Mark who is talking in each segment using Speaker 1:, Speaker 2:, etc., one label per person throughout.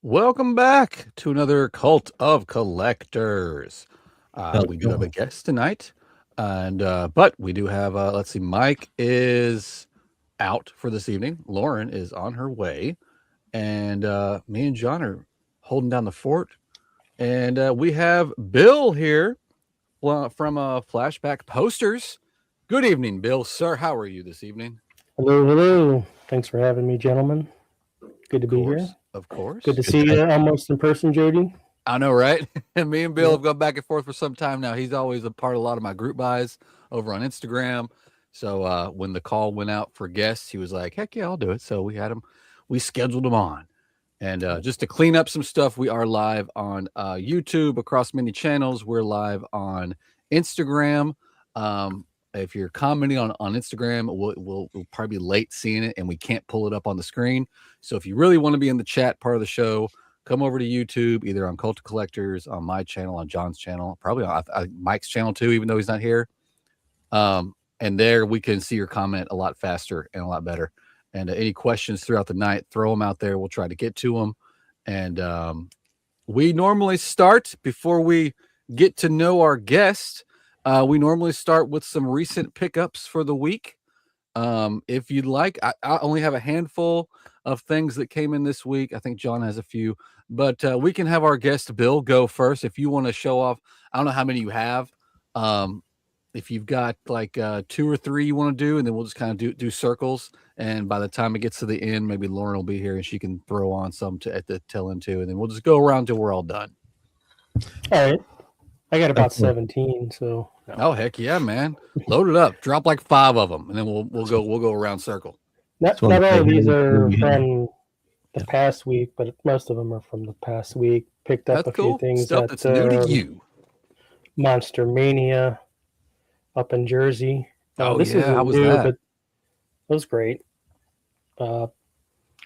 Speaker 1: Welcome back to another Cult of Collectors. We do have a guest tonight, and but we do have. Let's see, Mike is out for this evening. Lauren is on her way, and me and John are holding down the fort. And we have Bill here from Flashback Posters. Good evening, Bill, sir. How are you this evening?
Speaker 2: Hello, hello. Thanks for having me, gentlemen. Good to be here.
Speaker 1: Of course.
Speaker 2: Good to see you almost in person, Jody.
Speaker 1: I know, right? And me and Bill have gone back and forth for some time now. He's always a part of a lot of my group buys over on Instagram. So when the call went out for guests, he was like, heck yeah, I'll do it. So we scheduled him on. And just to clean up some stuff, we are live on YouTube across many channels. We're live on Instagram. If you're commenting on Instagram, we'll probably be late seeing it and we can't pull it up on the screen. So if you really want to be in the chat part of the show, come over to YouTube, either on Cult of Collectors, on my channel, on John's channel, probably on Mike's channel too, even though he's not here. And there we can see your comment a lot faster and a lot better. And any questions throughout the night, throw them out there. We'll try to get to them. And we normally start before we get to know our guest. We normally start with some recent pickups for the week. If you'd like, I only have a handful of things that came in this week. I think John has a few, but we can have our guest Bill go first. If you want to show off, I don't know how many you have. If you've got like 2 or 3 you want to do, and then we'll just kind of do circles. And by the time it gets to the end, maybe Lauren will be here and she can throw on some at the tail end too. And then we'll just go around till we're all done.
Speaker 2: All right. I got about 17, so.
Speaker 1: No. Oh heck yeah, man! Load it up. Drop like 5 of them, and then we'll go around circle.
Speaker 2: Not all of these are from the past week, but most of them are from the past week. Picked up a few things
Speaker 1: stuff that's new to you.
Speaker 2: Monster Mania up in Jersey.
Speaker 1: This is how was new, that?
Speaker 2: But it was great.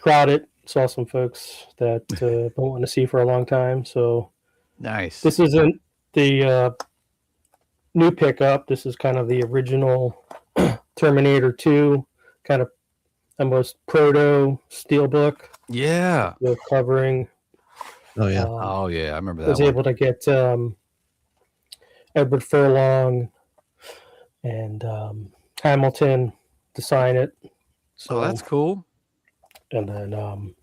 Speaker 2: Crowded. Saw some folks that don't want to see for a long time. So
Speaker 1: nice.
Speaker 2: This isn't the new pickup. This is kind of the original Terminator 2, kind of almost proto steelbook.
Speaker 1: Yeah.
Speaker 2: The covering.
Speaker 3: Oh yeah.
Speaker 1: I remember that.
Speaker 2: I was able to get Edward Furlong and Hamilton to sign it.
Speaker 1: So that's cool.
Speaker 2: And then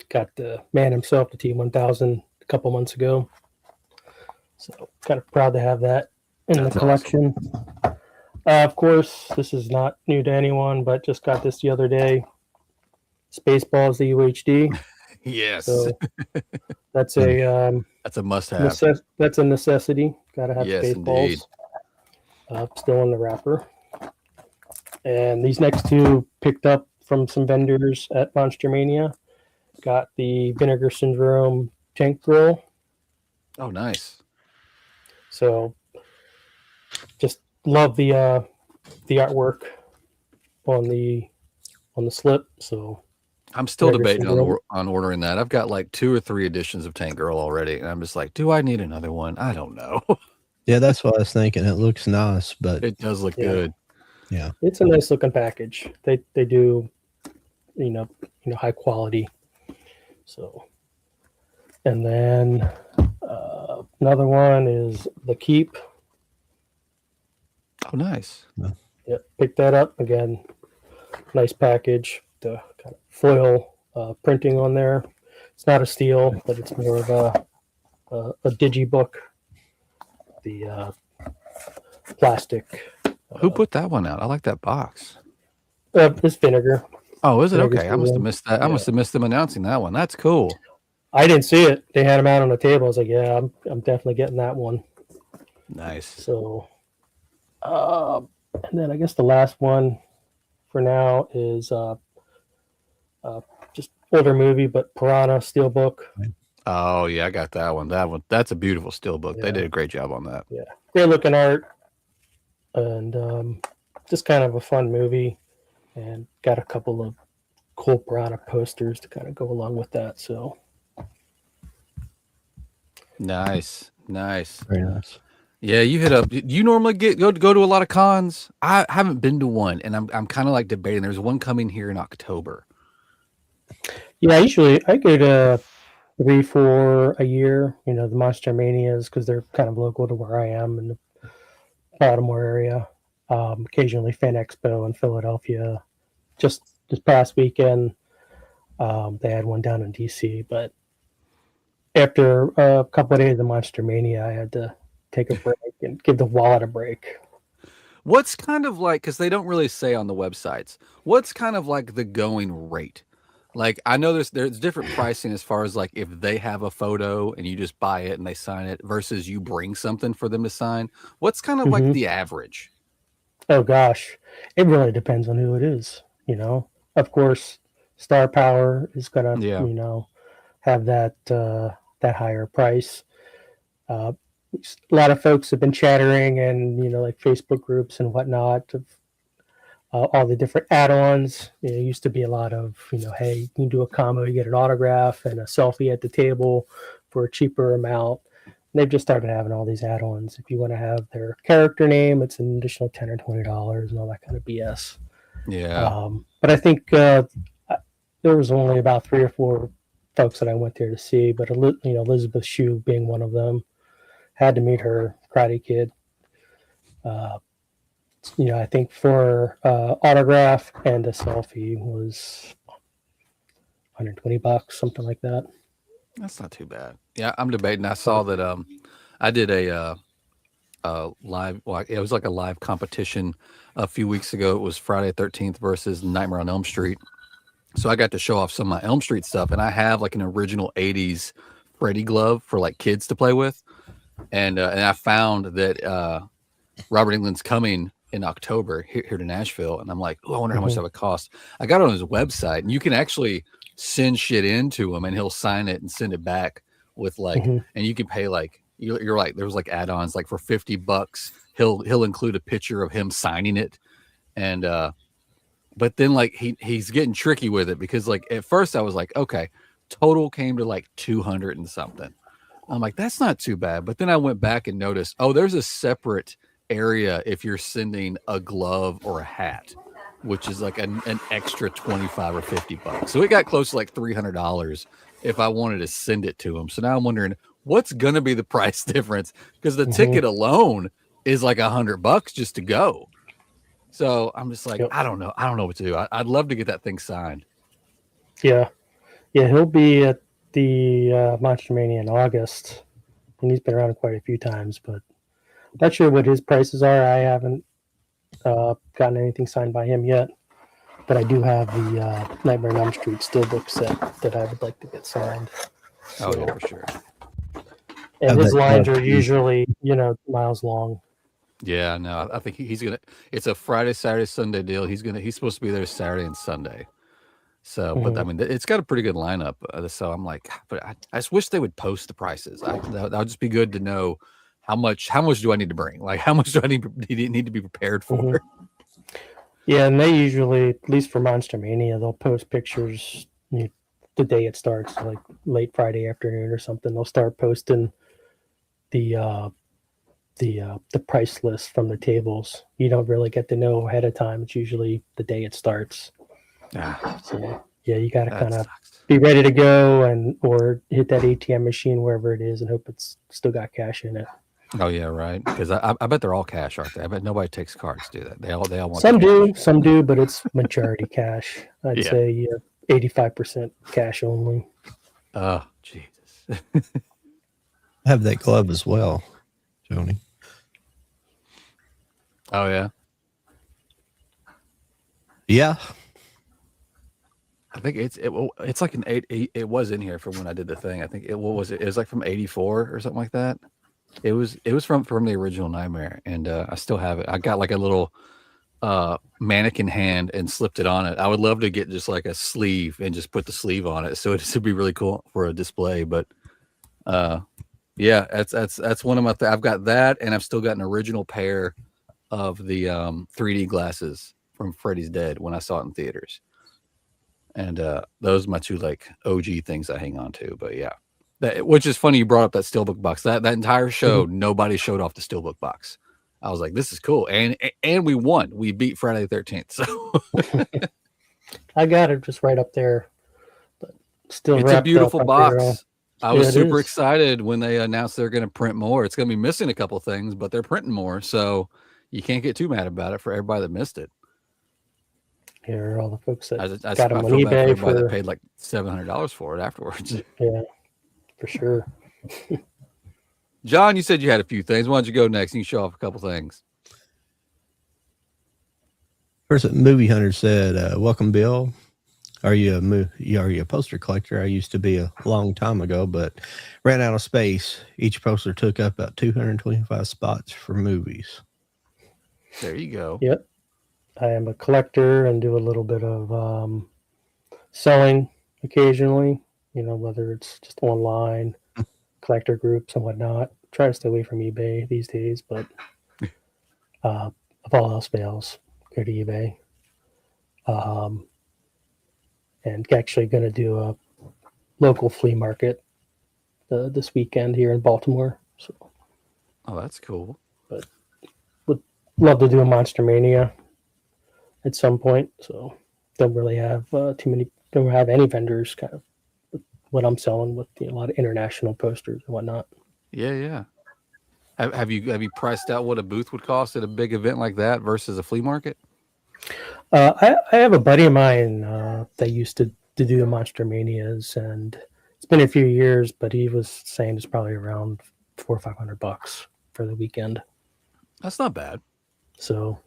Speaker 2: got the man himself, the T1000, a couple months ago. So kind of proud to have that in the collection. Awesome. Of course, this is not new to anyone, but just got this the other day. Spaceballs, the UHD.
Speaker 1: Yes.
Speaker 2: So that's a
Speaker 1: must-have.
Speaker 2: That's a necessity. Got to have Spaceballs. Still in the wrapper. And these next 2 picked up from some vendors at Monster Mania. Got the Vinegar Syndrome Tank Girl.
Speaker 1: Oh, nice.
Speaker 2: So just love the artwork on the slip. So
Speaker 1: I'm still debating on ordering that. I've got like 2 or 3 editions of Tank Girl already, and I'm just like, do I need another one? I don't know.
Speaker 3: Yeah, that's what I was thinking. It looks nice, but
Speaker 1: it does look good.
Speaker 3: Yeah,
Speaker 2: it's a nice looking package. They do, high quality. So, and then another one is the Keep.
Speaker 1: Oh, nice.
Speaker 2: Yeah, picked that up again. Nice package. The kind of foil printing on there. It's not a steel, but it's more of a digibook. The plastic.
Speaker 1: Who put that one out? I like that box.
Speaker 2: It's Vinegar.
Speaker 1: Oh, is it? Okay. I must have missed that. I must have missed them announcing that one. That's cool.
Speaker 2: I didn't see it. They had them out on the table. I was like, yeah, I'm definitely getting that one.
Speaker 1: Nice.
Speaker 2: So, and then I guess the last one for now is just older movie, but Piranha Steelbook.
Speaker 1: Oh yeah, I got that one. That's a beautiful steelbook.
Speaker 2: Yeah.
Speaker 1: They did a great job on that.
Speaker 2: Yeah, great looking art, and just kind of a fun movie, and got a couple of cool Piranha posters to kind of go along with that. So
Speaker 1: nice.
Speaker 3: Very nice.
Speaker 1: Yeah, you hit up. Do you normally go to a lot of cons? I haven't been to one, and I'm kind of like debating. There's one coming here in October.
Speaker 2: Yeah, usually I go to 3-4 a year. You know, the Monster Manias, because they're kind of local to where I am in the Baltimore area. Occasionally Fan Expo in Philadelphia. Just this past weekend, they had one down in DC. But after a couple of days of Monster Mania, I had to take a break and give the wallet a break.
Speaker 1: What's kind of like, because they don't really say on the websites, what's kind of like the going rate? Like, I know there's different pricing as far as like if they have a photo and you just buy it and they sign it versus you bring something for them to sign. What's kind of like the average?
Speaker 2: Oh gosh, it really depends on who it is. You know, of course, Star Power is gonna have that that higher price. A lot of folks have been chattering and like Facebook groups and whatnot of all the different add-ons. It used to be a lot of hey, you can do a combo, you get an autograph and a selfie at the table for a cheaper amount. They've just started having all these add-ons. If you want to have their character name, it's an additional $10 or $20 and all that kind of BS.
Speaker 1: Yeah.
Speaker 2: But I think there was only about 3 or 4 folks that I went there to see, but Elizabeth Shue being one of them. Had to meet her, Karate Kid. I think for autograph and a selfie was $120, something like that.
Speaker 1: That's not too bad. Yeah, I'm debating. I saw that I did a live, well, it was like a live competition a few weeks ago. It was Friday 13th versus Nightmare on Elm Street. So I got to show off some of my Elm Street stuff, and I have like an original 80s Freddy glove for like kids to play with. And I found that Robert Englund's coming in October here to Nashville, and I'm like, oh, I wonder how much that would cost. I got it on his website, and you can actually send shit into him, and he'll sign it and send it back with like, and you can pay like you're like there was like add-ons like for $50. He'll include a picture of him signing it, and but then like he's getting tricky with it because like at first I was like, okay, total came to like 200 and something. I'm like, that's not too bad. But then I went back and noticed, oh, there's a separate area if you're sending a glove or a hat, which is like an extra 25 or $50. So it got close to like $300 if I wanted to send it to him. So now I'm wondering what's going to be the price difference because the ticket alone is like $100 just to go. So I'm just like, I don't know what to do. I'd love to get that thing signed.
Speaker 2: Yeah. He'll be at the Monster Mania in August, and he's been around quite a few times, but not sure what his prices are. I haven't gotten anything signed by him yet, but I do have the Nightmare on Elm Street Steelbook set that I would like to get signed.
Speaker 1: Oh, yeah, for sure.
Speaker 2: And his lines are usually, miles long.
Speaker 1: Yeah, no, I think he's gonna. It's a Friday, Saturday, Sunday deal. He's supposed to be there Saturday and Sunday. So, but I mean, it's got a pretty good lineup. So I'm like, but I just wish they would post the prices. That would just be good to know how much do I need to bring? Like, how much do I need to be prepared for?
Speaker 2: Yeah, and they usually, at least for Monster Mania, they'll post pictures the day it starts, like late Friday afternoon or something. They'll start posting the price list from the tables. You don't really get to know ahead of time. It's usually the day it starts. So yeah, you got to kind of be ready to go or hit that ATM machine wherever it is and hope it's still got cash in it.
Speaker 1: Oh yeah, right. Because I bet they're all cash, aren't they? I bet nobody takes cards, do that. They all want.
Speaker 2: Some do, but it's majority cash. I'd say 85% cash only.
Speaker 1: Oh Jesus!
Speaker 3: I have that glove as well, Joni.
Speaker 1: Oh yeah.
Speaker 3: Yeah.
Speaker 1: I think it's like an 8. It was in here from when I did the thing. I think what was it? It was like from 84 or something like that. It was from the original Nightmare, and I still have it. I got like a little mannequin hand and slipped it on it. I would love to get just like a sleeve and just put the sleeve on it, so it would be really cool for a display. But yeah, that's one of my. I've got that, and I've still got an original pair of the 3D glasses from Freddy's Dead when I saw it in theaters. And those are my two like OG things I hang on to. But yeah, which is funny you brought up that Steelbook box. That entire show, nobody showed off the Steelbook box. I was like, this is cool, and we won. We beat Friday the 13th. So
Speaker 2: I got it just right up there. But still,
Speaker 1: it's a beautiful box. I was
Speaker 2: Yeah, it
Speaker 1: super
Speaker 2: is.
Speaker 1: excited when they announced they're going to print more. It's going to be missing a couple things, but they're printing more, so you can't get too mad about it for everybody that missed it.
Speaker 2: Here are all the folks that
Speaker 1: I
Speaker 2: got them on
Speaker 1: feel bad for
Speaker 2: eBay
Speaker 1: everybody that paid like $700 for it afterwards.
Speaker 2: yeah, for sure.
Speaker 1: John, you said you had a few things. Why don't you go next? You can show off a couple things.
Speaker 3: First, Movie Hunter said, "Welcome, Bill. Are you a poster collector? I used to be a long time ago, but ran out of space. Each poster took up about 225 spots for movies."
Speaker 1: There you go.
Speaker 2: Yep. I am a collector and do a little bit of selling occasionally, whether it's just online, collector groups and whatnot. Try to stay away from eBay these days, but if all else fails, go to eBay. And actually going to do a local flea market this weekend here in Baltimore. So,
Speaker 1: Oh, that's cool.
Speaker 2: but would love to do a Monster Mania at some point. So don't really have don't have any vendors kind of with what I'm selling with a lot of international posters and whatnot.
Speaker 1: Yeah. Have you priced out what a booth would cost at a big event like that versus a flea market?
Speaker 2: I have a buddy of mine that used to do the Monster Manias, and it's been a few years, but he was saying it's probably around $400 or $500 for the weekend.
Speaker 1: That's not bad.
Speaker 2: So,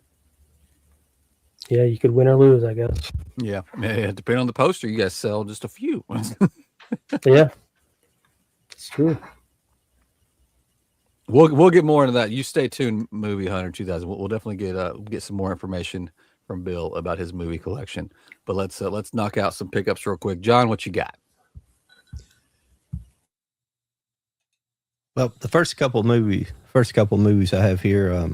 Speaker 2: yeah, you could win or lose, I guess.
Speaker 1: Yeah. Depending on the poster, you guys sell just a few.
Speaker 2: Yeah, it's true.
Speaker 1: We'll get more into that. You stay tuned, Movie Hunter 2000. We'll definitely get some more information from Bill about his movie collection. But let's knock out some pickups real quick. John, what you got?
Speaker 3: Well, the first couple movies I have here,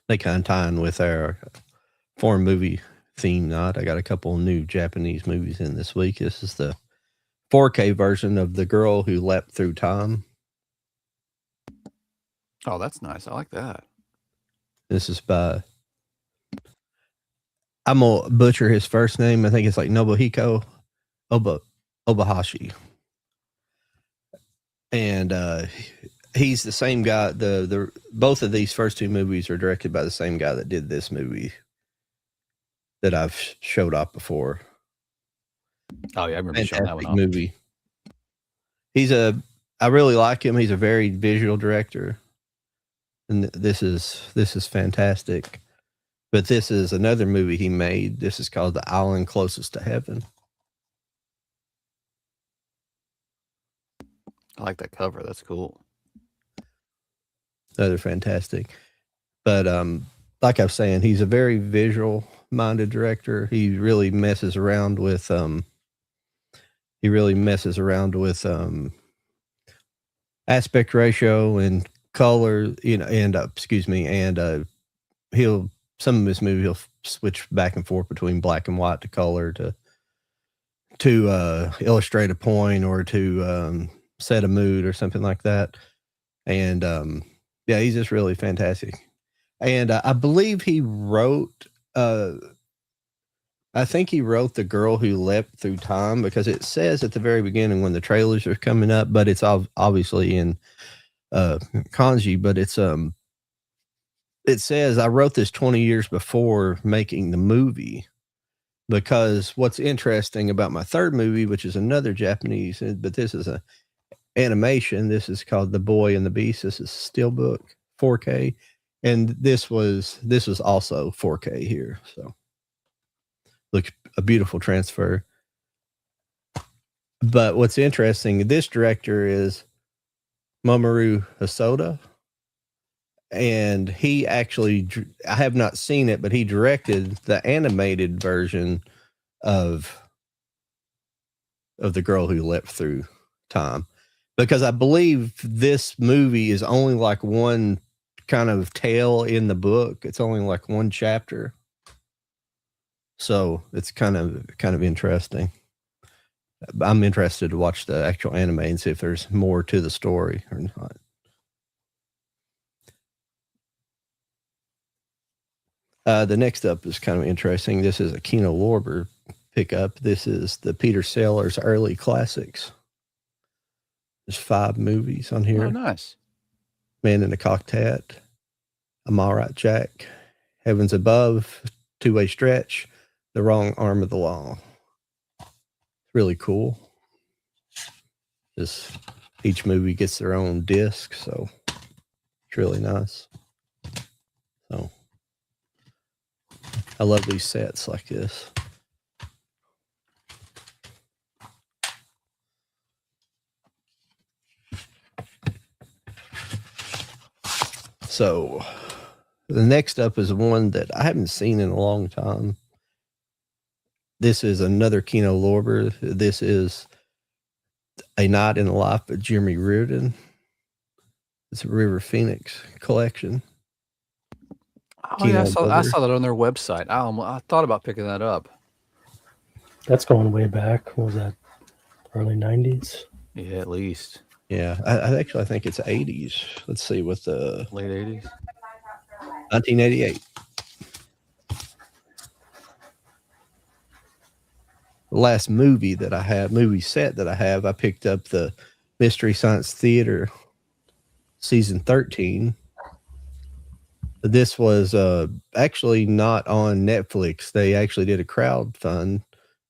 Speaker 3: they kind of tie in with our foreign movie theme. Not, I got a couple new Japanese movies in this week. This is the 4K version of The Girl Who Leapt Through Time.
Speaker 1: Oh, that's nice. I like that.
Speaker 3: This is by, I'm gonna butcher his first name. I think it's like Nobuhiko Obahashi. And he's the same guy. The both of these first two movies are directed by the same guy that did this movie that I've showed off before.
Speaker 1: Oh yeah, I remember showing that one off.
Speaker 3: Movie. I really like him. He's a very visual director. And this is fantastic. But this is another movie he made. This is called The Island Closest to Heaven.
Speaker 1: I like that cover. That's cool.
Speaker 3: They're fantastic. But like I was saying, he's a very visual minded director. He really messes around with aspect ratio and color, and some of his movies he'll switch back and forth between black and white to color to illustrate a point or to set a mood or something like that. And yeah, he's just really fantastic. And I believe he wrote I think he wrote The Girl Who Leapt Through Time, because it says at the very beginning when the trailers are coming up, but it's obviously in kanji, but it says, I wrote this 20 years before making the movie, because what's interesting about my third movie, which is another Japanese, but this is a animation. This is called The Boy and the Beast. This is Steelbook 4K. And this was also 4K here. So look, a beautiful transfer. But what's interesting, this director is Mamoru Hosoda. And he actually, I have not seen it, but he directed the animated version of The Girl Who Leapt Through Time, because I believe this movie is only like one kind of tale in the book. It's only like one chapter. So it's kind of interesting. I'm interested to watch the actual anime and see if there's more to the story or not. The next up is kind of interesting. This is a Kino Lorber pick up. This is the Peter Sellers early classics. There's 5 movies on here.
Speaker 1: Oh, nice.
Speaker 3: Man in a Cocked Hat, I'm All Right, Jack, Heavens Above, Two-Way Stretch, The Wrong Arm of the Law. Really cool. Just each movie gets their own disc, so it's really nice. So I love these sets like this. So the next up is one that I haven't seen in a long time. This is another Kino Lorber. This is A Night in the Life of Jeremy Reardon. It's a River Phoenix collection.
Speaker 1: Oh, yeah, I saw that on their website. I thought about picking that up.
Speaker 2: That's going way back. What was that? Early 90s?
Speaker 1: Yeah, at least.
Speaker 3: Yeah, I think it's 80s. Let's see what the
Speaker 1: late 80s.
Speaker 3: 1988. The last movie set that I have, I picked up the Mystery Science Theater season 13. This was actually not on Netflix. They actually did a crowdfund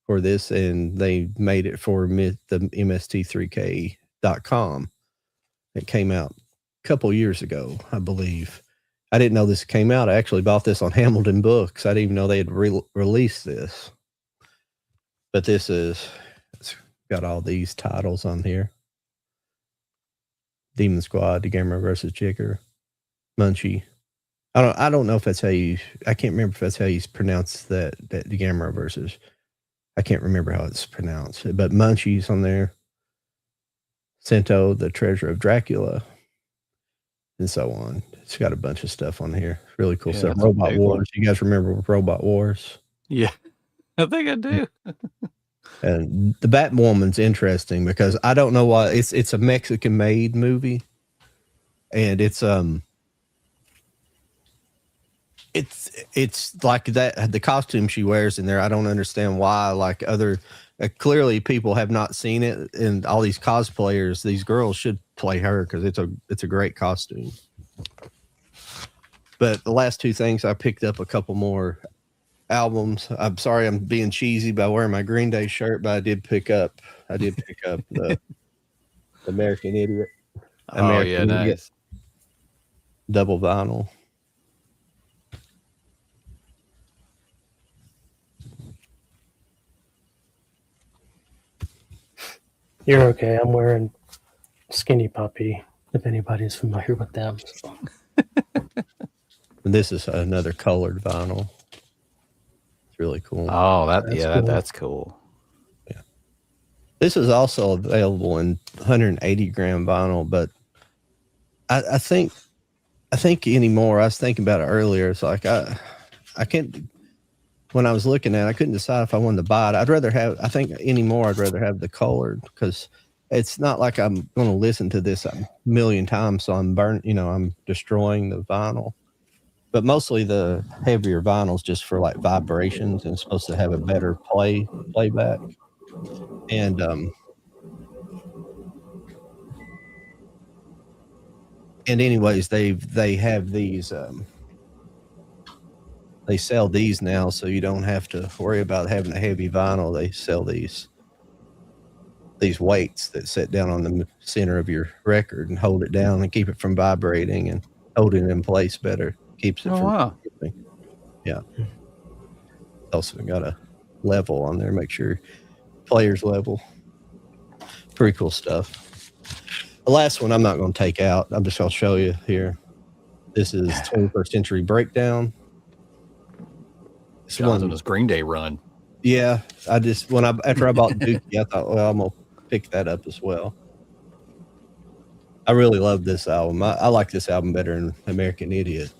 Speaker 3: for this, and they made it for the MST3K.com. It came out a couple years ago, I believe. I didn't know this came out. I actually bought this on Hamilton Books. I didn't even know they had released this. But it's got all these titles on here. Demon Squad, The Gamera vs. Jigger, Munchie. I don't know if that's how I can't remember if that's how you pronounce that The Gamera versus. I can't remember how it's pronounced. But Munchie's on there. Sento, The Treasure of Dracula, and so on. It's got a bunch of stuff on here. Really cool stuff. Robot Wars. One. You guys remember Robot Wars?
Speaker 1: Yeah, I think I do.
Speaker 3: And the Batwoman's interesting because I don't know why it's a Mexican-made movie, and it's like that. The costume she wears in there, I don't understand why. Like clearly people have not seen it, and all these cosplayers, these girls should play her because it's a great costume. But the last 2 things, I picked up a couple more albums. I'm sorry I'm being cheesy by wearing my Green Day shirt, but I did pick up the American Idiot.
Speaker 1: Nice.
Speaker 3: Double vinyl.
Speaker 2: You're okay. I'm wearing Skinny Puppy, if anybody's familiar with them. So.
Speaker 3: And this is another colored vinyl. It's really cool.
Speaker 1: Oh, that's cool.
Speaker 3: Yeah. This is also available in 180 gram vinyl, but I think anymore. I was thinking about it earlier. It's like I can't. When I was looking at it, I couldn't decide if I wanted to buy it. I'd rather have the colored because it's not like I'm going to listen to this a million times. So I'm destroying the vinyl. But mostly the heavier vinyls just for like vibrations and it's supposed to have a better playback. And anyways, they have these they sell these now, so you don't have to worry about having a heavy vinyl. They sell these weights that sit down on the center of your record and hold it down and keep it from vibrating and hold it in place better. Keeps it from moving. Yeah. Also got a level on there. Make sure player's level. Pretty cool stuff. The last one I'm not going to take out. I'm just going to show you here. This is 21st Century Breakdown.
Speaker 1: John's on his Green Day run.
Speaker 3: Yeah, after I bought Dookie, I thought, well, I'm gonna pick that up as well. I really love this album. I like this album better than American Idiot.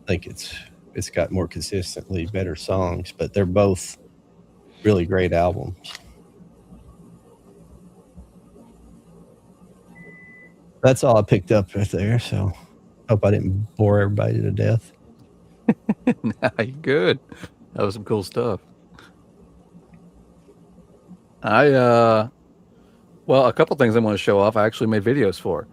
Speaker 3: I think it's got more consistently better songs, but they're both really great albums. That's all I picked up right there. So hope I didn't bore everybody to death.
Speaker 1: Nah, you're good. That was some cool stuff. Well, a couple things I want to show off. I actually made videos for.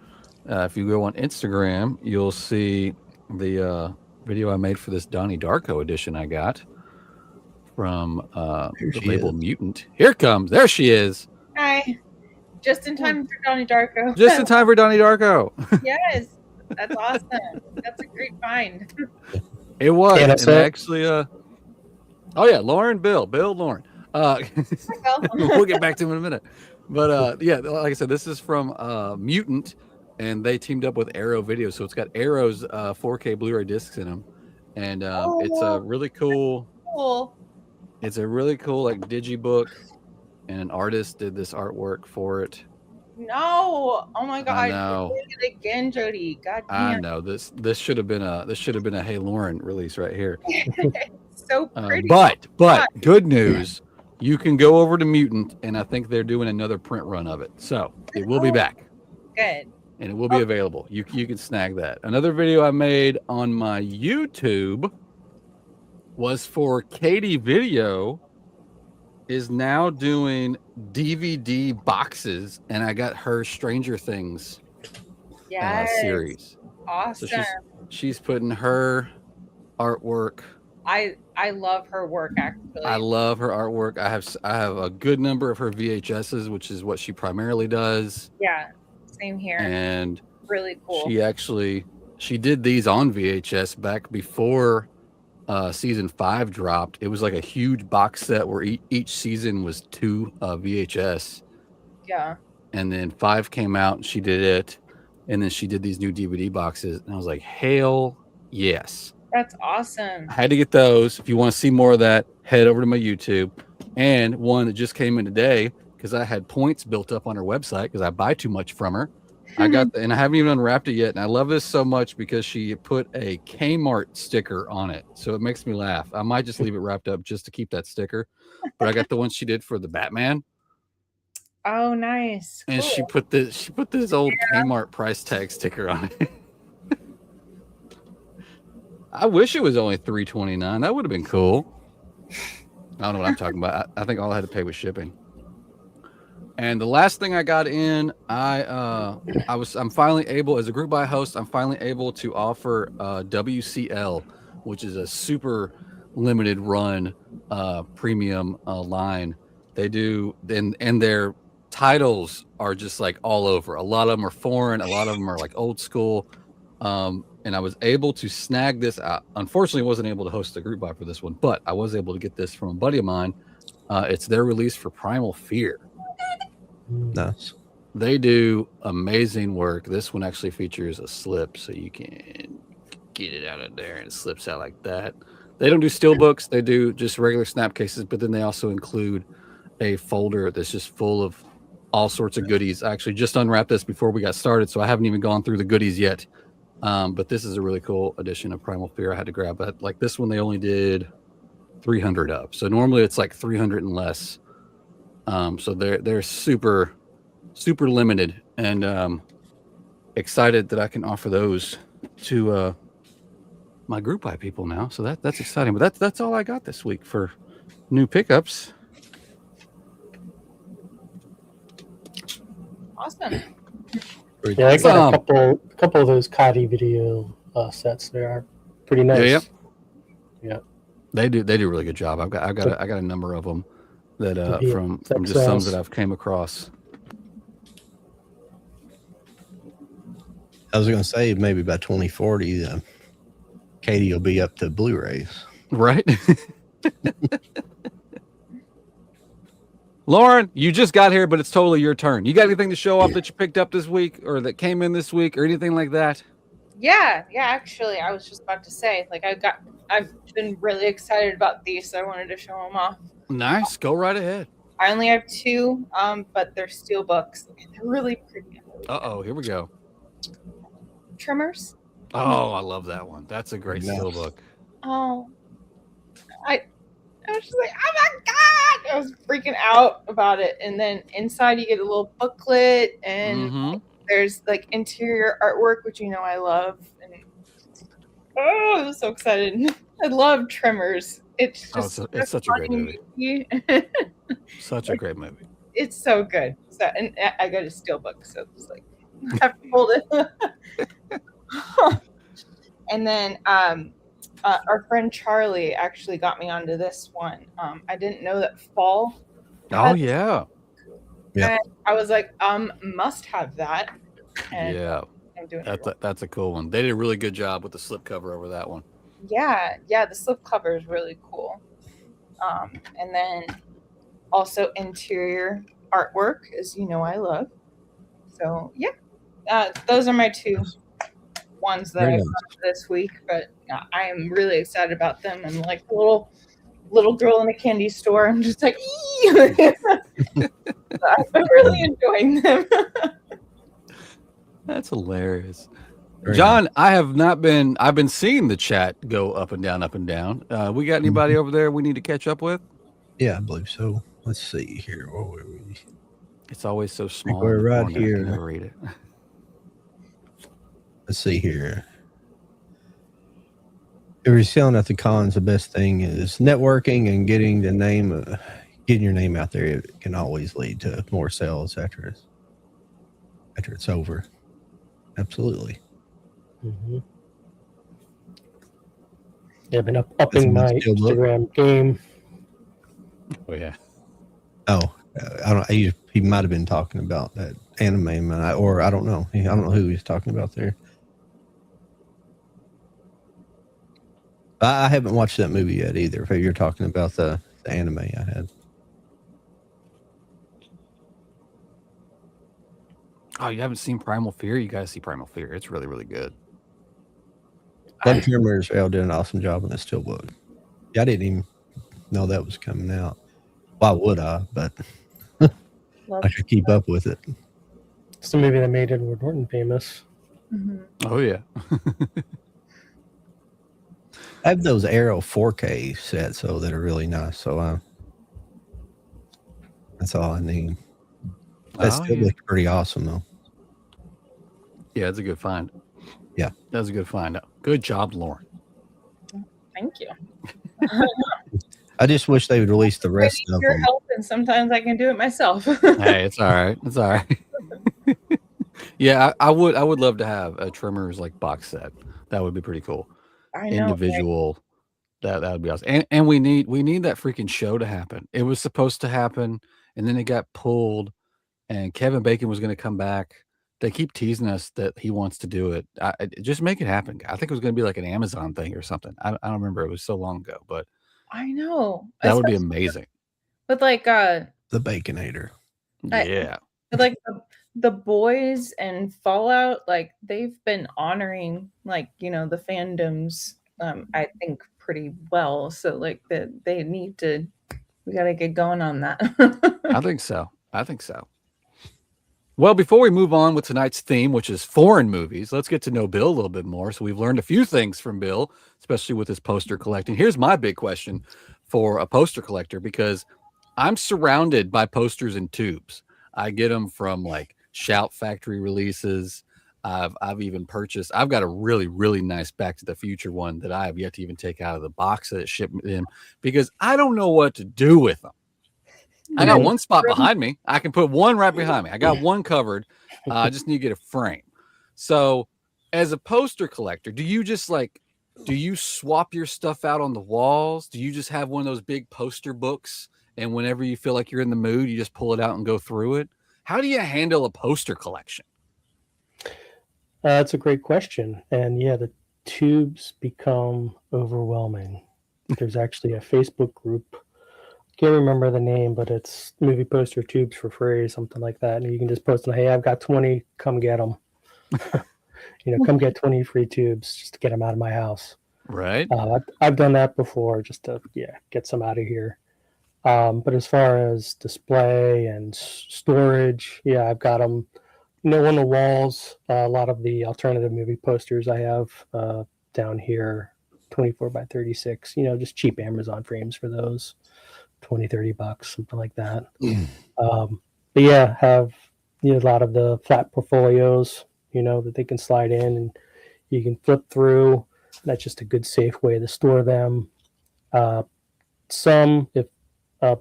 Speaker 1: If you go on Instagram, you'll see the video I made for this Donnie Darko edition I got from the label Mutant. Here comes. There she is.
Speaker 4: Hi. Just in time for Donnie Darko.
Speaker 1: Just in time for Donnie Darko.
Speaker 4: Yes. That's awesome. That's a great find.
Speaker 1: It was.
Speaker 2: Yeah,
Speaker 1: And actually, oh yeah, Lauren, Bill, Lauren. We'll get back to him in a minute. But yeah, like I said, this is from Mutant, and they teamed up with Arrow Video, so it's got Arrow's 4K Blu-ray discs in them, and it's a really cool. It's a really cool like digibook, and an artist did this artwork for it.
Speaker 4: No! Oh my god!
Speaker 1: I know.
Speaker 4: You did it again, Jody. God damn.
Speaker 1: I know this should have been a Hey Lauren release right here.
Speaker 4: So pretty.
Speaker 1: But good news, you can go over to Mutant, and I think they're doing another print run of it, so it will be back.
Speaker 4: Good.
Speaker 1: And it will be available. You can snag that. Another video I made on my YouTube was for Katie Video is now doing DVD boxes, and I got her Stranger Things series.
Speaker 4: Awesome.
Speaker 1: So she's putting her artwork.
Speaker 4: I love her work actually.
Speaker 1: I love her artwork. I have a good number of her VHSs, which is what she primarily does.
Speaker 4: Yeah, same here.
Speaker 1: And
Speaker 4: really cool.
Speaker 1: She did these on VHS back before season 5 dropped. It was like a huge box set where each season was 2 VHS.
Speaker 4: Yeah.
Speaker 1: And then 5 came out and she did it. And then she did these new DVD boxes. And I was like, hell yes.
Speaker 4: That's awesome.
Speaker 1: I had to get those. If you want to see more of that, head over to my YouTube. And one that just came in today because I had points built up on her website because I buy too much from her. And I haven't even unwrapped it yet. And I love this so much because she put a Kmart sticker on it. So it makes me laugh. I might just leave it wrapped up just to keep that sticker. But I got the one she did for the Batman.
Speaker 4: Oh, nice.
Speaker 1: And she put this old Kmart price tag sticker on it. I wish it was only $3.29. That would have been cool. I don't know what I'm talking about. I think all I had to pay was shipping. And the last thing I got in, I'm finally able, as a group buy host, I'm finally able to offer WCL, which is a super limited run premium line. They do, and their titles are just like all over. A lot of them are foreign. A lot of them are like old school. And I was able to snag this out. Unfortunately, wasn't able to host a group buy for this one, but I was able to get this from a buddy of mine. It's their release for Primal Fear.
Speaker 3: Nice.
Speaker 1: They do amazing work. This one actually features a slip, so you can get it out of there and it slips out like that. They don't do steel books. They do just regular snap cases, but then they also include a folder that's just full of all sorts of goodies. I actually just unwrapped this before we got started, so I haven't even gone through the goodies yet. But this is a really cool edition of Primal Fear. I had to grab that. Like this one, they only did 300 of. So normally it's like 300 and less. So they're super, super limited, and excited that I can offer those to my group buy people now. So that's exciting. But that's all I got this week for new pickups.
Speaker 4: Awesome.
Speaker 2: Yeah, I got a couple of those Kadi video sets. They are pretty nice. Yeah.
Speaker 1: They do a really good job. I got a number of them that from just some that I've came across.
Speaker 3: I was going to say maybe by 2040, Katie will be up to Blu-rays.
Speaker 1: Right. Lauren, you just got here, but it's totally your turn. You got anything to show off that you picked up this week or that came in this week or anything like that?
Speaker 4: Yeah, actually, I was just about to say, like, I've been really excited about these, so I wanted to show them off.
Speaker 1: Nice. Go right ahead.
Speaker 4: I only have 2, but they're steel books. They're really pretty.
Speaker 1: Uh-oh, here we go.
Speaker 4: Trimmers.
Speaker 1: Oh, I love that one. That's a great steel book.
Speaker 4: Oh, I was just like, oh my God. I was freaking out about it. And then inside you get a little booklet and there's like interior artwork, which I love. And I was so excited. I love Trimmers. It's just
Speaker 1: it's such a great movie. Such a great movie.
Speaker 4: it's so good. So, and I got a steelbook, so it's like I have to hold it. And then our friend Charlie actually got me onto this one. I didn't know that fall.
Speaker 1: Oh yeah,
Speaker 3: Yep.
Speaker 4: And I was like, must have that. And
Speaker 1: yeah.
Speaker 4: I'm doing it.
Speaker 1: That's a cool one. They did a really good job with the slipcover over that one.
Speaker 4: Yeah, the slip cover is really cool. And then also interior artwork, as you know, I love. So yeah, those are my two ones that
Speaker 3: Very
Speaker 4: I
Speaker 3: nice.
Speaker 4: got this week. But I am really excited about them. I'm like a little girl in a candy store. I'm just like, I'm really enjoying them.
Speaker 1: That's hilarious.
Speaker 3: Very
Speaker 1: John, I have not been. I've been seeing the chat go up and down, up and down. We got anybody over there we need to catch up with?
Speaker 3: Yeah, I believe so. Let's see here. Where were we?
Speaker 1: It's always so small.
Speaker 3: we're
Speaker 1: in the
Speaker 3: right
Speaker 1: corner, I
Speaker 3: here.
Speaker 1: can never read it.
Speaker 3: Let's see here. If you're selling at the cons, the best thing is networking and getting the name, getting your name out there. It can always lead to more sales after it's over. Absolutely.
Speaker 2: Mm-hmm. Yeah, I've been upping
Speaker 3: That's a
Speaker 2: my
Speaker 3: good look.
Speaker 2: Instagram game.
Speaker 1: Oh yeah.
Speaker 3: Oh, I don't. He might have been talking about that anime, or I don't know. I don't know who he's talking about there. I haven't watched that movie yet either. If you're talking about the anime I had.
Speaker 1: Oh, you haven't seen Primal Fear? You guys see Primal Fear. It's really, really good.
Speaker 3: Blood Tremor Israel did an awesome job on this steelbook. Yeah, I didn't even know that was coming out. Why would I? But I could keep up with it.
Speaker 2: It's the movie that made Edward Norton famous.
Speaker 4: Mm-hmm.
Speaker 1: Oh yeah.
Speaker 3: I have those Arrow 4K sets, so that are really nice. So that's all I need. That still looks pretty awesome, though.
Speaker 1: Yeah, it's a good find.
Speaker 3: Yeah,
Speaker 1: that's a good find. Good job, Lauren.
Speaker 4: Thank you.
Speaker 3: I just wish they would release the rest of
Speaker 4: your
Speaker 3: them.
Speaker 4: help, and sometimes I can do it myself.
Speaker 1: Hey, it's all right. It's all right. Yeah, I would love to have a Tremors like box set. That would be pretty cool.
Speaker 4: I know,
Speaker 1: individual. Right? That would be awesome. And we need that freaking show to happen. It was supposed to happen, and then it got pulled. And Kevin Bacon was going to come back. They keep teasing us that he wants to do it. Just make it happen. I think it was going to be like an Amazon thing or something. I don't remember. It was so long ago, but
Speaker 4: I know
Speaker 1: that would be amazing.
Speaker 4: But like
Speaker 3: the Baconator.
Speaker 1: Yeah.
Speaker 4: Like the boys and Fallout, like they've been honoring like, you know, the fandoms I think pretty well. So like they need to, we got to get going on that.
Speaker 1: I think so. Well, before we move on with tonight's theme, which is foreign movies, let's get to know Bill a little bit more. So we've learned a few things from Bill, especially with his poster collecting. Here's my big question for a poster collector, because I'm surrounded by posters in tubes. I get them from like Shout Factory releases. I've even purchased. I've got a really, really nice Back to the Future one that I have yet to even take out of the box that it shipped in, because I don't know what to do with them. I got one spot behind me. I can put one right behind me. I got one covered. I just need to get a frame. So as a poster collector, do you swap your stuff out on the walls? Do you just have one of those big poster books, and whenever you feel like you're in the mood, you just pull it out and go through it? How do you handle a poster collection?
Speaker 2: That's a great question. And yeah, the tubes become overwhelming. There's actually a Facebook group. Can't remember the name, but it's movie poster tubes for free, something like that. And you can just post them, hey, I've got 20, come get them. Come get 20 free tubes just to get them out of my house.
Speaker 1: Right.
Speaker 2: I've done that before just to, get some out of here. But as far as display and storage, I've got them, on the walls. A lot of the alternative movie posters I have down here, 24 by 36, just cheap Amazon frames for those. $20-$30, something like that. But have a lot of the flat portfolios, that they can slide in and you can flip through. That's just a good, safe way to store them. Some, if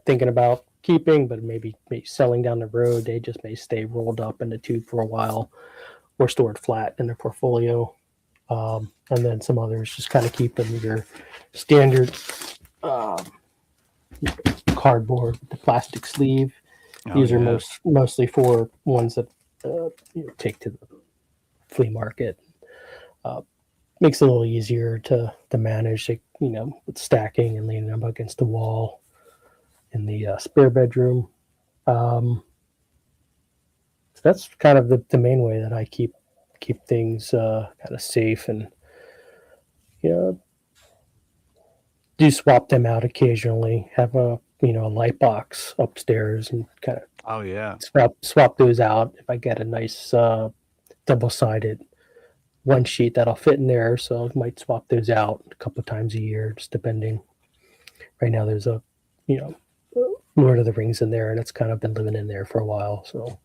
Speaker 2: thinking about keeping, but maybe selling down the road. They just may stay rolled up in the tube for a while or stored flat in their portfolio. And then some others just kind of keeping your standard cardboard with the plastic sleeve. These are mostly for ones that take to the flea market. Makes it a little easier to manage, with stacking and leaning them against the wall in the spare bedroom. So that's kind of the main way that I keep things kind of safe, and do swap them out occasionally. Have a light box upstairs and kind of swap those out if I get a nice double-sided one sheet that'll fit in there. So I might swap those out a couple of times a year, just depending. Right now there's a Lord of the Rings in there, and it's kind of been living in there for a while. So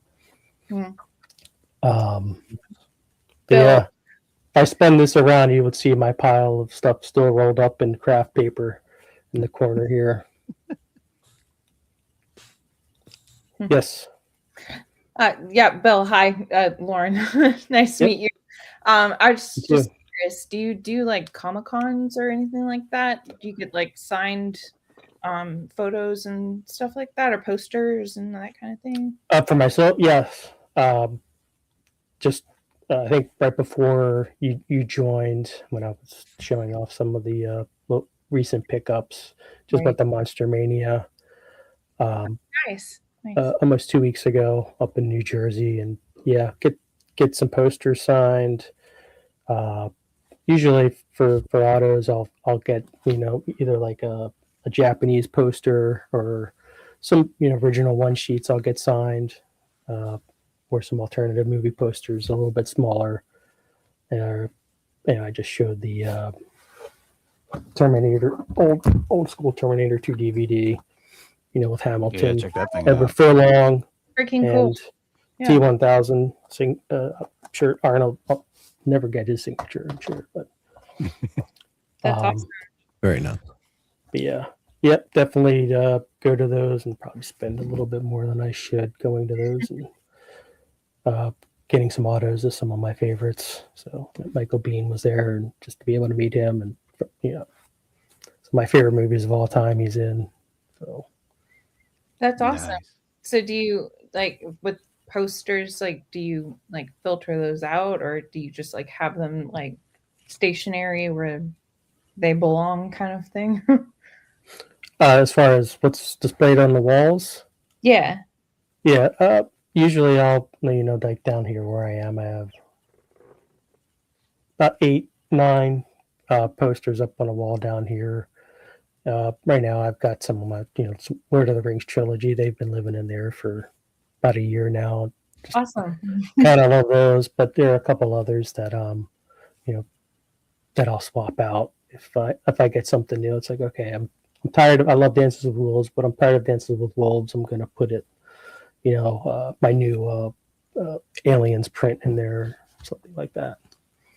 Speaker 2: yeah, if I spun this around, you would see my pile of stuff still rolled up in craft paper in the corner here. Yes.
Speaker 4: Yeah, Bill. Hi, Lauren. Nice to meet you. I was just curious. Do you do like Comic-Cons or anything like that? Do you get like signed photos and stuff like that, or posters and that kind of thing?
Speaker 2: For myself, yes. Just I think right before you joined, when I was showing off some of the recent pickups, just went to Monster Mania.
Speaker 4: Nice.
Speaker 2: Almost 2 weeks ago up in New Jersey, and get some posters signed. Usually for autos, I'll get either like a Japanese poster or some original one sheets I'll get signed, or some alternative movie posters a little bit smaller. I just showed the Terminator, old school Terminator 2 DVD, with Hamilton,
Speaker 1: check that thing
Speaker 2: Edward
Speaker 1: out.
Speaker 2: Furlong,
Speaker 4: Freaking cool.
Speaker 2: And T1000 shirt. Arnold, I'll never get his signature, I'm sure, but
Speaker 4: that's awesome.
Speaker 3: Very nice.
Speaker 2: But definitely go to those, and probably spend a little bit more than I should going to those, and getting some autos of some of my favorites. So Michael Biehn was there, and just to be able to meet him, and some of my favorite movies of all time he's in. So
Speaker 4: that's awesome.
Speaker 1: Nice.
Speaker 4: So do you like with posters, like do you like filter those out, or do you just like have them like stationary where they belong kind of thing?
Speaker 2: As far as what's displayed on the walls,
Speaker 4: yeah,
Speaker 2: usually I'll like down here where I am, I have about 8-9 posters up on a wall down here. Right now I've got some of my some Lord of the Rings trilogy. They've been living in there for about a year now. Just
Speaker 4: awesome.
Speaker 2: Kind of love those, but there are a couple others that that I'll swap out if I get something new. It's like, okay, I'm tired of, I love Dances with Wolves, but I'm tired of Dances with Wolves. I'm gonna put it my new Aliens print in there, something like that.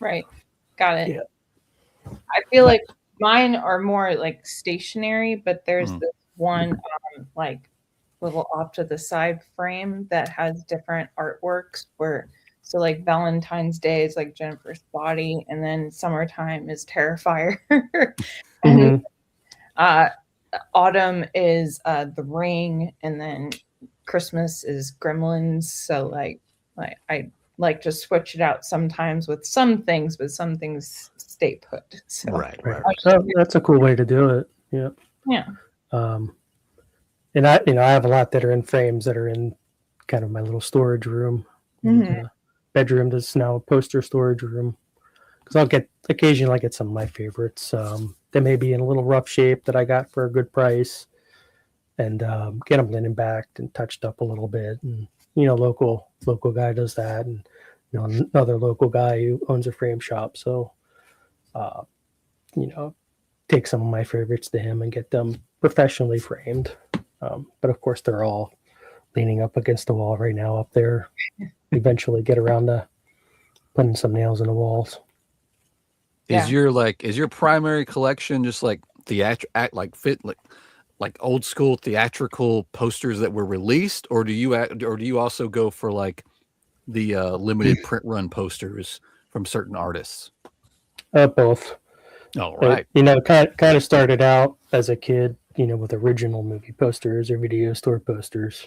Speaker 4: Right. Got it.
Speaker 2: Yeah.
Speaker 4: I feel like mine are more like stationary, but there's this one like little off to the side frame that has different artworks so like Valentine's Day is like Jennifer's body, and then summertime is Terrifier. And autumn is the Ring, and then Christmas is Gremlins. So like I like to switch it out sometimes with some things, but some things stay put. So
Speaker 1: Right.
Speaker 2: Oh, that's a cool way to do it. Yeah. And I have a lot that are in frames that are in kind of my little storage room. Bedroom that's now a poster storage room, because occasionally I get some of my favorites. They may be in a little rough shape that I got for a good price, and get them linen backed and touched up a little bit. And local guy does that, and another local guy who owns a frame shop. So take some of my favorites to him and get them professionally framed. But of course, they're all leaning up against the wall right now up there. Eventually get around to putting some nails in the walls.
Speaker 1: Is your primary collection just like like old school theatrical posters that were released, or do you also go for like the limited print run posters from certain artists?
Speaker 2: Both.
Speaker 1: All
Speaker 2: But,
Speaker 1: right.
Speaker 2: kind of started out as a kid, with original movie posters or video store posters,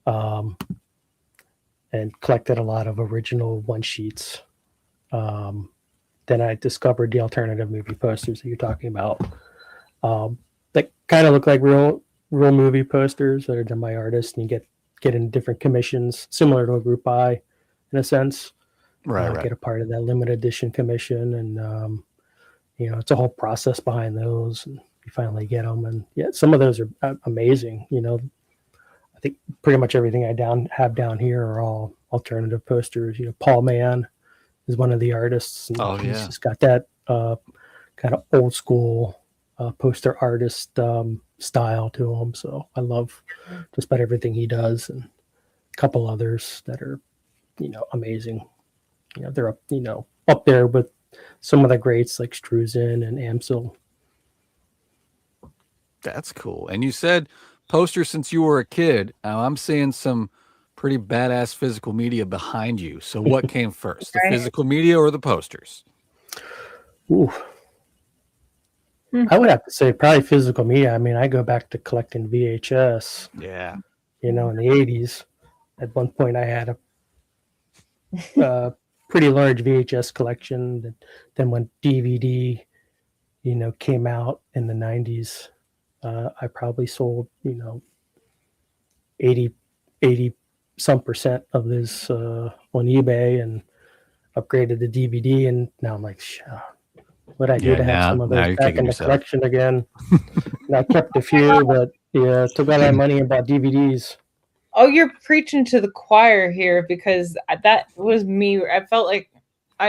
Speaker 2: and collected a lot of original one sheets. Then I discovered the alternative movie posters that you're talking about. That kind of look like real movie posters that are done by artists, and you get in different commissions, similar to a group buy, in a sense.
Speaker 1: Right.
Speaker 2: Get a part of that limited edition commission, and it's a whole process behind those. And you finally get them, and yeah, some of those are amazing. I think pretty much everything I have down here are all alternative posters. Paul Mann is one of the artists, and he's just got that kind of old school poster artist style to him. So I love just about everything he does, and a couple others that are amazing. They're up there with some of the greats like Struzen and Amsel.
Speaker 1: That's cool. And you said posters since you were a kid. Now I'm seeing some pretty badass physical media behind you. So what came first, the physical media or the posters?
Speaker 2: Ooh. I would have to say probably physical media. I mean, I go back to collecting VHS.
Speaker 1: Yeah.
Speaker 2: In the 80s. At one point, I had a pretty large VHS collection. Then when DVD, came out in the 90s, I probably sold, 80 some percent of this on eBay and upgraded the DVD. And now I'm like, what I do to have some of those back in the collection again. And I kept a few, but took all that money and bought DVDs.
Speaker 4: Oh, you're preaching to the choir here, because that was me. I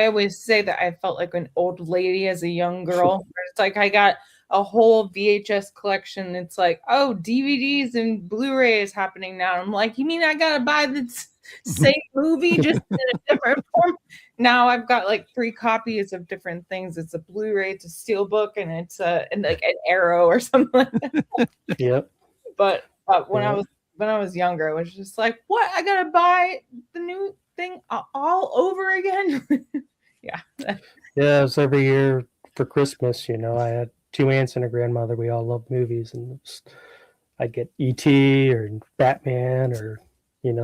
Speaker 4: always say that I felt like an old lady as a young girl. It's like I got a whole VHS collection. It's like, oh, DVDs and Blu-ray is happening now. I'm like, you mean I gotta buy the same movie just in a different form? Now I've got like 3 copies of different things. It's a Blu-ray, it's a Steelbook, and it's like an Arrow or something like that.
Speaker 2: Yep.
Speaker 4: But when I was younger, it was just like, what? I gotta buy the new thing all over again. Yeah.
Speaker 2: Yeah, it was every year for Christmas. I had 2 aunts and a grandmother. We all loved movies, and I'd get E.T. or Batman or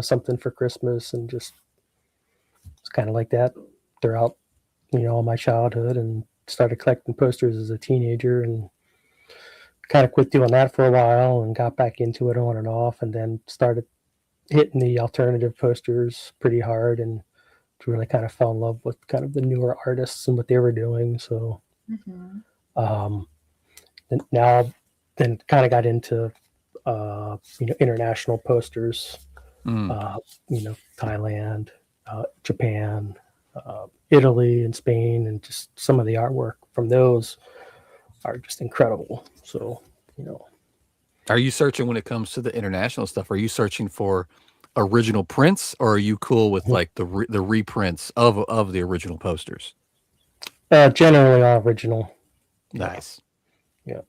Speaker 2: something for Christmas, and just it's kind of like that throughout all my childhood, and started collecting posters as a teenager, and kind of quit doing that for a while and got back into it on and off, and then started hitting the alternative posters pretty hard, and really kind of fell in love with kind of the newer artists and what they were doing. So now then kind of got into international posters, Thailand, Japan, Italy and Spain, and just some of the artwork from those are just incredible. So,
Speaker 1: Are you searching when it comes to the international stuff? Are you searching for original prints, or are you cool with like the reprints of the original posters?
Speaker 2: Generally all original.
Speaker 1: Nice.
Speaker 2: Yeah.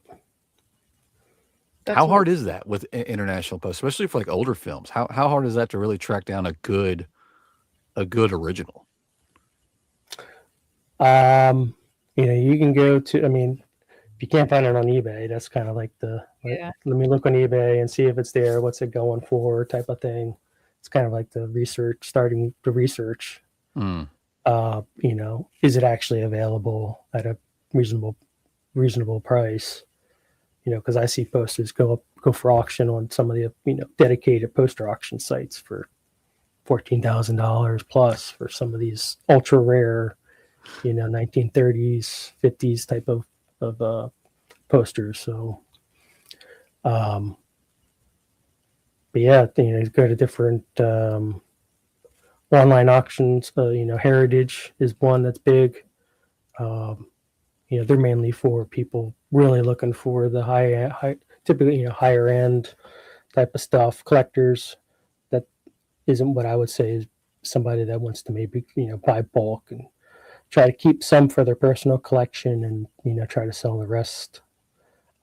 Speaker 1: How hard is that with international posters, especially for like older films? How hard is that to really track down a good original?
Speaker 2: You can go to, if you can't find it on eBay, that's kind of like let me look on eBay and see if it's there, what's it going for type of thing. It's kind of like starting the research. Is it actually available at a reasonable price? Because I see posters go for auction on some of the dedicated poster auction sites for $14,000 plus for some of these ultra rare 1930s 50s type of posters. So but yeah, go to different online auctions. Heritage is one that's big. They're mainly for people really looking for the typically higher end type of stuff, collectors. That isn't what I would say is somebody that wants to maybe buy bulk and try to keep some for their personal collection, and try to sell the rest.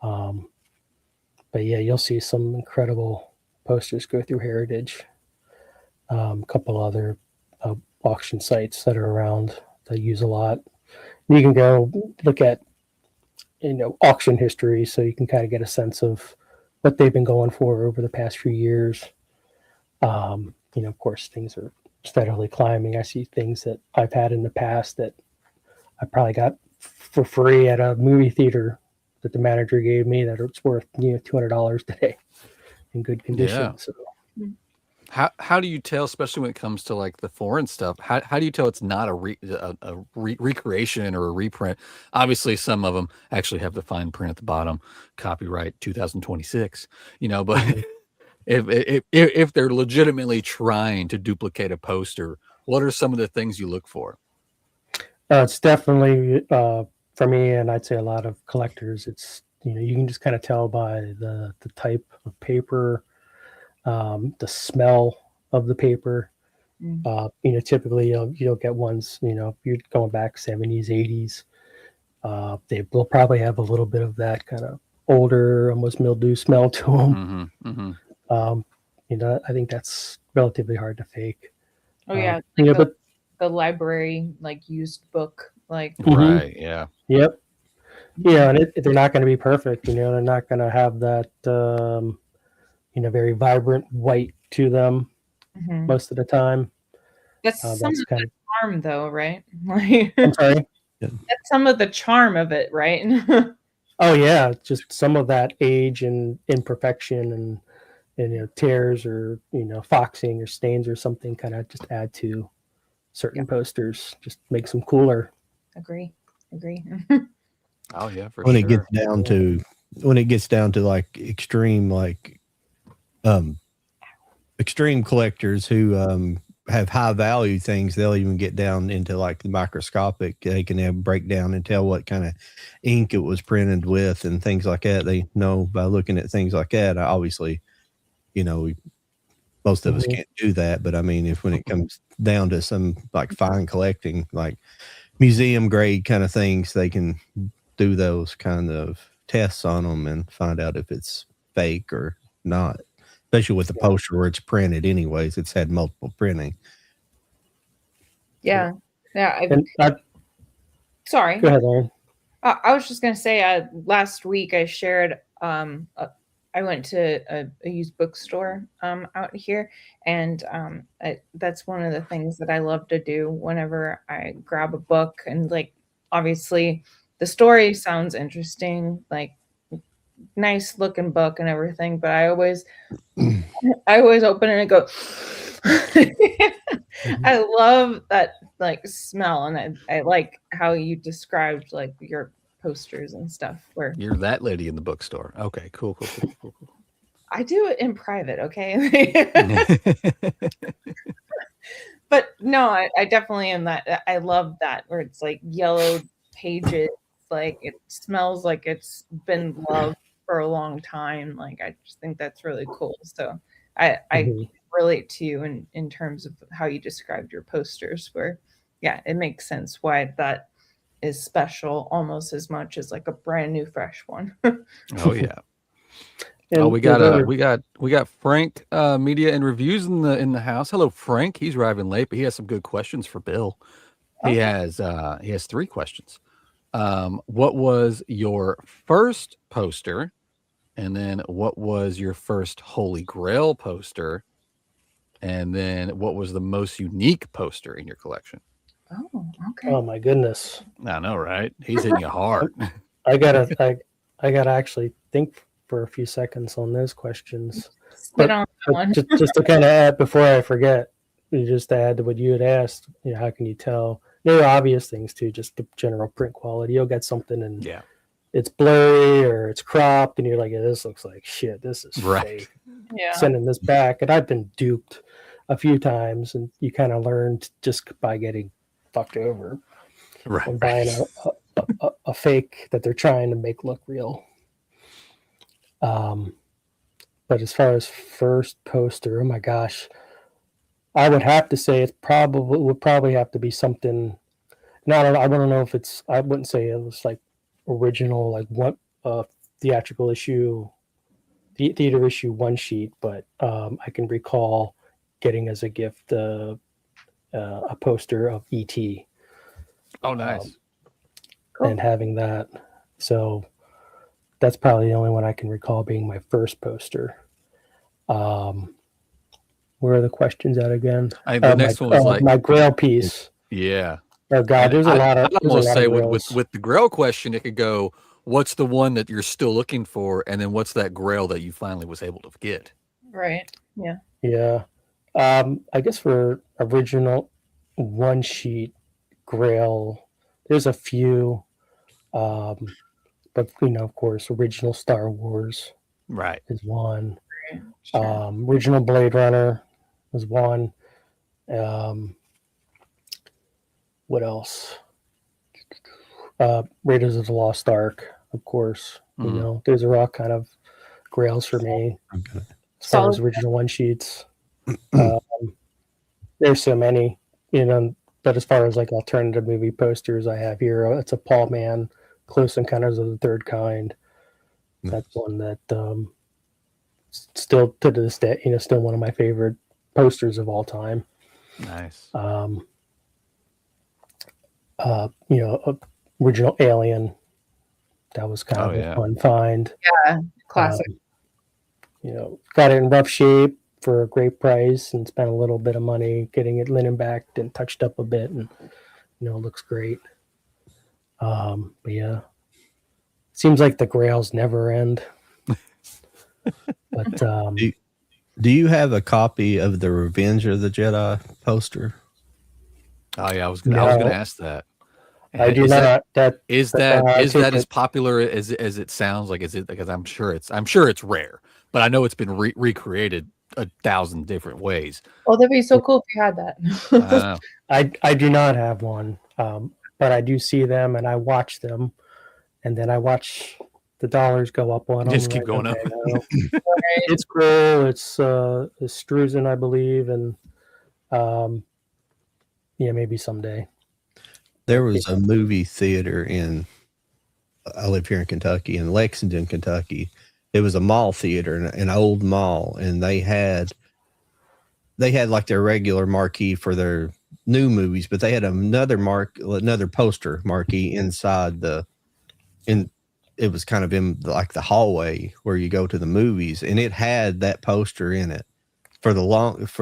Speaker 2: But but yeah, you'll see some incredible posters go through Heritage. A couple other auction sites that are around that use a lot. You can go look at auction history, so you can kind of get a sense of what they've been going for over the past few years. Of course, things are steadily climbing. I see things that I've had in the past that I probably got for free at a movie theater that the manager gave me that it's worth $200 today in good condition.
Speaker 1: Yeah.
Speaker 2: So
Speaker 1: How do you tell, especially when it comes to like the foreign stuff? How do you tell it's not a recreation or a reprint? Obviously, some of them actually have the fine print at the bottom, copyright 2026. But if they're legitimately trying to duplicate a poster, what are some of the things you look for?
Speaker 2: it's definitely for me, and I'd say a lot of collectors. It's you can just kind of tell by the type of paper. The smell of the paper. Typically you'll get ones, if you're going back 70s, 80s, they will probably have a little bit of that kind of older, almost mildew smell to them. I think that's relatively hard to fake.
Speaker 4: Oh yeah,
Speaker 2: but
Speaker 4: the library used book
Speaker 1: Right, yeah.
Speaker 2: Yep. And they're not going to be perfect. They're not going to have that very vibrant white to them most of the time.
Speaker 4: That's some of the charm, though, right?
Speaker 2: I'm sorry.
Speaker 4: That's some of the charm of it, right?
Speaker 2: Oh yeah, just some of that age and imperfection and tears or foxing or stains or something kind of just add to certain posters, just makes them cooler.
Speaker 4: Agree.
Speaker 1: Oh yeah, for
Speaker 3: when
Speaker 1: sure.
Speaker 3: When it gets down to like extreme collectors who have high value things, they'll even get down into like the microscopic. They can have breakdown and tell what kind of ink it was printed with and things like that. They know by looking at things like that. Obviously, most of us can't do that, but I mean, when it comes down to some like fine collecting, like museum grade kind of things, they can do those kind of tests on them and find out if it's fake or not. Especially with the poster where it's printed anyways, it's had multiple printing.
Speaker 4: Yeah. Sorry.
Speaker 2: Go ahead, Lauren.
Speaker 4: I was just going to say, last week I shared, I went to a used bookstore out here, and that's one of the things that I love to do whenever I grab a book. And obviously the story sounds interesting, nice looking book and everything, but I always open it and go I love that smell, and I like how you described your posters and stuff where
Speaker 1: you're that lady in the bookstore. Okay, cool.
Speaker 4: I do it in private, okay? But no, I definitely am that. I love that where it's yellow pages, it smells like it's been loved for a long time. I just think that's really cool. So I relate to you in terms of how you described your posters, where it makes sense why that is special almost as much as a brand new fresh one.
Speaker 1: Oh yeah. And we got Frank Media and Reviews in the house. Hello, Frank. He's arriving late, but he has some good questions for Bill. He has 3 questions. What was your first poster? And then what was your first Holy Grail poster? And then what was the most unique poster in your collection?
Speaker 4: Oh, okay.
Speaker 2: Oh my goodness.
Speaker 1: I know, right? He's hitting you hard.
Speaker 2: I gotta actually think for a few seconds on those questions.
Speaker 4: Spit on that one.
Speaker 2: just to kind of add before I forget, just to add to what you had asked, how can you tell? There are obvious things too, just the general print quality. You'll get something and it's blurry or it's cropped, and you're like, this looks like shit. This is fake.
Speaker 4: Yeah.
Speaker 2: Sending this back, and I've been duped a few times, and you kind of learned just by getting fucked over,
Speaker 1: right?
Speaker 2: And buying a fake that they're trying to make look real. But as far as first poster, oh my gosh, I would have to say would probably have to be something. No, I don't know if it's. I wouldn't say it was original, what theatrical issue theater issue one sheet, but I can recall getting as a gift a poster of E.T.
Speaker 1: Oh, nice.
Speaker 4: Cool.
Speaker 2: and having that. So that's probably the only one I can recall being my first poster. Where are the questions at again?
Speaker 1: The next one was like,
Speaker 2: my Grail piece.
Speaker 1: yeah.
Speaker 2: Oh God,
Speaker 1: And
Speaker 2: there's a lot of.
Speaker 1: I'd
Speaker 2: There's a
Speaker 1: almost
Speaker 2: lot
Speaker 1: say
Speaker 2: of
Speaker 1: with
Speaker 2: Grails.
Speaker 1: the Grail question, it could go, what's the one that you're still looking for, and then what's that Grail that you finally was able to get?
Speaker 4: Right. Yeah.
Speaker 2: Yeah. I guess for original one sheet Grail, there's a few. But of course, original Star Wars
Speaker 1: Right.
Speaker 2: is one.
Speaker 4: Right. Sure.
Speaker 2: Original Blade Runner is one. What else? Raiders of the Lost Ark, of course.
Speaker 1: Mhm.
Speaker 2: Those are all kind of grails for me
Speaker 3: Okay.
Speaker 2: as far as
Speaker 4: Solid.
Speaker 2: original one sheets. There's so many, but as far as like alternative movie posters I have here, it's a Paul Mann, Close Encounters of the Third Kind. That's one that still to this day, still one of my favorite posters of all time.
Speaker 1: Nice.
Speaker 2: Original Alien. That was kind of a fun find.
Speaker 4: Yeah. Classic.
Speaker 2: Got it in rough shape for a great price and spent a little bit of money getting it linen backed and touched up a bit, and it looks great. But yeah, seems like the grails never end. But
Speaker 3: do you have a copy of the Revenge of the Jedi poster?
Speaker 1: Oh yeah, I was gonna ask that.
Speaker 2: I do not.
Speaker 1: Is that as popular as it sounds? Like, is it? Because I'm sure it's rare, but I know it's been recreated 1,000 different ways.
Speaker 4: Oh, that'd be so cool if you had that.
Speaker 2: I do not have one, but I do see them and I watch them, and then I watch the dollars go up on them.
Speaker 1: Just keep going up.
Speaker 2: It's cool. It's Struzen, I believe, and maybe someday.
Speaker 3: There was a movie theater I live here in Kentucky, in Lexington, Kentucky. It was a mall theater, an old mall, and they had like their regular marquee for their new movies, but they had another poster marquee inside it was kind of in like the hallway where you go to the movies, and it had that poster in it for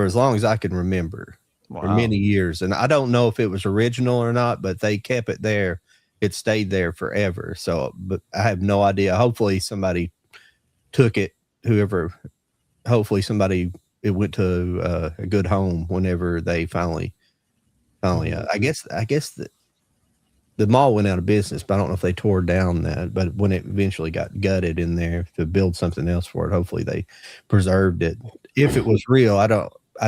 Speaker 3: as long as I can remember.
Speaker 1: Wow.
Speaker 3: For many years. And I don't know if it was original or not, but they kept it there. It stayed there forever. So, but I have no idea. Hopefully somebody took it, hopefully it went to a good home whenever they finally, I guess the mall went out of business, but I don't know if they tore down that, but when it eventually got gutted in there to build something else for it, hopefully they preserved it. If it was real, I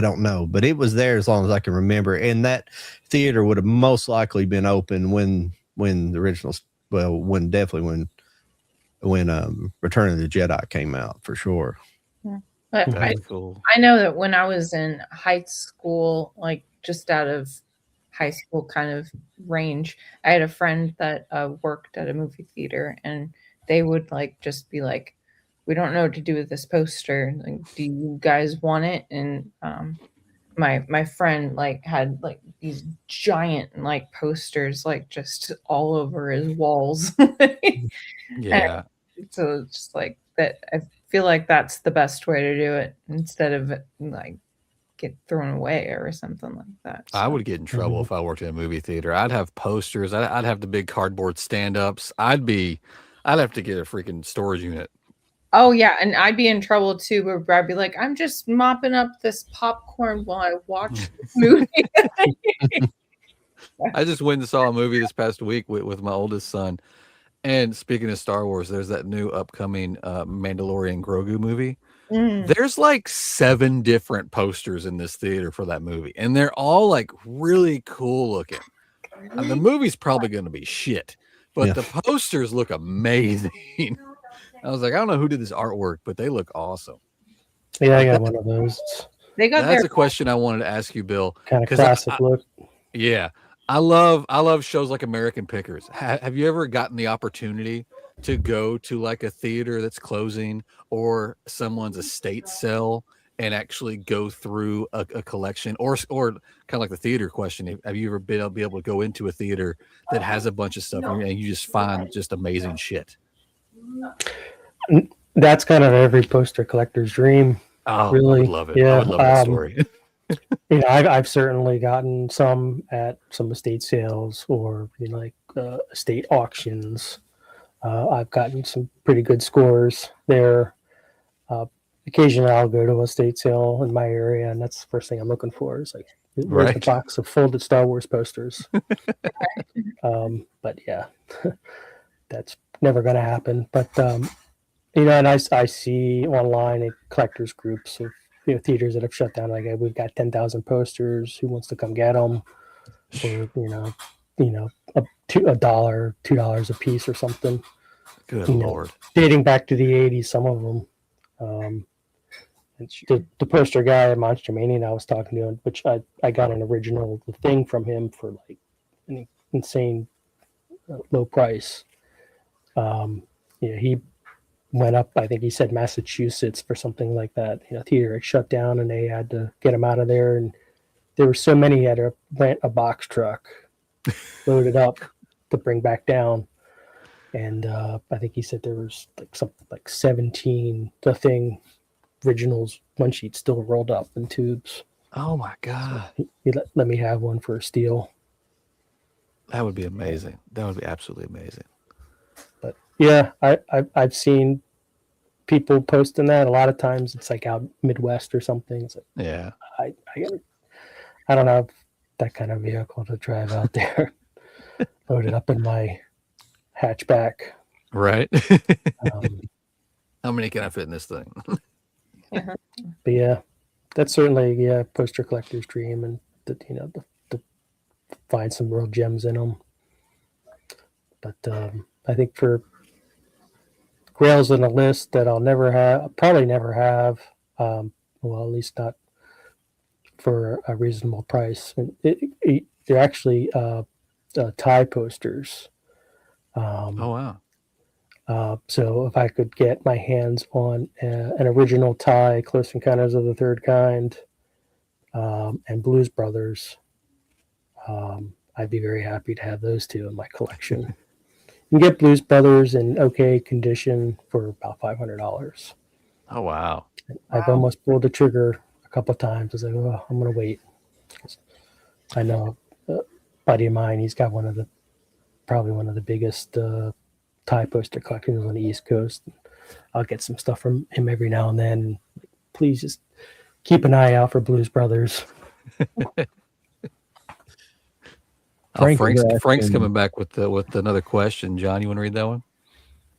Speaker 3: don't know, but it was there as long as I can remember. And that theater would have most likely been open when the originals, when Return of the Jedi came out, for sure.
Speaker 4: Yeah. But
Speaker 1: That's cool.
Speaker 4: I know that when I was in high school, like just out of high school kind of range, I had a friend that worked at a movie theater, and they would just be like, we don't know what to do with this poster. Like, do you guys want it? And my friend had these giant posters just all over his walls.
Speaker 1: Yeah.
Speaker 4: And so it's just that. I feel like that's the best way to do it instead of get thrown away or something like that. So.
Speaker 1: I would get in trouble if I worked in a movie theater. I'd have posters. I'd have the big cardboard stand-ups. I'd have to get a freaking storage unit.
Speaker 4: Oh yeah, and I'd be in trouble too, where I'd be like, I'm just mopping up this popcorn while I watch this movie.
Speaker 1: I just went and saw a movie this past week with my oldest son. And speaking of Star Wars, there's that new upcoming Mandalorian Grogu movie. There's 7 different posters in this theater for that movie, and they're all really cool looking. The movie's probably going to be shit, but the posters look amazing. I was like, I don't know who did this artwork, but they look awesome.
Speaker 2: Yeah, I got one of those.
Speaker 1: That's a question I wanted to ask you, Bill.
Speaker 2: Kind of classic look.
Speaker 1: Yeah. I love shows like American Pickers. Have you ever gotten the opportunity to go to like a theater that's closing or someone's estate sale and actually go through a collection, or kind of like the theater question. Have you ever been able to go into a theater that has a bunch of stuff and you just find just amazing shit?
Speaker 2: That's kind of every poster collector's dream.
Speaker 1: Oh,
Speaker 2: Really?
Speaker 1: I would love it.
Speaker 2: Yeah,
Speaker 1: I would love that story.
Speaker 2: I've certainly gotten some at some estate sales or like estate auctions. I've gotten some pretty good scores there. Occasionally, I'll go to a estate sale in my area, and that's the first thing I'm looking for. Is like, where's the box of folded Star Wars posters? But yeah, that's never going to happen. But and I see online at collectors groups of theaters that have shut down. Like, we've got 10,000 posters. Who wants to come get them? For $1, $2 a piece or something.
Speaker 1: Good Lord!
Speaker 2: Dating back to the '80s, some of them. The poster guy at Monster Mania I was talking to, which I got an original thing from him for like an insane low price. He went up, I think he said Massachusetts for something like that. Theater had shut down and they had to get him out of there. And there were so many, he had to rent a box truck, load it up to bring back down. And I think he said there was like 17 originals, one sheet still rolled up in tubes.
Speaker 1: Oh my God!
Speaker 2: So he let me have one for a steal.
Speaker 1: That would be amazing. That would be absolutely amazing.
Speaker 2: But yeah, I've seen people posting that. A lot of times it's like out Midwest or something. It's like,
Speaker 1: yeah,
Speaker 2: I don't have that kind of vehicle to drive out there. Load it up in my hatchback.
Speaker 1: Right. How many can I fit in this thing?
Speaker 2: But yeah, that's certainly poster collector's dream, and to find some real gems in them. But I think for grails on a list that I'll probably never have, well, at least not for a reasonable price. And they're actually tie posters.
Speaker 1: Oh wow!
Speaker 2: So if I could get my hands on an original tie, Close Encounters of the Third Kind, and Blues Brothers, I'd be very happy to have those two in my collection. You can get Blues Brothers in okay condition for about $500.
Speaker 1: Oh wow!
Speaker 2: I've almost pulled the trigger a couple of times. I was like, oh, I'm going to wait. I know a buddy of mine, he's got probably one of the biggest tie poster collections on the East Coast. I'll get some stuff from him every now and then. Please just keep an eye out for Blues Brothers.
Speaker 1: Frank's coming back with another question. John, you want to read that one?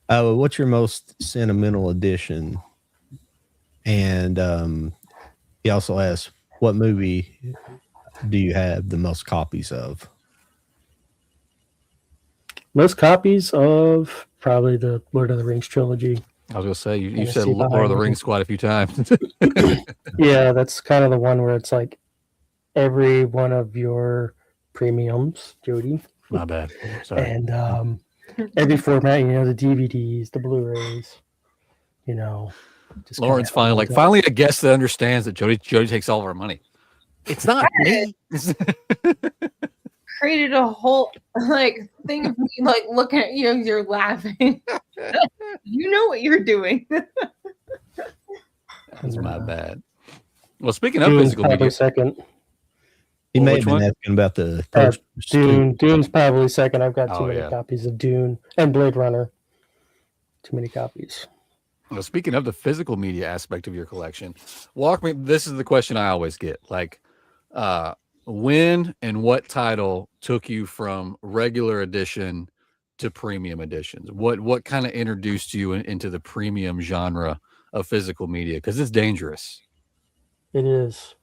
Speaker 3: What's your most sentimental edition? And he also asks, what movie do you have the most copies of?
Speaker 2: Most copies of probably the Lord of the Rings trilogy.
Speaker 1: I was going to say, you said Lord of the Rings quite a few times.
Speaker 2: Yeah, that's kind of the one where it's like every one of your premiums, Jody.
Speaker 1: My bad. Sorry.
Speaker 2: And every format, the DVDs, the Blu-rays,
Speaker 1: Lauren's finally a guest that understands that Jody takes all of our money. It's not me.
Speaker 4: Created a whole thing of me looking at you, you're laughing. You know what you're doing.
Speaker 1: That's my bad. Well, speaking of
Speaker 2: Dune's
Speaker 1: physical
Speaker 2: probably
Speaker 1: media,
Speaker 2: second.
Speaker 3: He may have been asking about the posters.
Speaker 2: Dune's probably second. I've got too many
Speaker 1: yeah.
Speaker 2: copies of Dune and Blade Runner. Too many copies.
Speaker 1: well, speaking of the physical media aspect of your collection, walk me. This is the question I always get. When and what title took you from regular edition to premium editions? What kind of introduced you into the premium genre of physical media? Because it's dangerous.
Speaker 2: It is.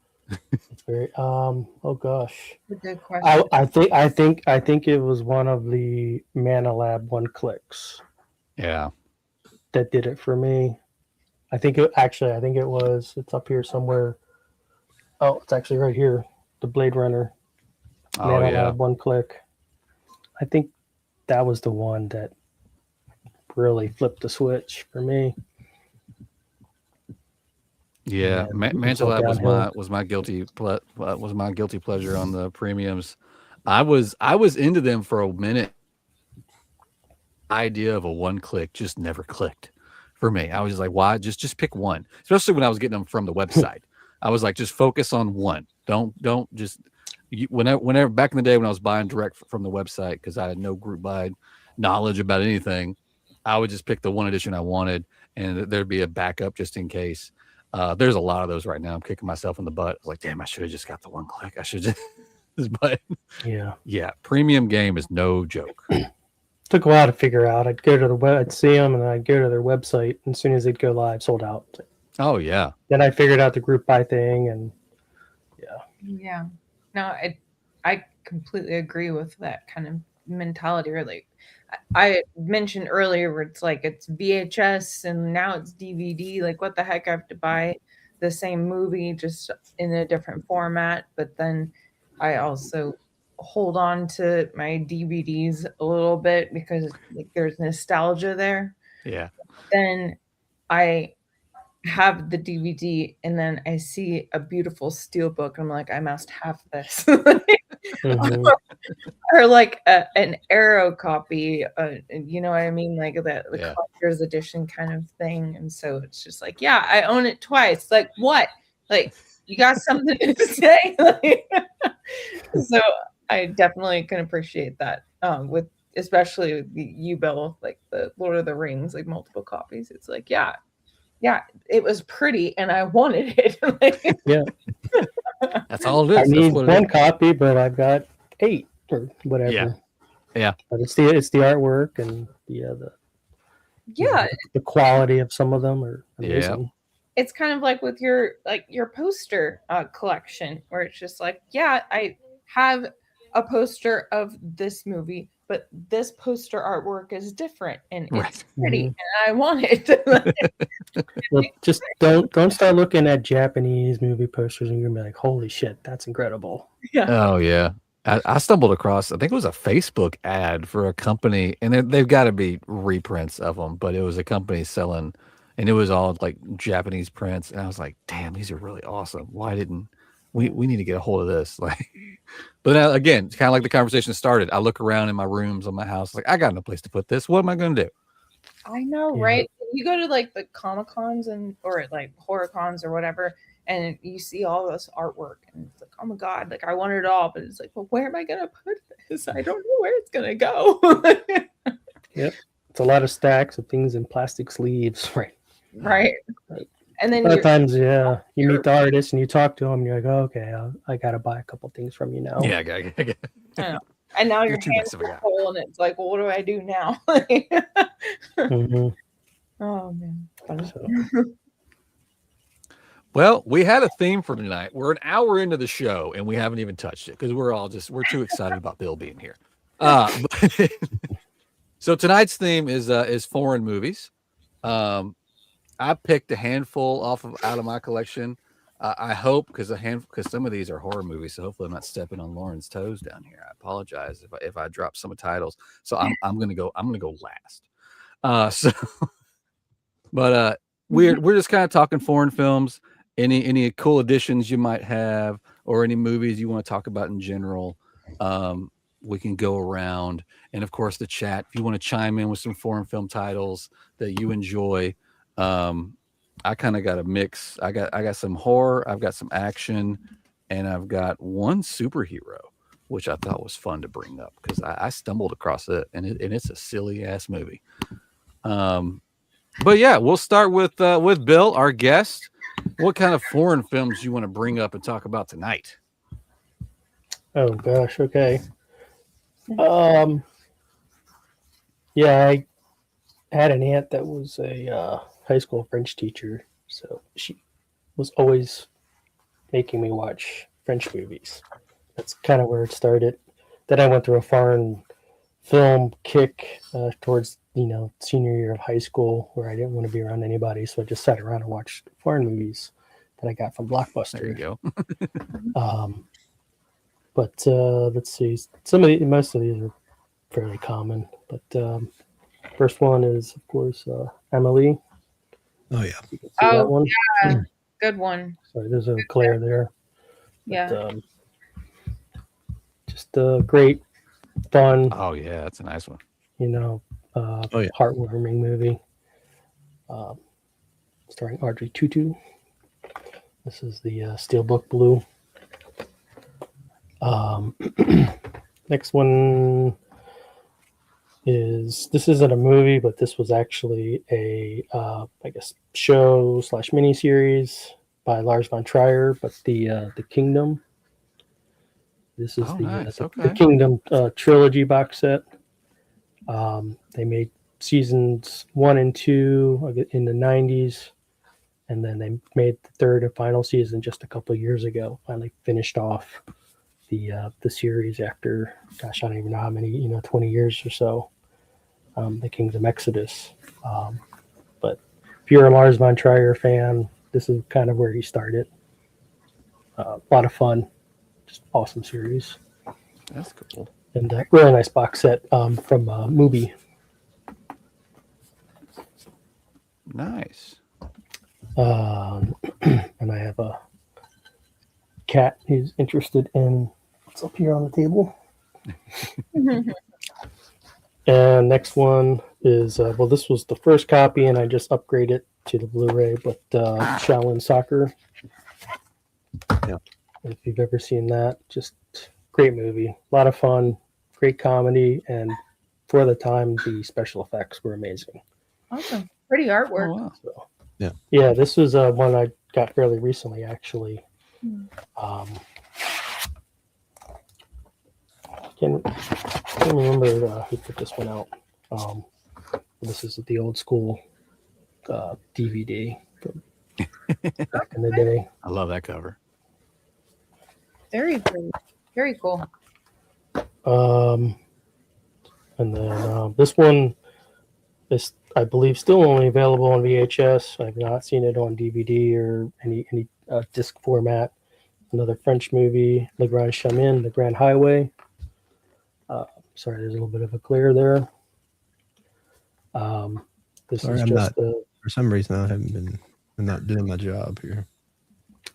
Speaker 2: It's very. Oh gosh.
Speaker 4: Good question.
Speaker 2: I think it was one of the Manalab one clicks.
Speaker 1: Yeah.
Speaker 2: That did it for me. I think it was. It's up here somewhere. Oh, it's actually right here. The Blade Runner.
Speaker 1: Oh yeah.
Speaker 2: One click. I think that was the one that really flipped the switch for me.
Speaker 1: Yeah,
Speaker 2: And it's
Speaker 1: Manta
Speaker 2: all
Speaker 1: Lab
Speaker 2: downhill.
Speaker 1: was my guilty pleasure on the premiums. I was into them for a minute. Idea of a one click just never clicked for me. I was just like, why? Just pick one. Especially when I was getting them from the website. I was like, just focus on one. Don't just whenever back in the day when I was buying direct from the website because I had no group buy knowledge about anything, I would just pick the one edition I wanted, and there'd be a backup just in case. There's a lot of those right now. I'm kicking myself in the butt. I was like, damn, I should have just got the one click. I should just. But yeah, premium game is no joke.
Speaker 2: Took a while to figure out. I'd go to the web, I'd see them, and then I'd go to their website. And as soon as they'd go live, sold out.
Speaker 1: Oh yeah.
Speaker 2: Then I figured out the group buy thing, and
Speaker 4: Yeah. No, I completely agree with that kind of mentality. Really, I mentioned earlier where it's like it's VHS and now it's DVD. Like, what the heck? I have to buy the same movie just in a different format. But then I also hold on to my DVDs a little bit because like there's nostalgia there.
Speaker 1: Yeah.
Speaker 4: Then I have the DVD and then I see a beautiful steelbook. I'm like, I must have this.
Speaker 2: mhm.
Speaker 4: Or like an Arrow copy, you know what I mean? Like the
Speaker 1: Yeah.
Speaker 4: collector's edition kind of thing. And so it's just like, yeah, I own it twice. Like, what? Like, you got something to say? Like, so I definitely can appreciate that with especially you, Bill, like the Lord of the Rings, like multiple copies. It's like, yeah, it was pretty and I wanted it. Like,
Speaker 2: Yeah.
Speaker 1: That's all it
Speaker 2: I
Speaker 1: is.
Speaker 2: need
Speaker 1: That's what
Speaker 2: one
Speaker 1: it is.
Speaker 2: copy, but I've got 8 or whatever.
Speaker 1: Yeah.
Speaker 2: But it's the artwork and
Speaker 4: yeah,
Speaker 2: the quality of some of them are amazing.
Speaker 4: it's kind of like with your poster collection where it's just like, yeah, I have a poster of this movie, but this poster artwork is different and
Speaker 1: Right.
Speaker 4: it's pretty
Speaker 2: Mhm.
Speaker 4: and I want it.
Speaker 2: Well, just don't start looking at Japanese movie posters and you're gonna be like, holy shit, that's incredible.
Speaker 4: Yeah.
Speaker 1: Oh yeah. I stumbled across, I think it was a Facebook ad for a company, and they've got to be reprints of them, but it was a company selling, and it was all like Japanese prints, and I was like, damn, these are really awesome. Why didn't we need to get a hold of this? Like, but now, again, it's kind of like the conversation started. I look around in my rooms on my house, like I got no place to put this. What am I going to do?
Speaker 4: I know,
Speaker 2: Yeah.
Speaker 4: right? You go to like the Comic Cons or like horror cons or whatever, and you see all this artwork, and it's like, oh my god, like I want it all, but it's like, well, where am I gonna put this? I don't know where it's gonna go.
Speaker 2: It's a lot of stacks of things in plastic sleeves, right?
Speaker 4: Right. And
Speaker 2: A
Speaker 4: then
Speaker 2: lot of
Speaker 4: you're,
Speaker 2: times, you meet the artist and you talk to them, and you're like, oh, okay, I gotta buy a couple things from you now.
Speaker 1: Yeah, I got
Speaker 4: and now
Speaker 1: You're
Speaker 4: your
Speaker 1: too
Speaker 4: hands
Speaker 1: nice of a
Speaker 4: are
Speaker 1: guy.
Speaker 4: full, and it's like, well, what do I do now?
Speaker 2: Mhm.
Speaker 4: Oh man. Funny.
Speaker 2: So,
Speaker 1: Well, we had a theme for tonight. We're an hour into the show and we haven't even touched it because we're too excited about Bill being here. But so tonight's theme is foreign movies. I picked a handful out of my collection. I hope because some of these are horror movies, so hopefully I'm not stepping on Lauren's toes down here. I apologize if I drop some of the titles. So I'm gonna go last. But we're just kind of talking foreign films. Any cool additions you might have, or any movies you want to talk about in general. We can go around, and of course the chat. If you want to chime in with some foreign film titles that you enjoy, I kind of got a mix. I got some horror, I've got some action, and I've got one superhero, which I thought was fun to bring up because I stumbled across it, and it's a silly ass movie. But yeah, we'll start with Bill, our guest. What kind of foreign films you want to bring up and talk about tonight?
Speaker 2: oh gosh, okay. Yeah, I had an aunt that was a high school French teacher, so she was always making me watch French movies. That's kind of where it started. Then I went through a foreign film kick towards senior year of high school, where I didn't want to be around anybody, so I just sat around and watched foreign movies that I got from Blockbuster.
Speaker 1: There you go.
Speaker 2: But let's see, most of these are fairly common, but First one is, of course, Emily.
Speaker 3: Oh yeah.
Speaker 2: You can see
Speaker 4: Oh,
Speaker 2: that one.
Speaker 4: yeah. Good one.
Speaker 2: Sorry, there's a glare there.
Speaker 4: Yeah.
Speaker 2: But, just great, fun,
Speaker 1: Oh yeah, that's a nice one.
Speaker 3: Oh, yeah.
Speaker 2: heartwarming movie. Starring Audrey Tutu. This is the Steelbook Blue. Next one is, this isn't a movie, but this was actually a I guess show / miniseries by Lars von Trier, but the Kingdom. This is
Speaker 1: Oh,
Speaker 2: the
Speaker 1: nice.
Speaker 2: the
Speaker 1: Okay.
Speaker 2: Kingdom trilogy box set. They made seasons 1 and 2 in the 90s, and then they made the third and final season just a couple of years ago. Finally finished off the series after, gosh, I don't even know how many, 20 years or so. The Kingdom Exodus. But if you're a Lars von Trier fan, this is kind of where he started. A lot of fun, just awesome series,
Speaker 1: That's cool.
Speaker 2: and a really nice box set from Mubi.
Speaker 1: Nice.
Speaker 2: And I have a cat who's interested in what's up here on the table. And next one is, well, this was the first copy, and I just upgraded to the Blu-ray, but Shaolin Soccer.
Speaker 3: Yeah.
Speaker 2: If you've ever seen that, just great movie. A lot of fun, great comedy, and for the time, the special effects were amazing.
Speaker 4: Awesome. Pretty
Speaker 1: Oh,
Speaker 4: artwork.
Speaker 1: wow.
Speaker 2: So,
Speaker 3: Yeah.
Speaker 2: yeah, this was one I got fairly recently, actually. Can't remember who put this one out. This is the old school DVD from back in the day.
Speaker 1: I love that cover.
Speaker 4: Very cool. Very cool.
Speaker 2: And then this one is, I believe, still only available on VHS. I've not seen it on DVD or any disc format. Another French movie, Le Grand Chemin, The Grand Highway. Sorry, there's a little bit of a glare there. This
Speaker 3: Sorry,
Speaker 2: is
Speaker 3: I'm
Speaker 2: just
Speaker 3: not. For some reason, I'm not doing my job here.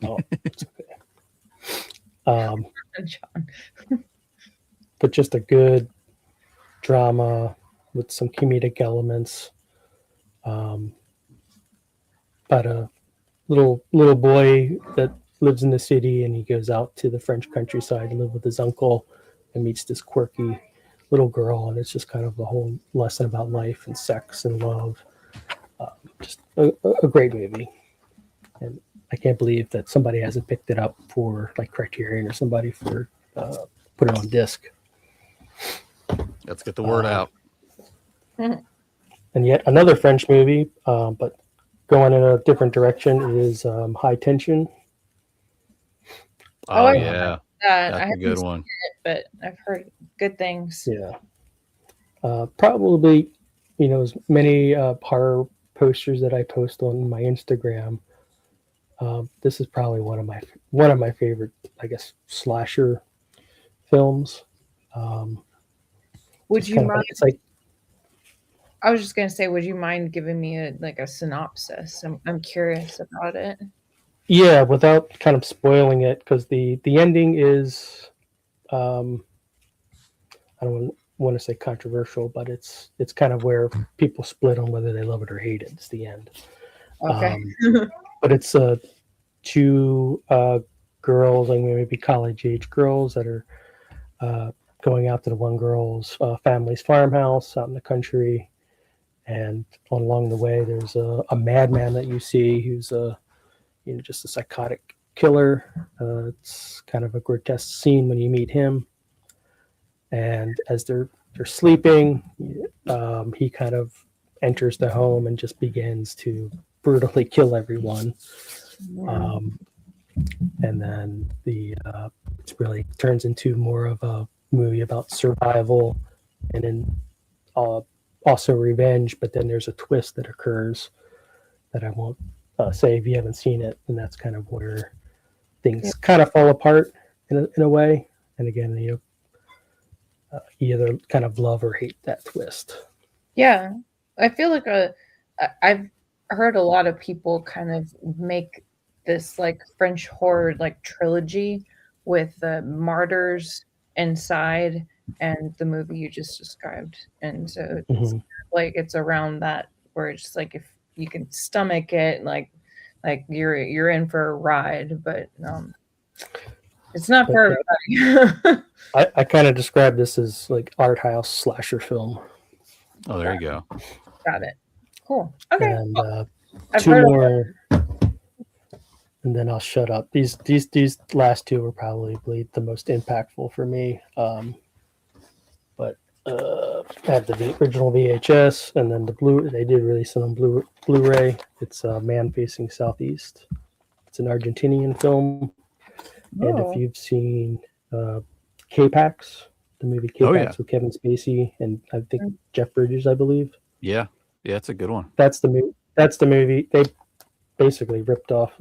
Speaker 2: it's okay.
Speaker 4: John.
Speaker 2: But just a good drama with some comedic elements. About a little boy that lives in the city, and he goes out to the French countryside to live with his uncle, and meets this quirky little girl, and it's just kind of a whole lesson about life and sex and love. Just a great movie, and I can't believe that somebody hasn't picked it up for like Criterion or somebody for put it on disc.
Speaker 1: Let's get the word out.
Speaker 2: And yet another French movie, but going in a different direction, is High Tension.
Speaker 1: Oh,
Speaker 4: I
Speaker 1: yeah.
Speaker 4: I
Speaker 1: That's a
Speaker 4: haven't
Speaker 1: good
Speaker 4: seen
Speaker 1: one.
Speaker 4: it, but I've heard good things.
Speaker 2: Yeah. Probably, as many horror posters that I post on my Instagram. This is probably one of my favorite, I guess, slasher films.
Speaker 4: Would you mind?
Speaker 2: It's like,
Speaker 4: I was just gonna say, would you mind giving me a synopsis? I'm curious about it.
Speaker 2: yeah, without kind of spoiling it, because the ending is, I don't want to say controversial, but it's kind of where people split on whether they love it or hate it. It's the end.
Speaker 4: Okay.
Speaker 2: But it's two girls, like maybe college age girls, that are going out to the one girl's family's farmhouse out in the country, and along the way there's a madman that you see who's just a psychotic killer. It's kind of a grotesque scene when you meet him, and as they're sleeping, he kind of enters the home and just begins to brutally kill everyone. And then it really turns into more of a movie about survival, and then also revenge. But then there's a twist that occurs that I won't say if you haven't seen it, and that's kind of where things kind of fall apart in a way. And again, you either kind of love or hate that twist.
Speaker 4: Yeah, I feel like I've heard a lot of people kind of make this like French horror like trilogy with the Martyrs inside and the movie you just described, and so it's
Speaker 2: Mhm.
Speaker 4: like it's around that where it's just like if you can stomach it, like you're in for a ride, but it's not for everybody.
Speaker 2: I kind of describe this as like art house slasher film.
Speaker 1: Oh, there you go.
Speaker 4: Got it. Cool. Okay.
Speaker 2: And
Speaker 4: I've
Speaker 2: two
Speaker 4: heard of
Speaker 2: more, and then I'll shut up. These last two were probably the most impactful for me. But I have the original VHS, and then the blue. They did release it on Blu-ray. It's Man Facing Southeast. It's an Argentinian film, and if
Speaker 4: Oh.
Speaker 2: you've seen K-Pax, the movie K-Pax
Speaker 1: Oh, yeah.
Speaker 2: with Kevin Spacey and I think Jeff Bridges, I believe.
Speaker 1: Yeah, it's a good one.
Speaker 2: That's the movie. That's the movie. They basically ripped off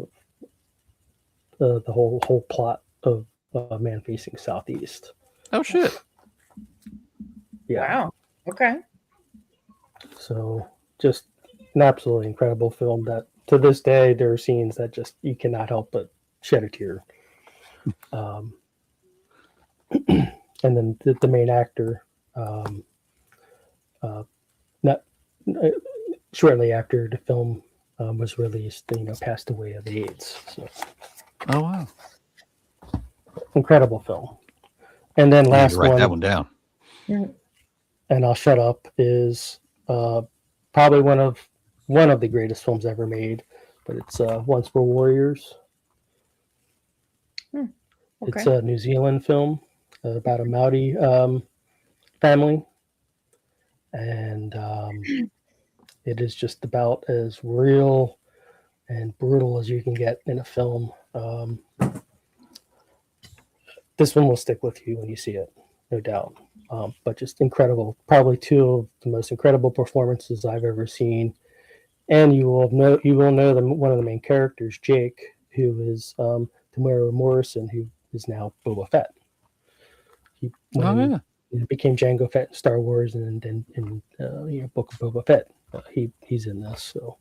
Speaker 2: the whole plot of Man Facing Southeast.
Speaker 1: Oh shit.
Speaker 2: Yeah.
Speaker 4: Wow. Okay.
Speaker 2: So just an absolutely incredible film that to this day there are scenes that just you cannot help but shed a tear. And then the main actor, not shortly after the film was released, passed away of AIDS. So
Speaker 1: Oh wow.
Speaker 2: incredible film. And then
Speaker 1: I need
Speaker 2: last
Speaker 1: to write
Speaker 2: one,
Speaker 1: that one down.
Speaker 2: and I'll shut up, is probably one of the greatest films ever made, but it's Once Were Warriors.
Speaker 4: Okay.
Speaker 2: It's a New Zealand film about a Maori family, and it is just about as real and brutal as you can get in a film. This one will stick with you when you see it, no doubt. But just incredible, probably two of the most incredible performances I've ever seen. And you will know one of the main characters, Jake, who is Tamara Morrison, who is now Boba Fett. He became Jango Fett in Star Wars, and then in Book of Boba Fett, he's in this. So,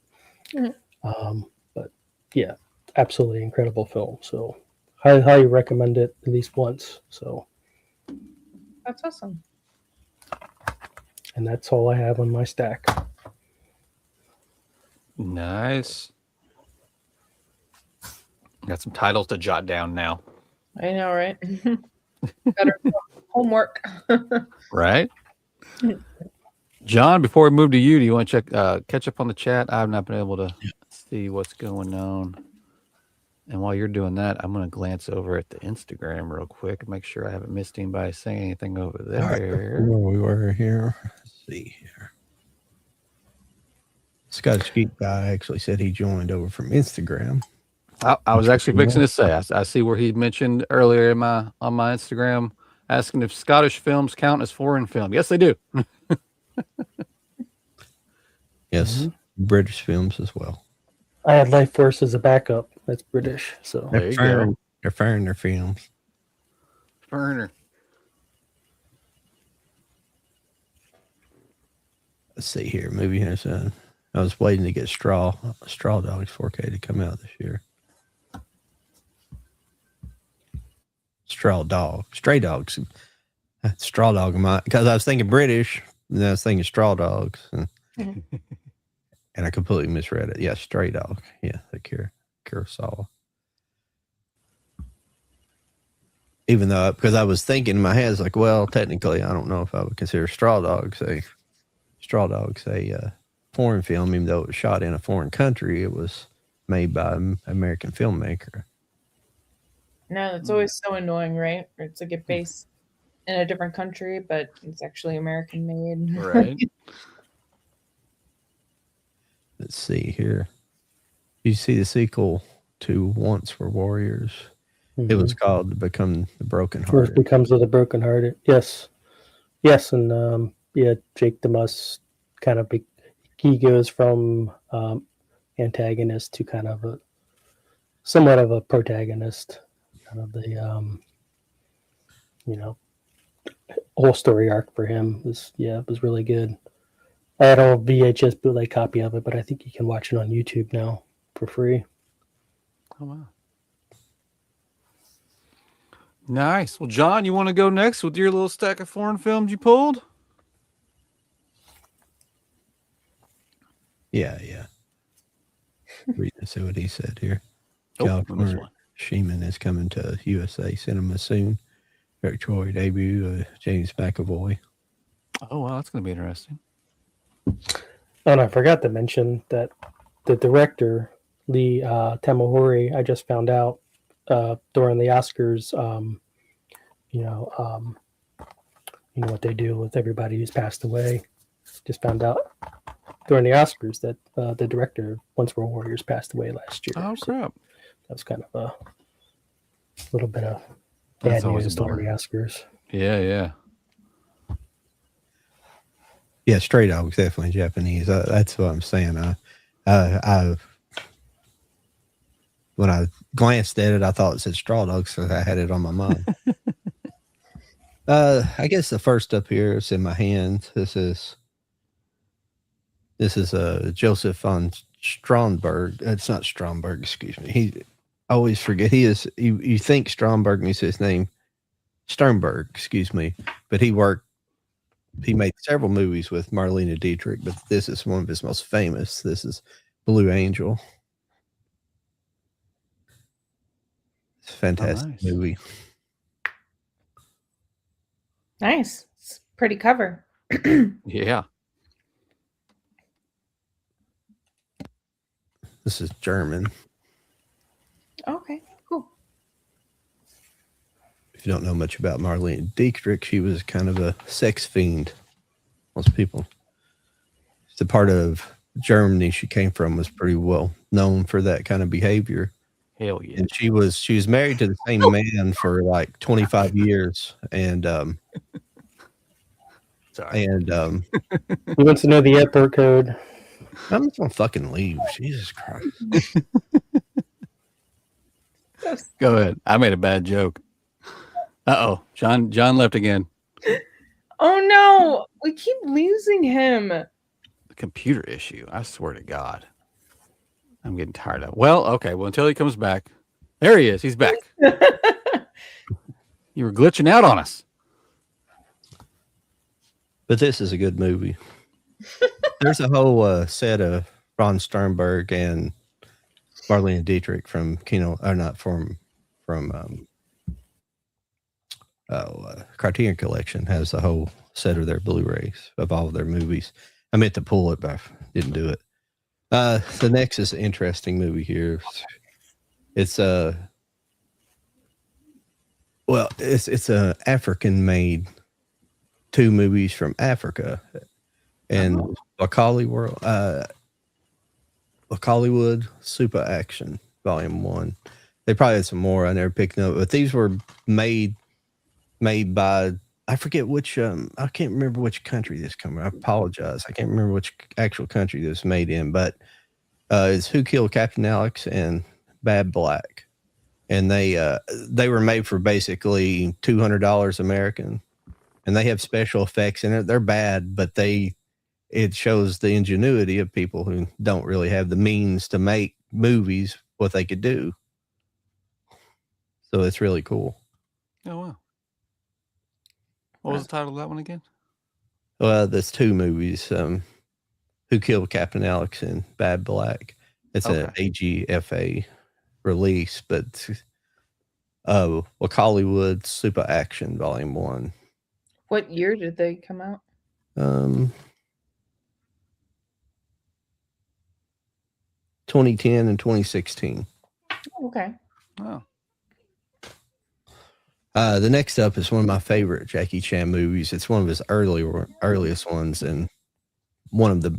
Speaker 2: but yeah, absolutely incredible film. So, highly recommend it at least once. So,
Speaker 4: That's awesome.
Speaker 2: and that's all I have on my stack.
Speaker 1: Nice. Got some titles to jot down now.
Speaker 4: I know, right? Better homework.
Speaker 1: Right? John, before we move to you, do you want to catch up on the chat? I've not been able to see what's going on. And while you're doing that, I'm going to glance over at the Instagram real quick and make sure I haven't missed anybody saying anything over there.
Speaker 3: All right, where we were here. Let's see here. Scottish Geek guy actually said he joined over from Instagram.
Speaker 1: I was actually fixing to say, I see where he mentioned earlier on my Instagram, asking if Scottish films count as foreign film. Yes, they do.
Speaker 3: Yes, British films as well.
Speaker 2: I had Life Force as a backup. That's British. So
Speaker 1: There you go.
Speaker 3: They're firing their films.
Speaker 1: Burner.
Speaker 3: Let's see here. Movie here. So I was waiting to get Straw Dogs 4K to come out this year. Stray Dogs. Straw Dog, because I was thinking British, and I was thinking Straw Dogs, and I completely misread it. Yeah, Stray Dog. Yeah, the Kurosawa. Even though, because I was thinking in my head, it's like, well, technically, I don't know if I would consider Straw Dogs a foreign film, even though it was shot in a foreign country. It was made by an American filmmaker.
Speaker 4: No, it's always so annoying, right? Or it's like a base in a different country, but it's actually American made.
Speaker 1: Right.
Speaker 3: Let's see here. You see the sequel to Once Were Warriors. It was called Become the Broken
Speaker 2: First
Speaker 3: Hearted.
Speaker 2: becomes of the Broken Hearted. Yes, and Jake DeMus kind of he goes from antagonist to kind of somewhat of a protagonist. Kind of the whole story arc for him was really good. I had a VHS bootleg copy of it, but I think you can watch it on YouTube now for free.
Speaker 1: Oh wow. Nice. Well, John, you want to go next with your little stack of foreign films you pulled?
Speaker 3: Yeah. Read and see what he said here.
Speaker 1: Oh,
Speaker 3: Cal
Speaker 1: we missed one.
Speaker 3: Sheeman is coming to USA Cinema soon. Directorial debut James McAvoy.
Speaker 1: Oh wow, that's going to be interesting.
Speaker 2: Oh, and I forgot to mention that the director, Lee Tamahori, I just found out during the Oscars, you know what they do with everybody who's passed away. Just found out during the Oscars that the director of Once Were Warriors passed away last year.
Speaker 1: Oh
Speaker 2: So
Speaker 1: crap.
Speaker 2: that was kind of a little bit of
Speaker 1: That's
Speaker 2: bad
Speaker 1: always a
Speaker 2: news during
Speaker 1: bummer.
Speaker 2: the Oscars.
Speaker 1: Yeah.
Speaker 3: Yeah, Stray Dogs definitely Japanese. That's what I'm saying. I when I glanced at it, I thought it said Straw Dogs, so I had it on my mind. I guess the first up here is in my hand. This is Joseph von Stromberg. It's not Stromberg, excuse me. He I always forget. You think Stromberg means his name Sternberg, excuse me, but he made several movies with Marlene Dietrich, but this is one of his most famous. This is Blue Angel. It's a fantastic
Speaker 1: nice.
Speaker 3: movie.
Speaker 4: Nice. It's a pretty cover.
Speaker 1: Yeah.
Speaker 3: This is German.
Speaker 4: Okay, cool.
Speaker 3: If you don't know much about Marlene Dietrich, she was kind of a sex fiend. Most people. The part of Germany she came from was pretty well known for that kind of behavior.
Speaker 1: Hell yeah.
Speaker 3: And she was married to the same man for like 25 years. And
Speaker 1: Sorry.
Speaker 2: He wants to know the airport code.
Speaker 3: I'm just gonna fucking leave. Jesus Christ.
Speaker 1: Go ahead. I made a bad joke. Uh-oh. John left again.
Speaker 4: Oh no, we keep losing him.
Speaker 1: The computer issue. I swear to God. I'm getting tired of it. Well, okay. Well, until he comes back. There he is. He's back. You were glitching out on us.
Speaker 3: But this is a good movie. There's a whole set of Ron Sternberg and Marlene Dietrich from Criterion Collection has a whole set of their Blu-rays of all of their movies. I meant to pull it, but I didn't do it. The next is an interesting movie here. It's a African-made 2 movies from Africa and Hollywood Super Action Volume 1. They probably had some more I never picked up, but these were made by, I forget which I can't remember which country this came from. I apologize. I can't remember which actual country this was made in, but it's Who Killed Captain Alex and Bad Black. And they were made for basically $200 American. And they have special effects in it. They're bad, but it shows the ingenuity of people who don't really have the means to make movies what they could do. So it's really cool.
Speaker 1: Oh, wow. What was the title of that one again?
Speaker 3: Well, there's 2 movies. Who Killed Captain Alex and Bad Black. It's an AGFA release, but Hollywood Super Action Volume 1.
Speaker 4: What year did they come out?
Speaker 3: 2010 and 2016.
Speaker 4: Okay.
Speaker 1: Oh.
Speaker 3: The next up is one of my favorite Jackie Chan movies. It's one of his earliest ones, and one of the,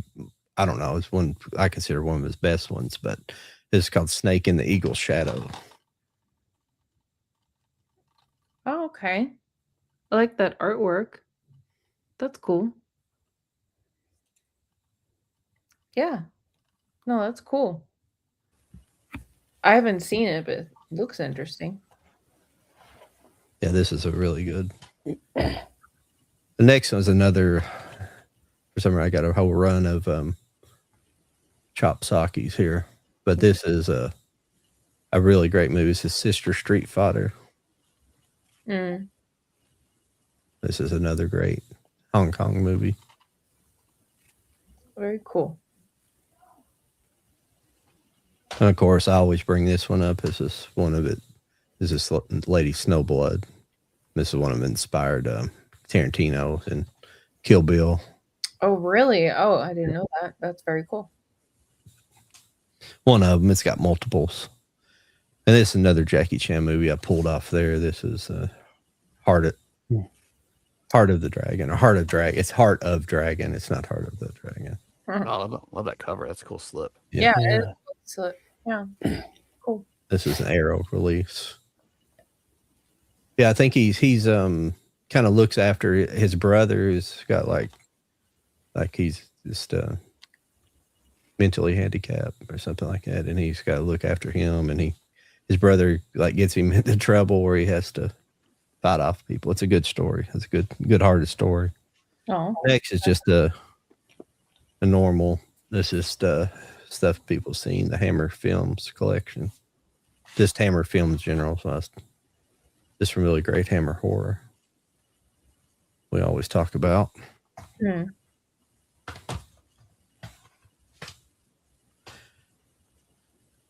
Speaker 3: I don't know, it's one I consider one of his best ones, but it's called Snake in the Eagle's Shadow.
Speaker 4: Oh, okay. I like that artwork. That's cool. Yeah. No, that's cool. I haven't seen it, but it looks interesting.
Speaker 3: Yeah, this is a really good. The next one is another For some reason, I got a whole run of chop sakis here, but this is a really great movie. It's Sister Street Fighter.
Speaker 4: Mm.
Speaker 3: This is another great Hong Kong movie.
Speaker 4: Very cool.
Speaker 3: And of course, I always bring this one up. This is one of it. This is Lady Snowblood. This is one of them inspired Tarantino and Kill Bill.
Speaker 4: Oh, really? Oh, I didn't know that. That's very cool.
Speaker 3: One of them. It's got multiples. And this is another Jackie Chan movie I pulled off there. This is Heart of the Dragon, or Heart of Dragon. It's Heart of Dragon. It's not Heart of the Dragon.
Speaker 1: Oh, love that cover. That's a cool slip.
Speaker 4: Yeah. Yeah. Cool.
Speaker 3: This is an Arrow release. Yeah, I think he's kind of looks after his brother. Who's got like he's just mentally handicapped or something like that, and he's got to look after him. And his brother like gets him into trouble where he has to fight off people. It's a good story. It's a good-hearted story.
Speaker 4: Oh.
Speaker 3: Next is just a normal. This is stuff people seen. The Hammer Films collection. Just Hammer Films general. So just some really great Hammer horror. We always talk about.
Speaker 4: Hmm.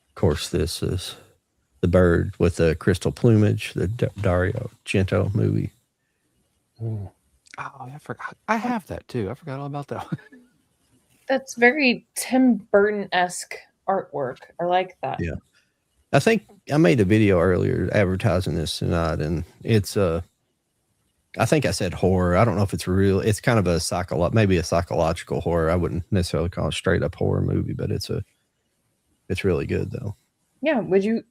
Speaker 3: Of course, this is the bird with the crystal plumage, the Dario Argento movie.
Speaker 2: Mm.
Speaker 1: Oh, I forgot. I have that too. I forgot all about that.
Speaker 4: That's very Tim Burton-esque artwork. I like that.
Speaker 3: Yeah. I think I made a video earlier advertising this tonight, and it's I think I said horror. I don't know if it's real. It's kind of maybe a psychological horror. I wouldn't necessarily call it a straight up horror movie, but it's really good though.
Speaker 4: Yeah. Would you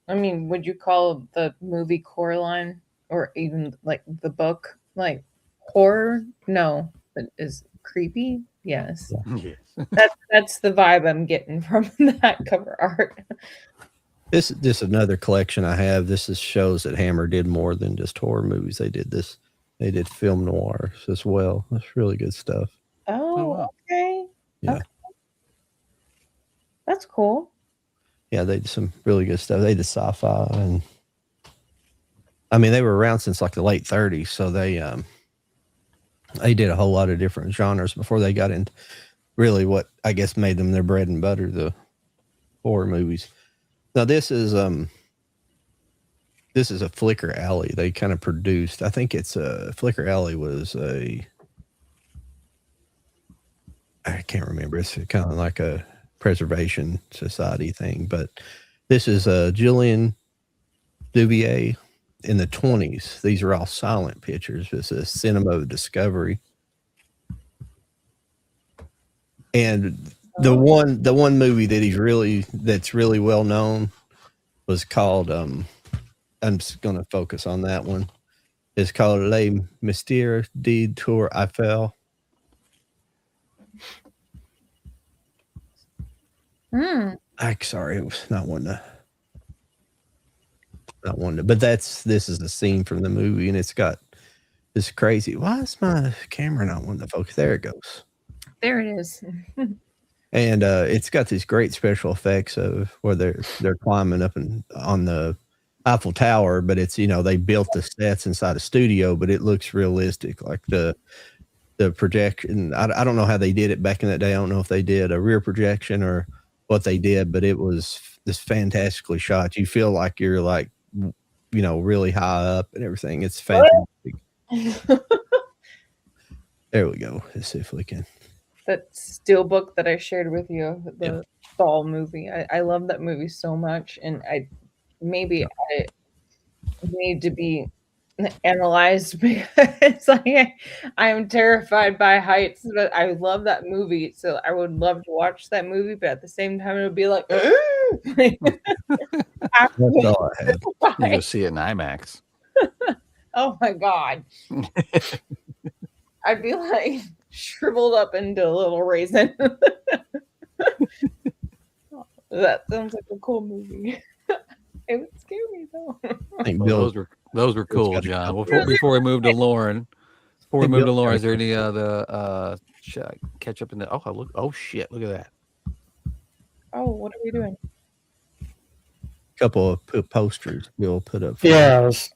Speaker 4: call the movie Coraline, or even like the book, like horror? No, it is creepy. Yes.
Speaker 1: Yes.
Speaker 4: That's the vibe I'm getting from that cover art.
Speaker 3: This is just another collection I have. Shows that Hammer did more than just horror movies. They did film noirs as well. That's really good stuff.
Speaker 4: Oh,
Speaker 1: wow.
Speaker 4: okay.
Speaker 3: Yeah.
Speaker 4: Okay. That's cool.
Speaker 3: Yeah, they did some really good stuff. They did sci-fi, and I mean they were around since like the late 30s, so they did a whole lot of different genres before they got into really what I guess made them their bread and butter, the horror movies. Now this is a Flicker Alley. They kind of produced. I think it's Flicker Alley was I can't remember. It's kind of like a preservation society thing, but this is Julian Duvier in the 20s. These are all silent pictures. It's a cinema of discovery. And the one movie that that's really well known was called I'm just going to focus on that one. It's called Les Mystères de Tour Eiffel. Sorry, it was not one to, but this is a scene from the movie, and it's got this crazy. Why is my camera not wanting to focus? There it goes.
Speaker 4: There it is.
Speaker 3: And it's got these great special effects of where they're climbing up on the Eiffel Tower, but it's, they built the sets inside a studio, but it looks realistic, like the projection. I don't know how they did it back in that day. I don't know if they did a rear projection or what they did, but it was just fantastically shot. You feel like you're like, really high up and everything. It's fantastic. There we go. Let's see if we can.
Speaker 4: That steelbook that I shared with you, the Saw movie. I love that movie so much, and I need to be analyzed because I am terrified by heights, but I love that movie, so I would love to watch that movie, but at the same time it would be like
Speaker 3: That's all I had.
Speaker 1: You go see it in IMAX.
Speaker 4: Oh my god. I'd be like shriveled up into a little raisin. That sounds like a cool movie. It would scare me though.
Speaker 3: I think
Speaker 1: Well,
Speaker 3: Bill,
Speaker 1: those were cool,
Speaker 3: got a
Speaker 1: John.
Speaker 3: couple.
Speaker 1: Before we move to Lauren, is there any catch up in the. Oh, look! Oh shit! Look at that.
Speaker 4: Oh, what are we doing?
Speaker 3: Couple of posters Bill put up.
Speaker 2: Yeah, I was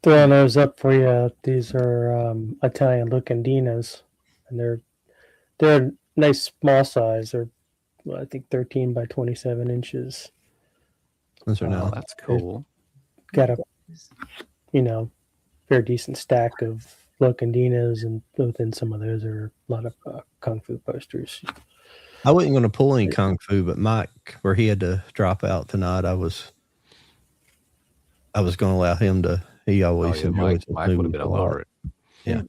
Speaker 2: throwing those up for you. These are Italian Locandinas, and they're nice small size. They're I think 13 by 27 inches.
Speaker 3: Those are
Speaker 1: Oh,
Speaker 3: now.
Speaker 1: that's cool.
Speaker 2: Got a very decent stack of Locandinas, and within some of those are a lot of kung fu posters.
Speaker 3: I wasn't going to pull any kung fu, but Mike, where he had to drop out tonight, I was going to allow him to. He always enjoys
Speaker 1: Mike would have been all over it.
Speaker 3: Yeah.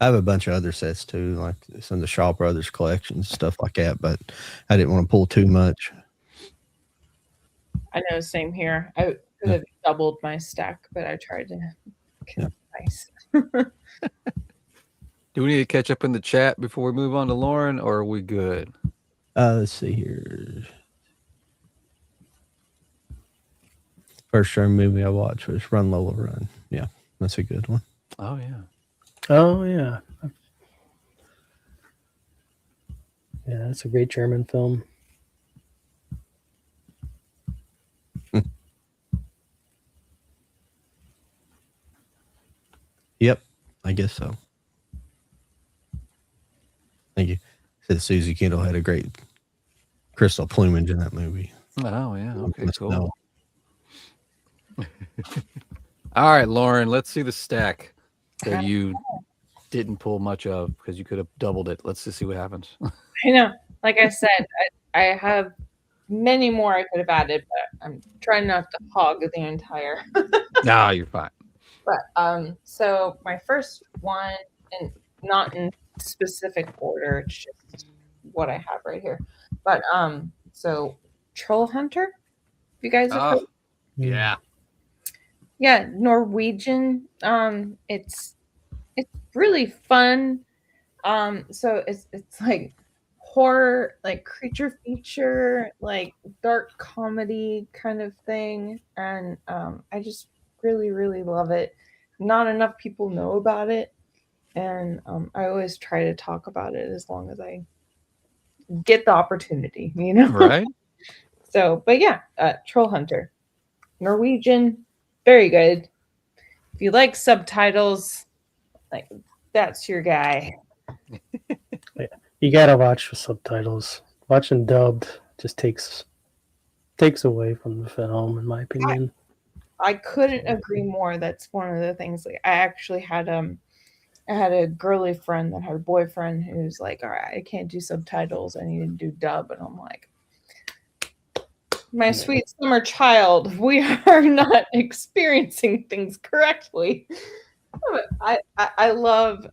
Speaker 3: I have a bunch of other sets too, like some of the Shaw Brothers collections, stuff like that, but I didn't want to pull too much.
Speaker 4: I know, same here. I could have doubled my stack, but I tried to get it nice.
Speaker 1: Do we need to catch up in the chat before we move on to Lauren, or are we good?
Speaker 3: Let's see here. First term movie I watched was Run Lola Run. Yeah, that's a good one.
Speaker 1: Oh yeah.
Speaker 2: Oh yeah, yeah, that's a great German film.
Speaker 3: Yep, I guess so. Thank you. Said Susie Kendall had a great crystal plumage in that movie.
Speaker 1: Oh yeah. Okay.
Speaker 3: Must
Speaker 1: Cool.
Speaker 3: know.
Speaker 1: All right, Lauren. Let's see the stack that you didn't pull much of because you could have doubled it. Let's just see what happens.
Speaker 4: I know. Like I said, I have many more I could have added, but I'm trying not to hog the entire.
Speaker 1: No, you're fine.
Speaker 4: But so my first one, and not in specific order, it's just what I have right here. But so Troll Hunter, you guys have heard?
Speaker 1: Yeah.
Speaker 4: Yeah, Norwegian. It's really fun. So it's like horror, like creature feature, like dark comedy kind of thing, and I just really love it. Not enough people know about it, and I always try to talk about it as long as I get the opportunity,
Speaker 1: Right.
Speaker 4: So, but yeah, Troll Hunter, Norwegian, very good. If you like subtitles, like that's your guy.
Speaker 2: You gotta watch with subtitles. Watching dubbed just takes away from the film, in my opinion.
Speaker 4: I couldn't agree more. That's one of the things. Like, I actually had I had a girly friend that had a boyfriend who's like, all right, I can't do subtitles. I need to do dub. And I'm like, my sweet summer child, we are not experiencing things correctly. I love,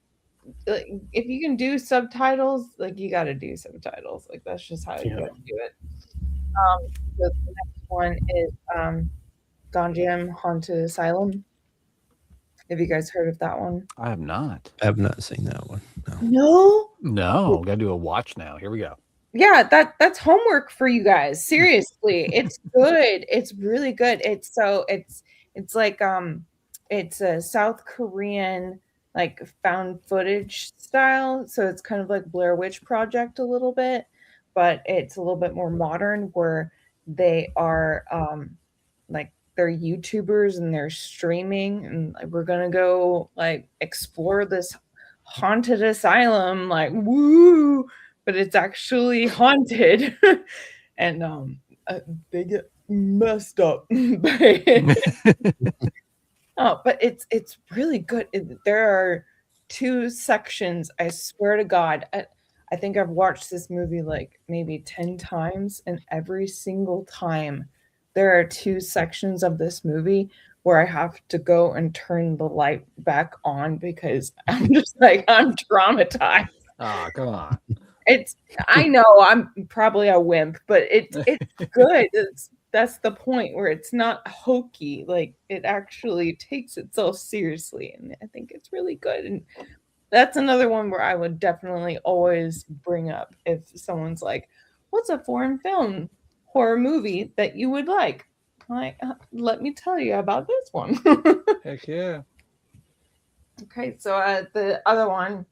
Speaker 4: like, if you can do subtitles, like you got to do subtitles. Like that's just how you got to do it. The next one is Ganjiam Haunted Asylum. Have you guys heard of that one?
Speaker 1: I have not.
Speaker 3: I have not seen that one. No.
Speaker 4: No.
Speaker 1: No, gotta do a watch now. Here we go.
Speaker 4: Yeah, that's homework for you guys. Seriously, it's good. It's really good. It's like it's a South Korean like found footage style. So it's kind of like Blair Witch Project a little bit, but it's a little bit more modern where they are like they're YouTubers and they're streaming and like, we're gonna go like explore this haunted asylum, like woo, but it's actually haunted. And they get messed up. Oh, but it's really good. There are 2 sections. I swear to God, I think I've watched this movie like maybe 10 times, and every single time there are 2 sections of this movie where I have to go and turn the light back on because I'm just like, I'm traumatized.
Speaker 1: Oh, come on.
Speaker 4: I know I'm probably a wimp, but it's good. That's the point where it's not hokey. Like it actually takes itself seriously, and I think it's really good. And that's another one where I would definitely always bring up if someone's like, "What's a foreign film horror movie that you would like?" I'm like, let me tell you about this one.
Speaker 1: Heck yeah.
Speaker 4: Okay, so the other one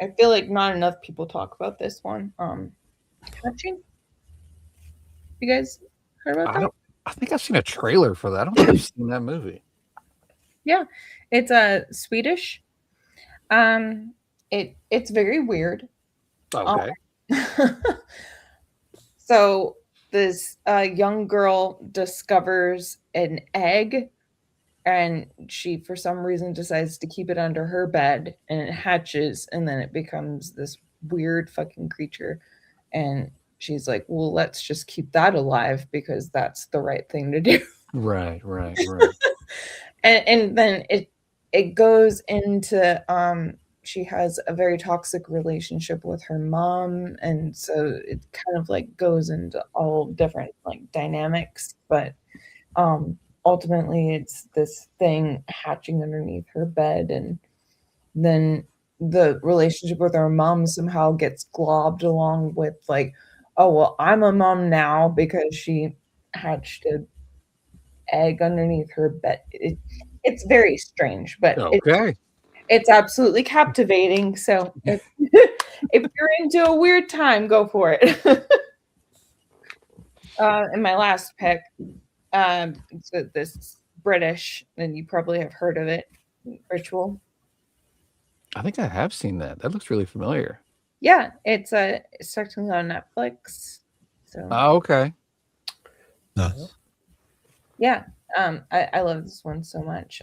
Speaker 4: I feel like not enough people talk about this one. Hatching. You guys heard about that?
Speaker 1: I think I've seen a trailer for that. I don't think I've seen that movie.
Speaker 4: Yeah, it's Swedish. It's very weird.
Speaker 1: Okay.
Speaker 4: So this young girl discovers an egg, and she, for some reason, decides to keep it under her bed, and it hatches, and then it becomes this weird fucking creature. And she's like, well, let's just keep that alive because that's the right thing to do.
Speaker 1: Right.
Speaker 4: And then it goes into she has a very toxic relationship with her mom, and so it kind of like goes into all different like dynamics, but ultimately it's this thing hatching underneath her bed, and then the relationship with her mom somehow gets globbed along with like, oh well, I'm a mom now because she hatched an egg underneath her bed. It's very strange, but
Speaker 1: Okay.
Speaker 4: it's absolutely captivating. So if you're into a weird time, go for it. And my last pick, so this British, and you probably have heard of it, Ritual.
Speaker 1: I think I have seen that. That looks really familiar.
Speaker 4: Yeah, it's starting on Netflix. So
Speaker 1: Okay.
Speaker 3: Nice.
Speaker 4: yeah, I love this one so much.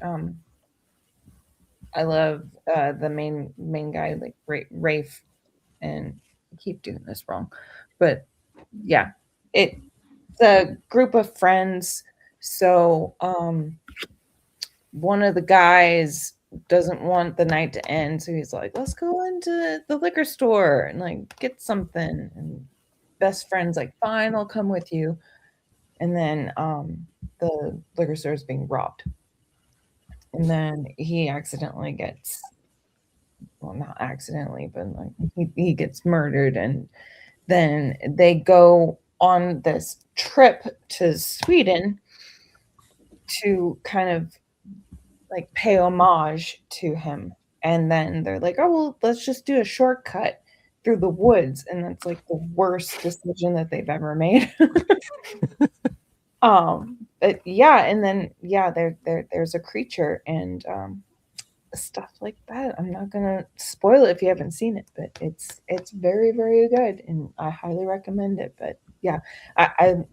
Speaker 4: I love the main guy, like Rafe, and I keep doing this wrong, but yeah, it's a group of friends. So one of the guys doesn't want the night to end, so he's like, let's go into the liquor store and like get something. And best friend's like, fine, I'll come with you. And then the liquor store is being robbed, and then he accidentally gets, well, not accidentally, but like he gets murdered. And then they go on this trip to Sweden to kind of like pay homage to him. And then they're like, oh well, let's just do a shortcut through the woods. And that's like the worst decision that they've ever made. But yeah, and then yeah, there's a creature and stuff like that. I'm not gonna spoil it if you haven't seen it, but it's very, very good, and I highly recommend it. But yeah, I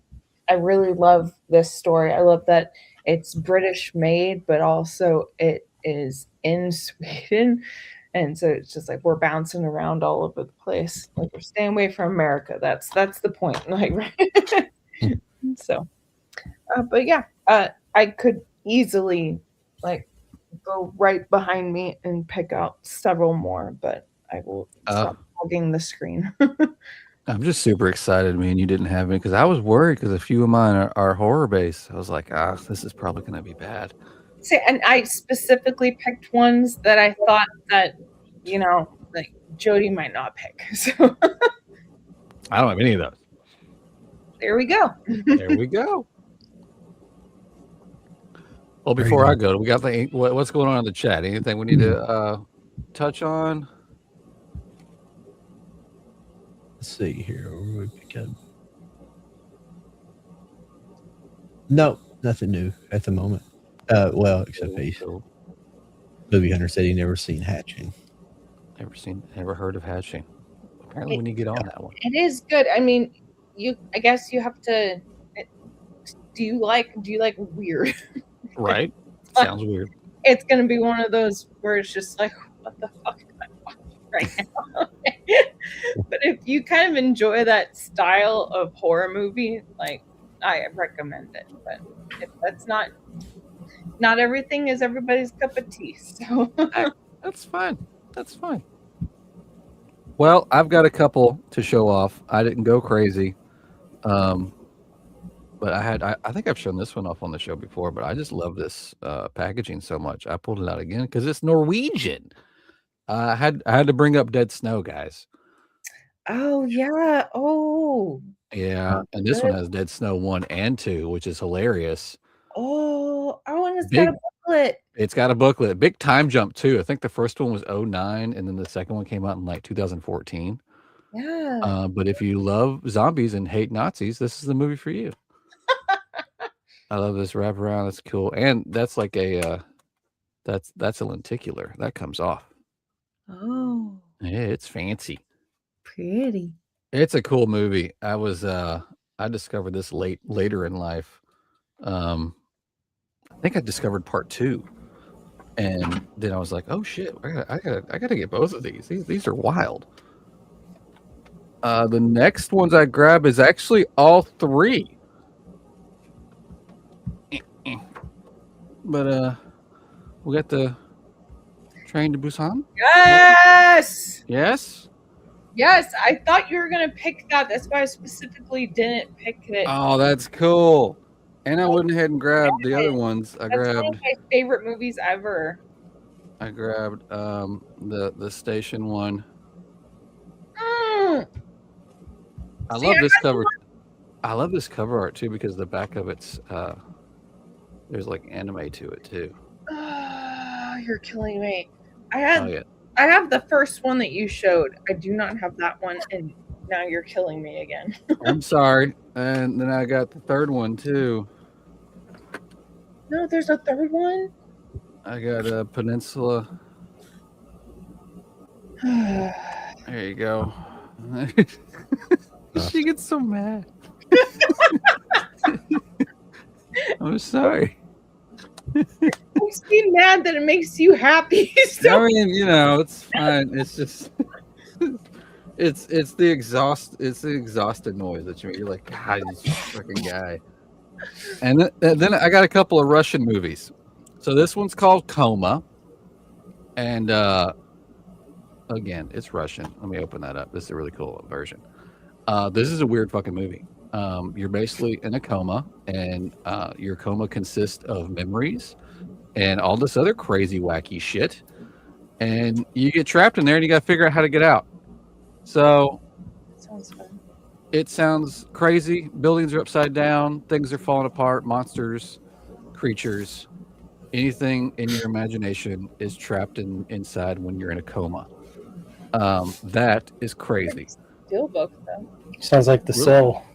Speaker 4: really love this story. I love that it's British made, but also it is in Sweden. And so it's just like we're bouncing around all over the place. Like we're staying away from America. That's the point. Like, right? So but yeah, I could easily like go right behind me and pick out several more, but I will stop hogging the screen.
Speaker 1: I'm just super excited, man. You didn't have any because I was worried because a few of mine are horror based. I was like, this is probably going to be bad.
Speaker 4: See, and I specifically picked ones that I thought that, like Jody might not pick. So
Speaker 1: I don't have any of those.
Speaker 4: there we go.
Speaker 1: There we go. Well, before I go, we got what's going on in the chat? Anything we need to touch on?
Speaker 3: Let's see here. No, nothing new at the moment. Well, except Movie Hunter said he never seen Hatching.
Speaker 1: Never heard of Hatching. Apparently, we need to get on that one.
Speaker 4: It is good. I mean, I guess you have to. Do you like weird?
Speaker 1: Right. Sounds weird.
Speaker 4: It's gonna be one of those where it's just like, what the fuck am I watching right now? But if you kind of enjoy that style of horror movie, like I recommend it. But if that's not everything is everybody's cup of tea. So
Speaker 1: that's fine. That's fine. Well, I've got a couple to show off. I didn't go crazy. But I think I've shown this one off on the show before, but I just love this packaging so much. I pulled it out again because it's Norwegian. I had to bring up Dead Snow, guys.
Speaker 4: Oh yeah. Oh
Speaker 1: yeah. And this one has Dead Snow 1 and 2, which is hilarious.
Speaker 4: Oh, it's got a book booklet.
Speaker 1: It's got a booklet. Big time jump too. I think the first one was 09 and then the second one came out in like 2014.
Speaker 4: Yeah.
Speaker 1: But if you love zombies and hate Nazis, this is the movie for you. I love this wraparound. That's cool. And that's like a that's a lenticular. That comes off.
Speaker 4: Oh,
Speaker 1: Yeah, it's fancy.
Speaker 4: pretty.
Speaker 1: It's a cool movie. I discovered this later in life. I think I discovered part 2. And then I was like, "Oh shit! I gotta get both of these. These are wild." The next ones I grab is actually all 3. But we got the Train to Busan.
Speaker 4: Yes.
Speaker 1: Yes.
Speaker 4: Yes, I thought you were gonna pick that. That's why I specifically didn't pick it.
Speaker 1: Oh, that's cool. And I went ahead and grabbed the other ones.
Speaker 4: That's one of my favorite movies ever.
Speaker 1: I grabbed the station one.
Speaker 4: Mm.
Speaker 1: I
Speaker 4: See,
Speaker 1: love
Speaker 4: I
Speaker 1: this
Speaker 4: got
Speaker 1: cover. I love this cover art too because the back of it's there's like anime to it too.
Speaker 4: You're killing me.
Speaker 1: Oh yeah.
Speaker 4: I have the first one that you showed. I do not have that one, and now you're killing me again.
Speaker 1: I'm sorry. And then I got the third one too.
Speaker 4: No, there's a third one.
Speaker 1: I got a Peninsula. There you go. She gets so mad. I'm sorry.
Speaker 4: Makes me mad that it makes you happy. So
Speaker 1: I mean, it's fine. It's just it's the exhausted noise that you make. You're like, God, this fucking guy. And then I got a couple of Russian movies. So this one's called Coma. And again, it's Russian. Let me open that up. This is a really cool version. This is a weird fucking movie. You're basically in a coma, and your coma consists of memories and all this other crazy, wacky shit. And you get trapped in there, and you got to figure out how to get out. So
Speaker 4: sounds fun.
Speaker 1: It sounds crazy. Buildings are upside down. Things are falling apart. Monsters, creatures, anything in your imagination is trapped inside when you're in a coma. That is crazy.
Speaker 4: Steelbook though.
Speaker 2: Sounds like the Cell.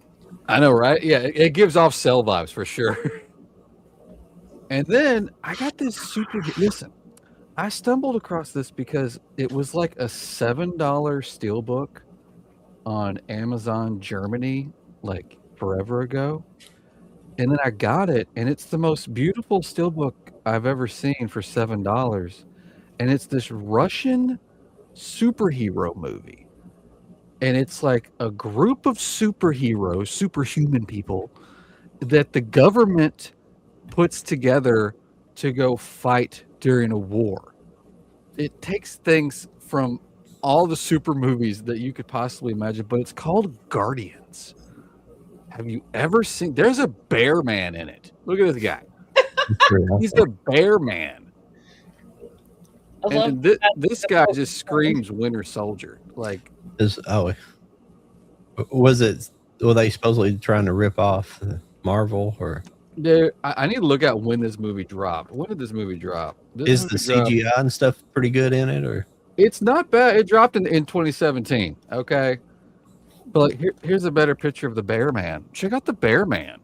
Speaker 1: I know, right? Yeah, it gives off Cell vibes for sure. And then I got this super. Listen, I stumbled across this because it was like a $7 steelbook on Amazon Germany, like forever ago. And then I got it, and it's the most beautiful steelbook I've ever seen for $7. And it's this Russian superhero movie. And it's like a group of superheroes, superhuman people that the government puts together to go fight during a war. It takes things from all the super movies that you could possibly imagine, but it's called Guardians. Have you ever seen? There's a bear man in it. Look at this guy. He's a bear man. And this guy just screams Winter Soldier. Like,
Speaker 3: were they supposedly trying to rip off Marvel or?
Speaker 1: I need to look at when this movie dropped. When did this movie drop?
Speaker 3: Is the CGI and stuff pretty good in it, or?
Speaker 1: It's not bad. It dropped in 2017. Okay, but like, here's a better picture of the Bear Man. Check out the Bear Man.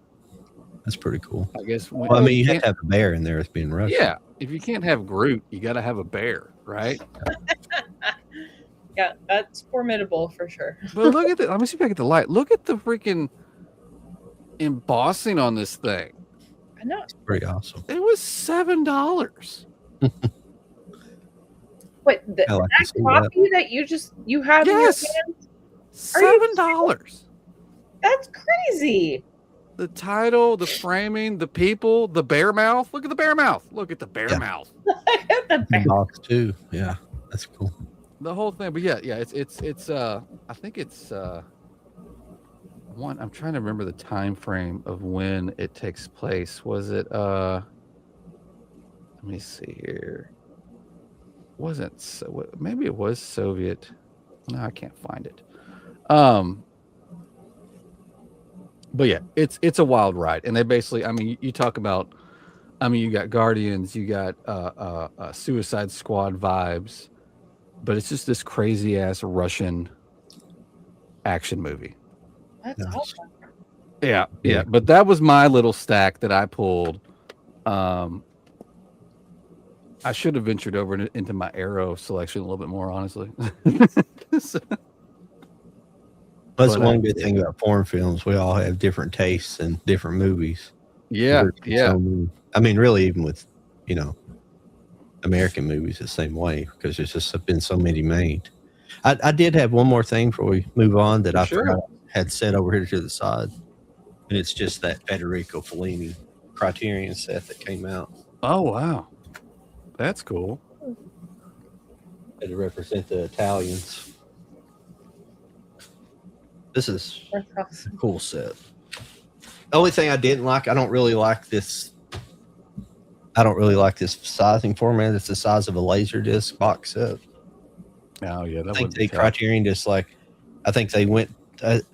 Speaker 3: That's pretty cool.
Speaker 1: I guess.
Speaker 3: Well, I mean, you have to have a bear in there as being Russian.
Speaker 1: Yeah, if you can't have Groot, you got to have a bear, right?
Speaker 4: Yeah, that's formidable for sure.
Speaker 1: But look at it. Let me see if I get the light. Look at the freaking embossing on this thing.
Speaker 4: I know.
Speaker 3: It's pretty awesome.
Speaker 1: It was $7.
Speaker 4: Wait, that copy that you have in your hands?
Speaker 1: $7.
Speaker 4: That's crazy.
Speaker 1: The title, the framing, the people, the bear mouth. Look at the bear mouth. Look at the bear mouth.
Speaker 3: The box too. Yeah, that's cool.
Speaker 1: The whole thing, but yeah, it's I think it's one. I'm trying to remember the time frame of when it takes place. Was it let me see here. Wasn't so maybe it was Soviet. No, I can't find it. But yeah, it's a wild ride, and they basically, I mean, you talk about I mean, you got Guardians, you got Suicide Squad vibes, but it's just this crazy ass Russian action movie.
Speaker 4: That's
Speaker 3: Nice.
Speaker 4: awesome.
Speaker 1: Yeah,
Speaker 3: Yeah.
Speaker 1: yeah. But that was my little stack that I pulled. I should have ventured over into my Arrow selection a little bit more, honestly. So-
Speaker 3: That's
Speaker 1: But,
Speaker 3: one good thing about foreign films. We all have different tastes and different movies.
Speaker 1: yeah,
Speaker 3: There's
Speaker 1: yeah.
Speaker 3: so many- I mean, really, even with, you know, American movies the same way, because there's just been so many made. I did have one more thing before we move on that I
Speaker 1: Sure.
Speaker 3: forgot I had set over here to the side, and it's just that Federico Fellini Criterion set that came out
Speaker 1: Oh wow, that's cool.
Speaker 3: to represent the Italians. This is
Speaker 4: That's awesome.
Speaker 3: a cool set. The only thing I didn't like, I don't really like this sizing format. It's the size of a Laserdisc box set.
Speaker 1: Oh yeah, that
Speaker 3: I think
Speaker 1: would
Speaker 3: the Criterion just I think they went,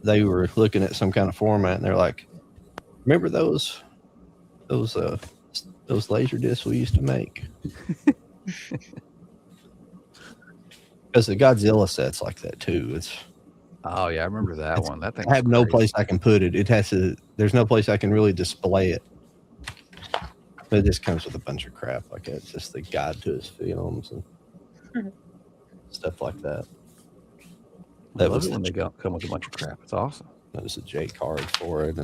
Speaker 3: they were looking at some kind of format and they're like, remember those laser discs we used to make? Because the Godzilla set's like that too.
Speaker 1: Oh yeah, I remember that one. That thing.
Speaker 3: I have no place I can put it. There's no place I can really display it. But it just comes with a bunch of crap like that. It's just the guide to his films and stuff like that.
Speaker 1: That was when they come with a bunch of crap. It's awesome.
Speaker 3: That was a J card for it,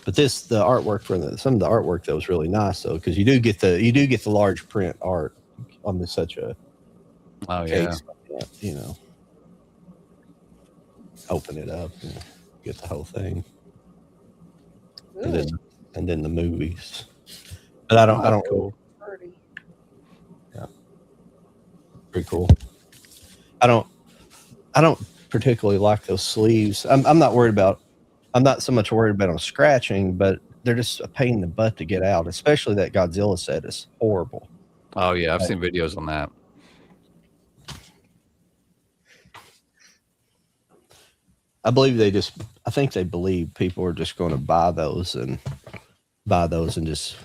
Speaker 3: but the artwork for some of the artwork that was really nice though, because you do get the large print art on such a
Speaker 1: Oh yeah.
Speaker 3: case like that, you know. Open it up and get the whole thing,
Speaker 4: Ooh,
Speaker 3: and then the movies. But I don't.
Speaker 1: Cool.
Speaker 4: pretty.
Speaker 3: Pretty cool. I don't particularly like those sleeves. I'm not worried about. I'm not so much worried about them scratching, but they're just a pain in the butt to get out. Especially that Godzilla set is horrible.
Speaker 1: Oh yeah, I've seen videos on that.
Speaker 3: I think they believe people are just going to buy those and just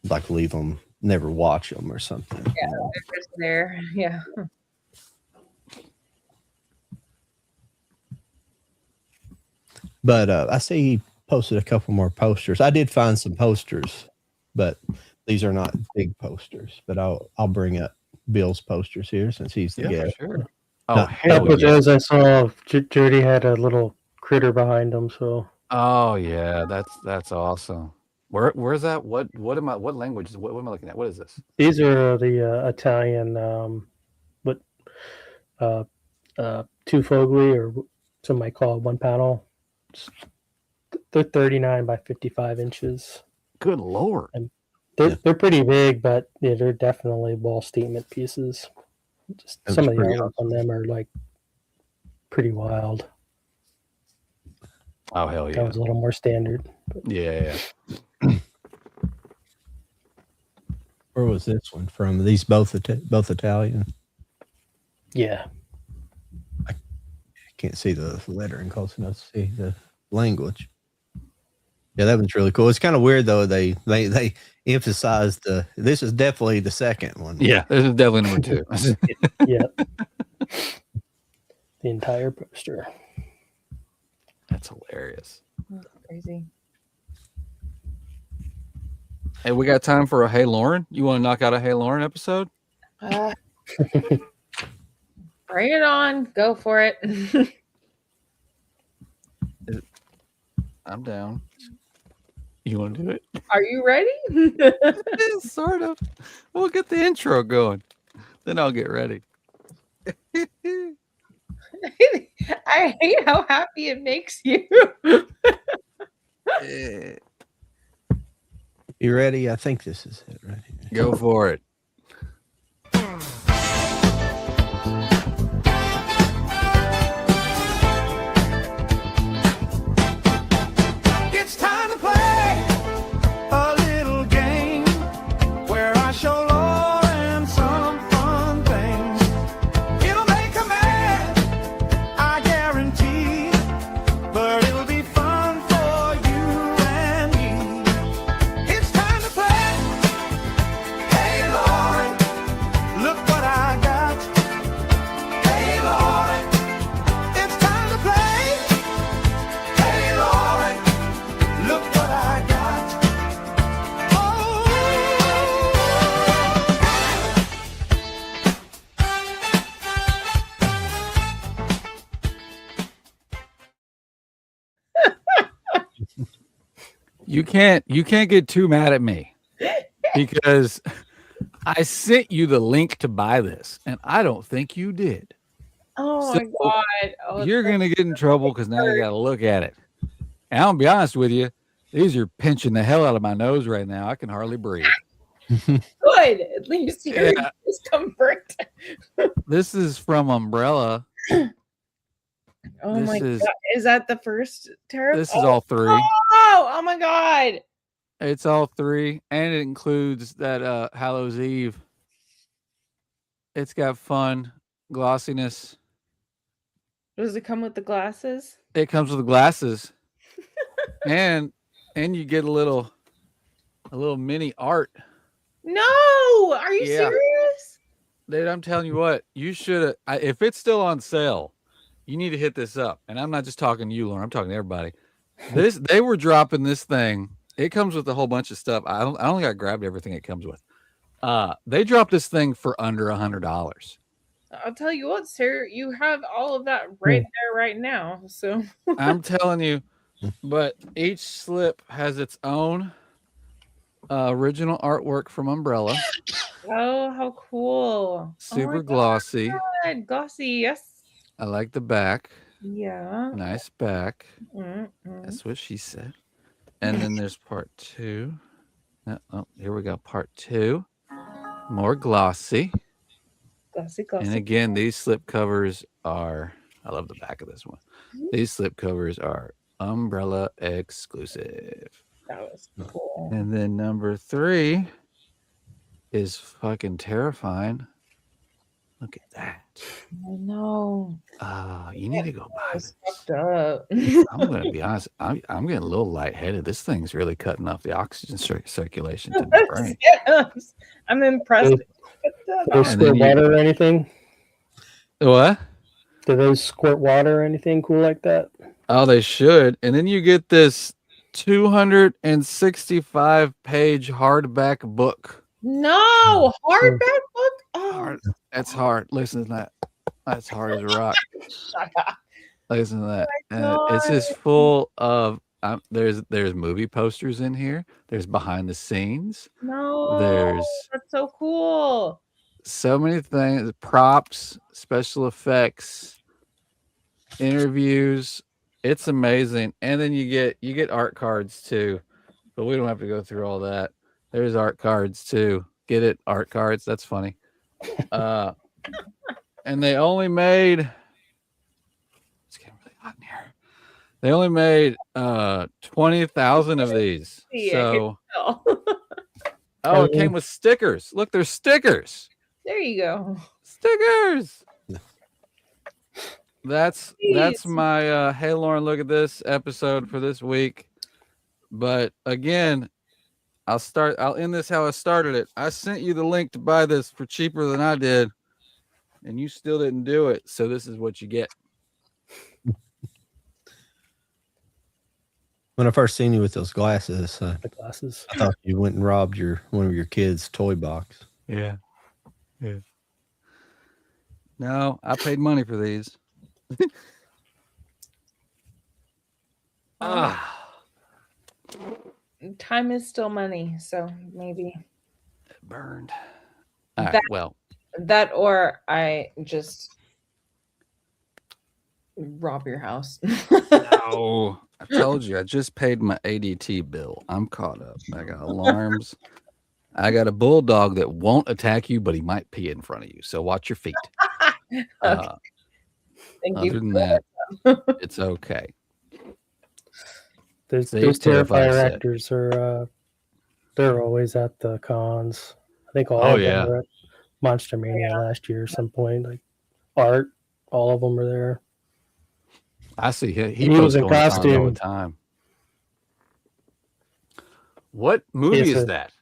Speaker 3: like leave them, never watch them or something.
Speaker 4: Yeah, they're just there. Yeah.
Speaker 3: But I see he posted a couple more posters. I did find some posters, but these are not big posters. But I'll bring up Bill's posters here since he's the
Speaker 1: Yeah,
Speaker 3: guest.
Speaker 1: for sure. Oh
Speaker 3: No,
Speaker 2: Up
Speaker 1: hell
Speaker 2: with
Speaker 1: yeah.
Speaker 2: those, I saw Jody had a little critter behind him. So
Speaker 1: Oh yeah, that's awesome. Where's that? What language is what am I looking at? What is this?
Speaker 2: these are the Italian, two fogli, or some might call it one panel. They're 39 by 55 inches.
Speaker 1: Good lord.
Speaker 2: They're pretty big, but yeah, they're definitely wall statement pieces. Just
Speaker 3: That
Speaker 2: some
Speaker 3: was
Speaker 2: of the
Speaker 3: pretty
Speaker 2: artwork on them are like pretty wild.
Speaker 1: Oh hell
Speaker 2: That
Speaker 1: yeah.
Speaker 2: was a little more standard.
Speaker 1: Yeah.
Speaker 3: Where was this one from? Are these both Italian?
Speaker 2: Yeah.
Speaker 3: I can't see the lettering close enough to see the language. Yeah, that one's really cool. It's kind of weird though. They emphasized this is definitely the second one.
Speaker 1: Yeah, this is definitely number 2.
Speaker 2: Yeah. The entire poster.
Speaker 1: That's hilarious.
Speaker 4: That's crazy.
Speaker 1: Hey, we got time for a Hey Lauren. You want to knock out a Hey Lauren episode?
Speaker 4: Bring it on. Go for it.
Speaker 1: I'm down. You want to do it?
Speaker 4: Are you ready?
Speaker 1: Sort of. We'll get the intro going. Then I'll get ready.
Speaker 4: I hate how happy it makes you.
Speaker 3: You ready? I think this is it right here.
Speaker 1: Go for it.
Speaker 5: It's time to play a little game where I show Lauren some fun things. It'll make her mad, I guarantee, but it'll be fun for you and me. It's time to play
Speaker 1: You can't get too mad at me because I sent you the link to buy this, and I don't think you did.
Speaker 4: Oh
Speaker 1: So
Speaker 4: my god! Oh,
Speaker 1: you're gonna get in trouble because now you got to look at it. And I'm gonna be honest with you; these are pinching the hell out of my nose right now. I can hardly breathe.
Speaker 4: good. At least you're
Speaker 1: Yeah.
Speaker 4: discomfort.
Speaker 1: This is from Umbrella.
Speaker 4: Oh
Speaker 1: This
Speaker 4: my
Speaker 1: is-
Speaker 4: god! Is that the first tarot?
Speaker 1: This is all 3.
Speaker 4: Oh my god!
Speaker 1: It's all 3, and it includes that Hallows Eve. It's got fun, glossiness.
Speaker 4: Does it come with the glasses?
Speaker 1: It comes with glasses, and you get a little mini art.
Speaker 4: No, are you
Speaker 1: Yeah.
Speaker 4: serious?
Speaker 1: Dude, I'm telling you what, you should have. If it's still on sale, you need to hit this up. And I'm not just talking to you, Lauren. I'm talking to everybody. They were dropping this thing. It comes with a whole bunch of stuff. I don't think I grabbed everything it comes with. They dropped this thing for under $100.
Speaker 4: I'll tell you what, sir. You have all of that right there, right now. So
Speaker 1: I'm telling you, but each slip has its own original artwork from Umbrella.
Speaker 4: oh, how cool!
Speaker 1: Super glossy.
Speaker 4: God, glossy, yes.
Speaker 1: I like the back.
Speaker 4: Yeah.
Speaker 1: Nice back.
Speaker 4: Mm-mm.
Speaker 1: That's what she said. And then there's part 2. Oh, here we go. Part 2. More glossy.
Speaker 4: Glossy, glossy.
Speaker 1: And again, these slip covers are, I love the back of this one. These slip covers are Umbrella exclusive.
Speaker 4: That was cool.
Speaker 1: And then number 3 is fucking terrifying. Look at that.
Speaker 4: I know.
Speaker 1: You need to go buy
Speaker 4: It's
Speaker 1: this.
Speaker 4: fucked up.
Speaker 1: I'm going to be honest. I'm getting a little lightheaded. This thing's really cutting off the oxygen circulation to the brain.
Speaker 4: Yes. I'm impressed.
Speaker 2: Do they
Speaker 1: And
Speaker 2: squirt
Speaker 1: then you-
Speaker 2: water or anything?
Speaker 1: What?
Speaker 2: Do those squirt water or anything cool like that?
Speaker 1: Oh, they should. And then you get this 265-page hardback book.
Speaker 4: No, hardback book. Oh,
Speaker 1: Hard. That's hard. Listen to that. That's hard as a rock.
Speaker 4: shut up.
Speaker 1: Listen to that.
Speaker 4: Oh my
Speaker 1: It's just full of. There's movie posters in here. There's behind the scenes.
Speaker 4: No,
Speaker 1: There's
Speaker 4: that's so cool.
Speaker 1: so many things. Props, special effects, interviews. It's amazing. And then you get art cards too, but we don't have to go through all that. There's art cards too. Get it? Art cards. That's funny. And they only made. It's getting really hot in here. They only made 20,000 of these.
Speaker 4: Yeah,
Speaker 1: So
Speaker 4: Oh,
Speaker 1: oh, it came with stickers. Look, there's stickers.
Speaker 4: there you go.
Speaker 1: Stickers. That's
Speaker 4: Jeez.
Speaker 1: my hey Lauren, look at this episode for this week. But again, I'll end this how I started it. I sent you the link to buy this for cheaper than I did, and you still didn't do it. So this is what you get.
Speaker 3: When I first seen you with those glasses,
Speaker 2: The glasses.
Speaker 3: I thought you went and robbed one of your kids' toy box.
Speaker 1: Yeah. Yeah. No, I paid money for these.
Speaker 4: Time is still money, so maybe
Speaker 1: It burned. All right,
Speaker 4: That-
Speaker 1: well,
Speaker 4: that, or I just rob your house.
Speaker 1: no. I told you, I just paid my ADT bill. I'm caught up. I got alarms. I got a bulldog that won't attack you, but he might pee in front of you. So watch your feet.
Speaker 4: Thank
Speaker 1: Other
Speaker 4: you.
Speaker 1: than that, it's okay.
Speaker 2: Those
Speaker 1: See,
Speaker 2: Terrifier
Speaker 1: Terrifier said.
Speaker 2: actors are they're always at the cons. I think all
Speaker 1: Oh,
Speaker 2: of
Speaker 1: yeah.
Speaker 2: them were at Monster Mania last year at some point. Like Art, all of them were there.
Speaker 1: I see him. He
Speaker 2: He was
Speaker 1: posts
Speaker 2: in
Speaker 1: going on all
Speaker 2: costume.
Speaker 1: the time. What movie
Speaker 2: It's
Speaker 1: is
Speaker 2: a-
Speaker 1: that?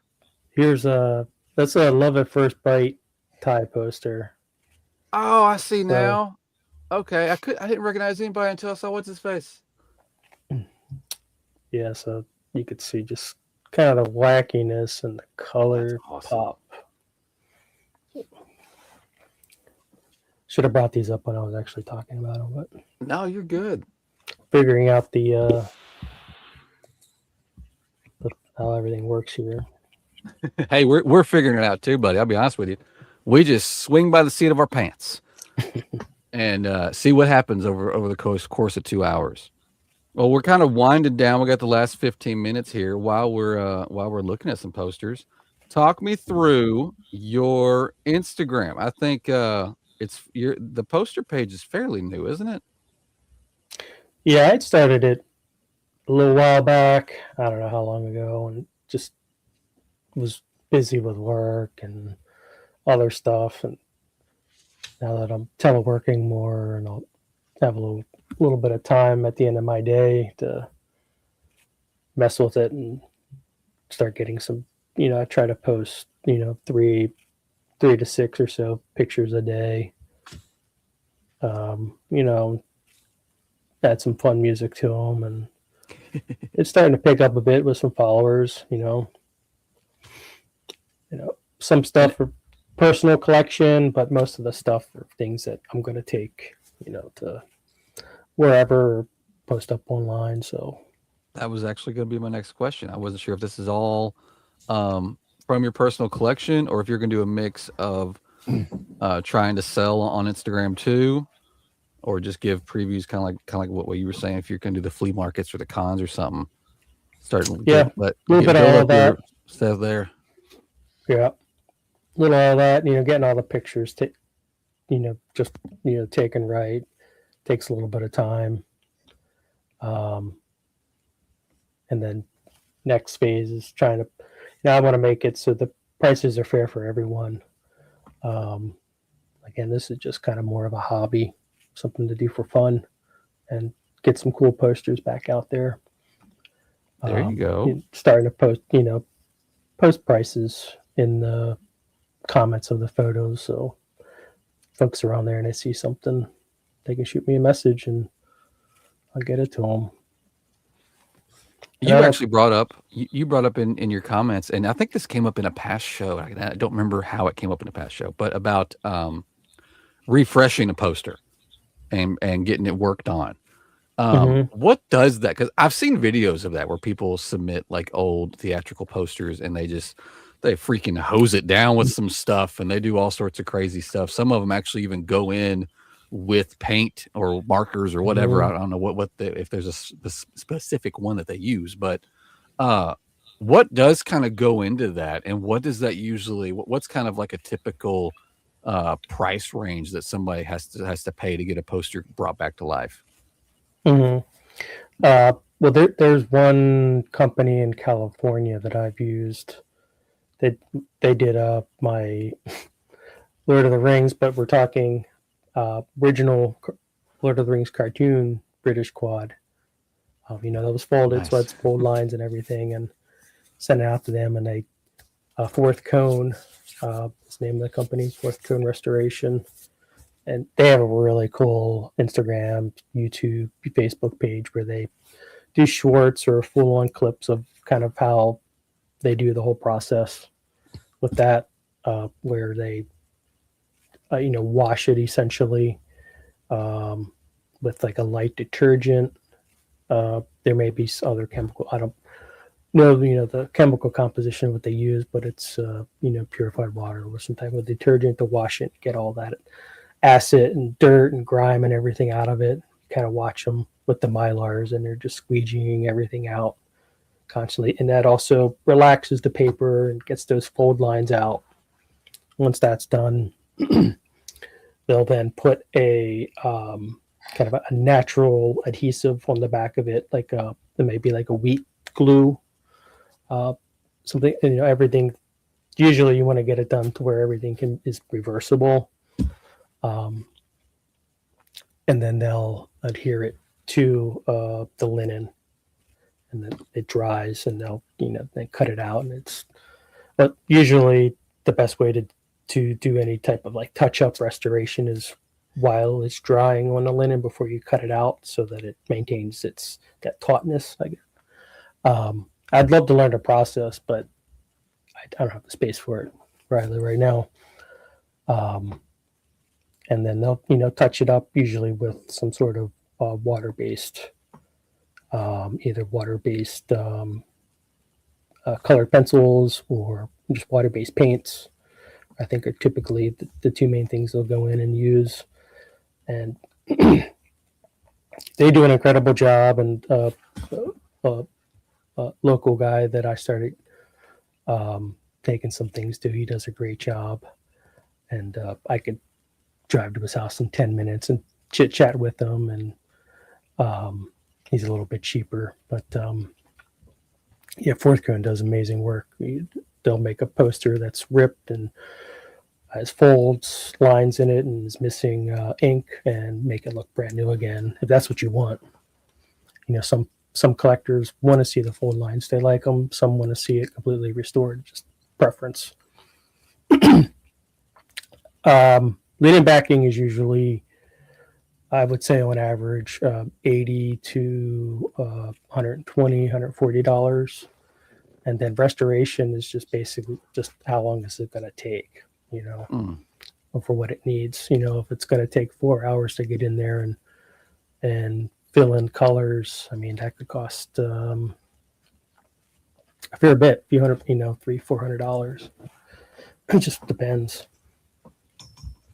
Speaker 2: Here's that's a Love at First Bite tie poster.
Speaker 1: Oh, I see now. Okay, I didn't recognize anybody until I saw what's his face.
Speaker 2: Yeah, so you could see just kind of the wackiness and the color
Speaker 1: That's awesome.
Speaker 2: pop. Should have brought these up when I was actually talking about them, but
Speaker 1: No, you're good.
Speaker 2: figuring out the how everything works here.
Speaker 1: Hey, we're figuring it out too, buddy. I'll be honest with you. We just swing by the seat of our pants and see what happens over the course of 2 hours. Well, we're kind of winding down. We got the last 15 minutes here while we're looking at some posters. Talk me through your Instagram. I think the poster page is fairly new, isn't it?
Speaker 2: Yeah, I started it a little while back. I don't know how long ago, and just was busy with work and other stuff. And now that I'm teleworking more, and I'll have a little bit of time at the end of my day to mess with it and start getting some. I try to post three to six or so pictures a day. Add some fun music to them, and it's starting to pick up a bit with some followers. Some stuff for personal collection, but most of the stuff are things that I'm going to take, to wherever, or post up online. So
Speaker 1: that was actually going to be my next question. I wasn't sure if this is all from your personal collection or if you're going to do a mix of trying to sell on Instagram too, or just give previews, kind of like what you were saying. If you're going to do the flea markets or the cons or something, start
Speaker 2: a little bit of all that
Speaker 1: stuff there.
Speaker 2: Yeah, a little of that. Getting all the pictures, taken right takes a little bit of time. And then next phase is trying to. I want to make it so the prices are fair for everyone. Again, this is just kind of more of a hobby. Something to do for fun and get some cool posters back out there.
Speaker 1: There you go.
Speaker 2: Starting to post prices in the comments of the photos. So folks are on there and they see something, they can shoot me a message and I'll get it to them.
Speaker 1: You actually brought up in your comments, and I think this came up in a past show. I don't remember how it came up in a past show, but about refreshing a poster and getting it worked on. What does that? Because I've seen videos of that where people submit like old theatrical posters and they freaking hose it down with some stuff and they do all sorts of crazy stuff. Some of them actually even go in with paint or markers or whatever. I don't know if there's a specific one that they use, but what does kind of go into that, and what does that usually? What's kind of like a typical price range that somebody has to pay to get a poster brought back to life?
Speaker 2: Well, there's one company in California that I've used. They did my Lord of the Rings, but we're talking original Lord of the Rings cartoon British quad. That was folded, nice. So it's fold lines and everything, and sent it out to them. And Fourth Cone, is the name of the company, Fourth Cone Restoration. And they have a really cool Instagram, YouTube, Facebook page where they do shorts or full-on clips of kind of how they do the whole process with that, where they, wash it essentially with like a light detergent. There may be other chemical. I don't know, the chemical composition of what they use, but it's, purified water or some type of detergent to wash it, get all that acid and dirt and grime and everything out of it. Kind of watch them with the Mylars, and they're just squeegeeing everything out constantly. And that also relaxes the paper and gets those fold lines out. Once that's done, they'll then put a kind of a natural adhesive on the back of it, like it may be like a wheat glue, something. Everything. Usually, you want to get it done to where everything is reversible. And then they'll adhere it to the linen, and then it dries, and they'll they cut it out, and but usually the best way to do any type of like touch-up restoration is while it's drying on the linen before you cut it out, so that it maintains that tautness. I'd love to learn the process, but I don't have the space for it right now. And then they'll touch it up usually with some sort of water-based, either water-based colored pencils or just water-based paints, I think are typically the two main things they'll go in and use. And they do an incredible job. And local guy that I started taking some things to, he does a great job. And I could drive to his house in 10 minutes and chit chat with him. And he's a little bit cheaper, but yeah, Fourth Cone does amazing work. They'll make a poster that's ripped and has folds, lines in it, and is missing ink, and make it look brand new again. If that's what you want, you know, some collectors want to see the fold lines; they like them. Some want to see it completely restored, just preference. Linen backing is usually, I would say, on average, $80 to $120, $140. And then restoration is just basically just how long is it going to take, you know, for what it needs. You know, if it's going to take 4 hours to get in there and fill in colors, I mean, that could cost a fair bit, a few hundred, you know, $300-$400. It just depends.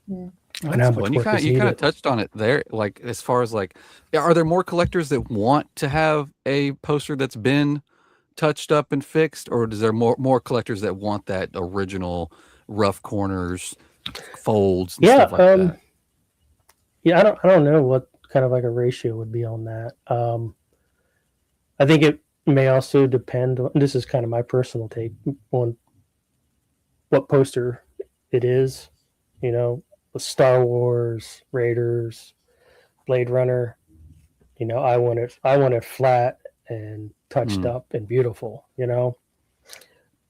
Speaker 4: Yeah.
Speaker 2: And how much
Speaker 1: And you
Speaker 2: work is
Speaker 1: kind of
Speaker 2: needed.
Speaker 1: touched on it there, like as far as like, are there more collectors that want to have a poster that's been touched up and fixed, or is there more collectors that want that original rough corners, folds, and stuff like that?
Speaker 2: Yeah, I don't know what kind of like a ratio would be on that. I think it may also depend on, this is kind of my personal take on what poster it is, you know, with Star Wars, Raiders, Blade Runner, you know, I want it flat and touched up and beautiful, you know.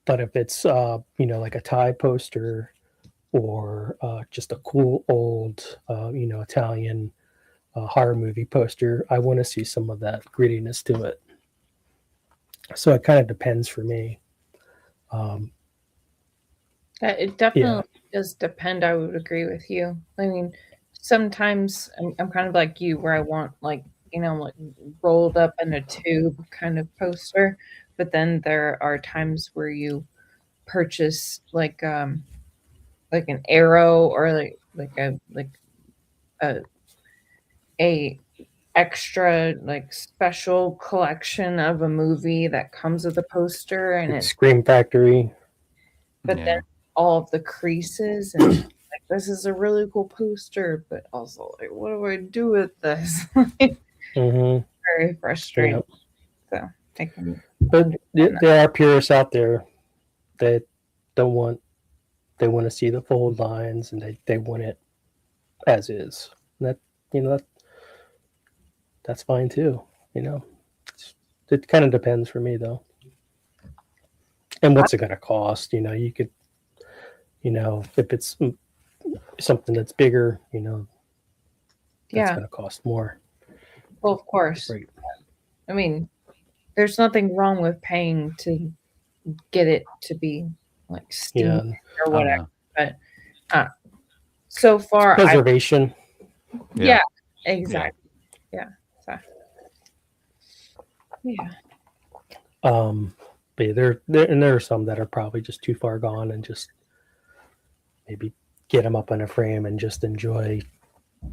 Speaker 2: But if it's you know, like a tie poster or just a cool old you know, Italian horror movie poster, I want to see some of that grittiness to it. So it kind of depends for me.
Speaker 4: It definitely does depend. I would agree with you. I mean, sometimes I'm kind of like you, where I want, like, you know, like rolled up in a tube kind of poster. But then there are times where you purchase like an arrow, or like a extra like special collection of a movie that comes with a poster, and it's
Speaker 2: Scream Factory.
Speaker 4: but then all of the creases, and like, this is a really cool poster, but also like, what do I do with this? Very frustrating. So I can,
Speaker 2: but there are purists out there that don't want, they want to see the fold lines, and they want it as is. And that, you know, that's fine too, you know. It kind of depends for me though. And what's it going to cost? You know, you could, you know, if it's something that's bigger, you know, that's going to cost more.
Speaker 4: Well, of course.
Speaker 2: Right.
Speaker 4: I mean, there's nothing wrong with paying to get it to be like steamed or whatever. But so far,
Speaker 2: preservation.
Speaker 4: Yeah, exactly. Yeah. So, yeah.
Speaker 2: But yeah, there are some that are probably just too far gone, and just maybe get them up in a frame and just enjoy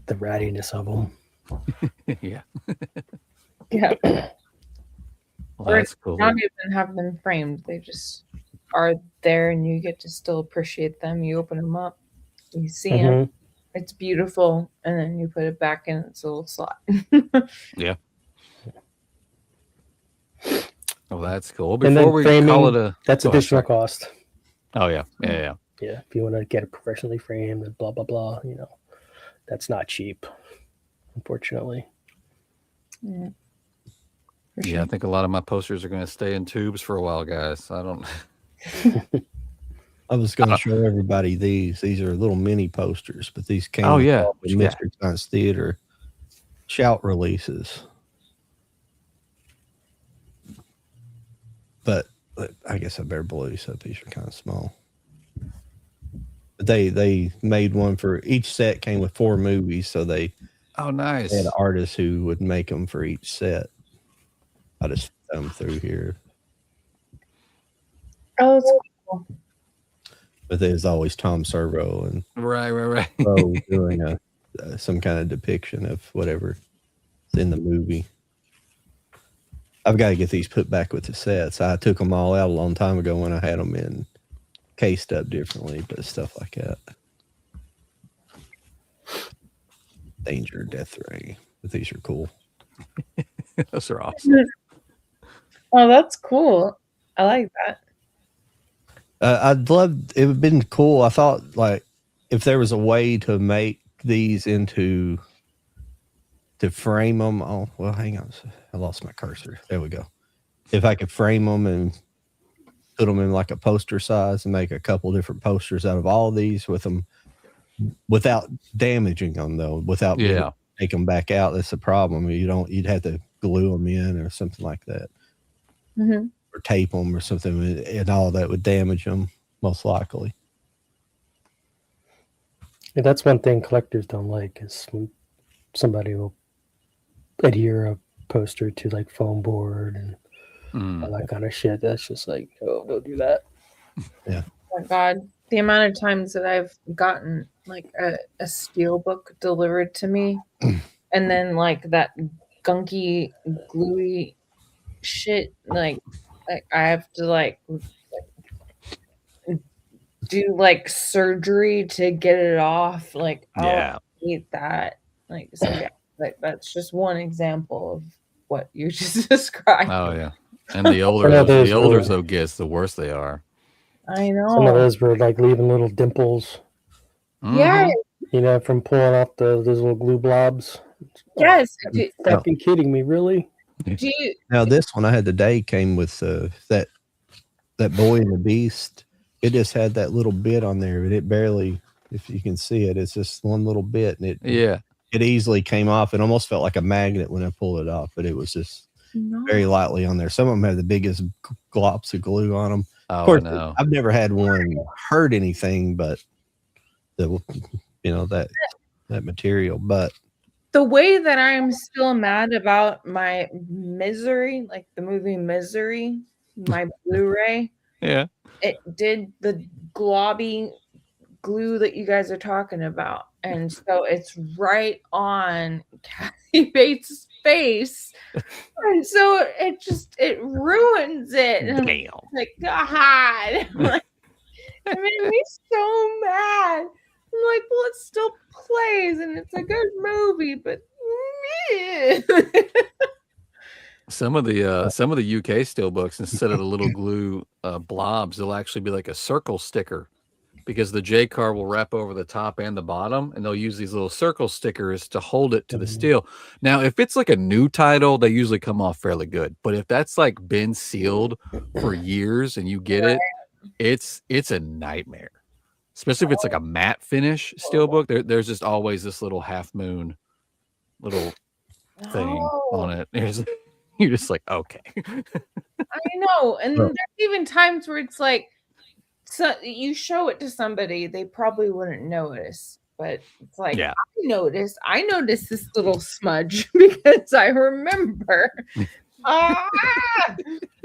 Speaker 2: the rattiness of them.
Speaker 1: Yeah.
Speaker 4: Yeah.
Speaker 1: Well, that's cool.
Speaker 4: Not even have them framed. They just are there, and you get to still appreciate them. You open them up, you see them. It's beautiful, and then you put it back in its little slot.
Speaker 1: Yeah. Oh, that's cool.
Speaker 2: And
Speaker 1: Before
Speaker 2: then
Speaker 1: we
Speaker 2: framing,
Speaker 1: call it
Speaker 2: that's additional cost.
Speaker 1: Oh yeah, yeah.
Speaker 2: Yeah, if you want to get it professionally framed and blah blah blah, you know, that's not cheap, unfortunately.
Speaker 4: Yeah.
Speaker 1: Yeah, I think a lot of my posters are going to stay in tubes for a while, guys. I don't.
Speaker 3: I was going to show everybody these. These are little mini posters, but these came
Speaker 1: with
Speaker 3: Mystery Science Theater shout releases. But I guess I better blow these up. These are kind of small. But they made one for each set. Came with 4 movies, so they
Speaker 1: nice.
Speaker 3: They had artists who would make them for each set. I just thumb through here.
Speaker 4: Oh, that's cool.
Speaker 3: But there's always Tom Servo and
Speaker 1: Right.
Speaker 3: Bo doing some kind of depiction of whatever is in the movie. I've got to get these put back with the sets. I took them all out a long time ago when I had them in cased up differently, but stuff like that. Danger, Death Ray. But these are cool.
Speaker 1: Those are awesome.
Speaker 4: Oh, that's cool. I like that.
Speaker 3: I'd love it would have been cool. I thought like if there was a way to make these into to frame them. Oh well, hang on. I lost my cursor. There we go. If I could frame them and put them in like a poster size and make a couple different posters out of all of these with them without damaging them though, without take them back out. That's the problem. You'd have to glue them in or something like that.
Speaker 4: Mm-hmm.
Speaker 3: Or tape them or something, and all that would damage them most likely.
Speaker 2: Yeah, that's one thing collectors don't like is when somebody will adhere a poster to like foam board and all that kind of shit. That's just like, oh, don't do that.
Speaker 3: Yeah.
Speaker 4: Oh my God, the amount of times that I've gotten like a steel book delivered to me, and then like that gunky, gluey shit, like I have to like do like surgery to get it off. Like, I hate that. Like, so yeah, like that's just one example of what you just described.
Speaker 1: Oh yeah, and the older though gets, the worse they are.
Speaker 4: I know.
Speaker 2: Some of those were like leaving little dimples.
Speaker 4: Yeah.
Speaker 2: You know, from pulling off those little glue blobs.
Speaker 4: Yes.
Speaker 2: Fucking kidding me, really?
Speaker 3: Now this one I had today came with that Boy and the Beast. It just had that little bit on there, but it barely, if you can see it, it's just one little bit, and it easily came off. It almost felt like a magnet when I pulled it off, but it was just very lightly on there. Some of them had the biggest glops of glue on them.
Speaker 1: Oh,
Speaker 3: of course,
Speaker 1: no.
Speaker 3: I've never had one hurt anything, but that material. But
Speaker 4: the way that I'm still mad about my Misery, like the movie Misery, my Blu-ray.
Speaker 1: Yeah.
Speaker 4: It did the globby glue that you guys are talking about. And so it's right on Kathy Bates' face. And so it ruins it.
Speaker 1: Damn.
Speaker 4: Like, God. It made me so mad. I'm like, well, it still plays and it's a good movie, but
Speaker 1: some of the UK steelbooks, instead of the little glue blobs, they'll actually be like a circle sticker, because the J card will wrap over the top and the bottom, and they'll use these little circle stickers to hold it to the steel. Now, if it's like a new title, they usually come off fairly good. But if that's like been sealed for years and you get it, it's a nightmare. Especially if it's like a matte finish steelbook. There's just always this little half moon little thing on it. You're just like, okay.
Speaker 4: I know. And there's even times where it's like, so you show it to somebody, they probably wouldn't notice. But it's like, I noticed this little smudge because I remember.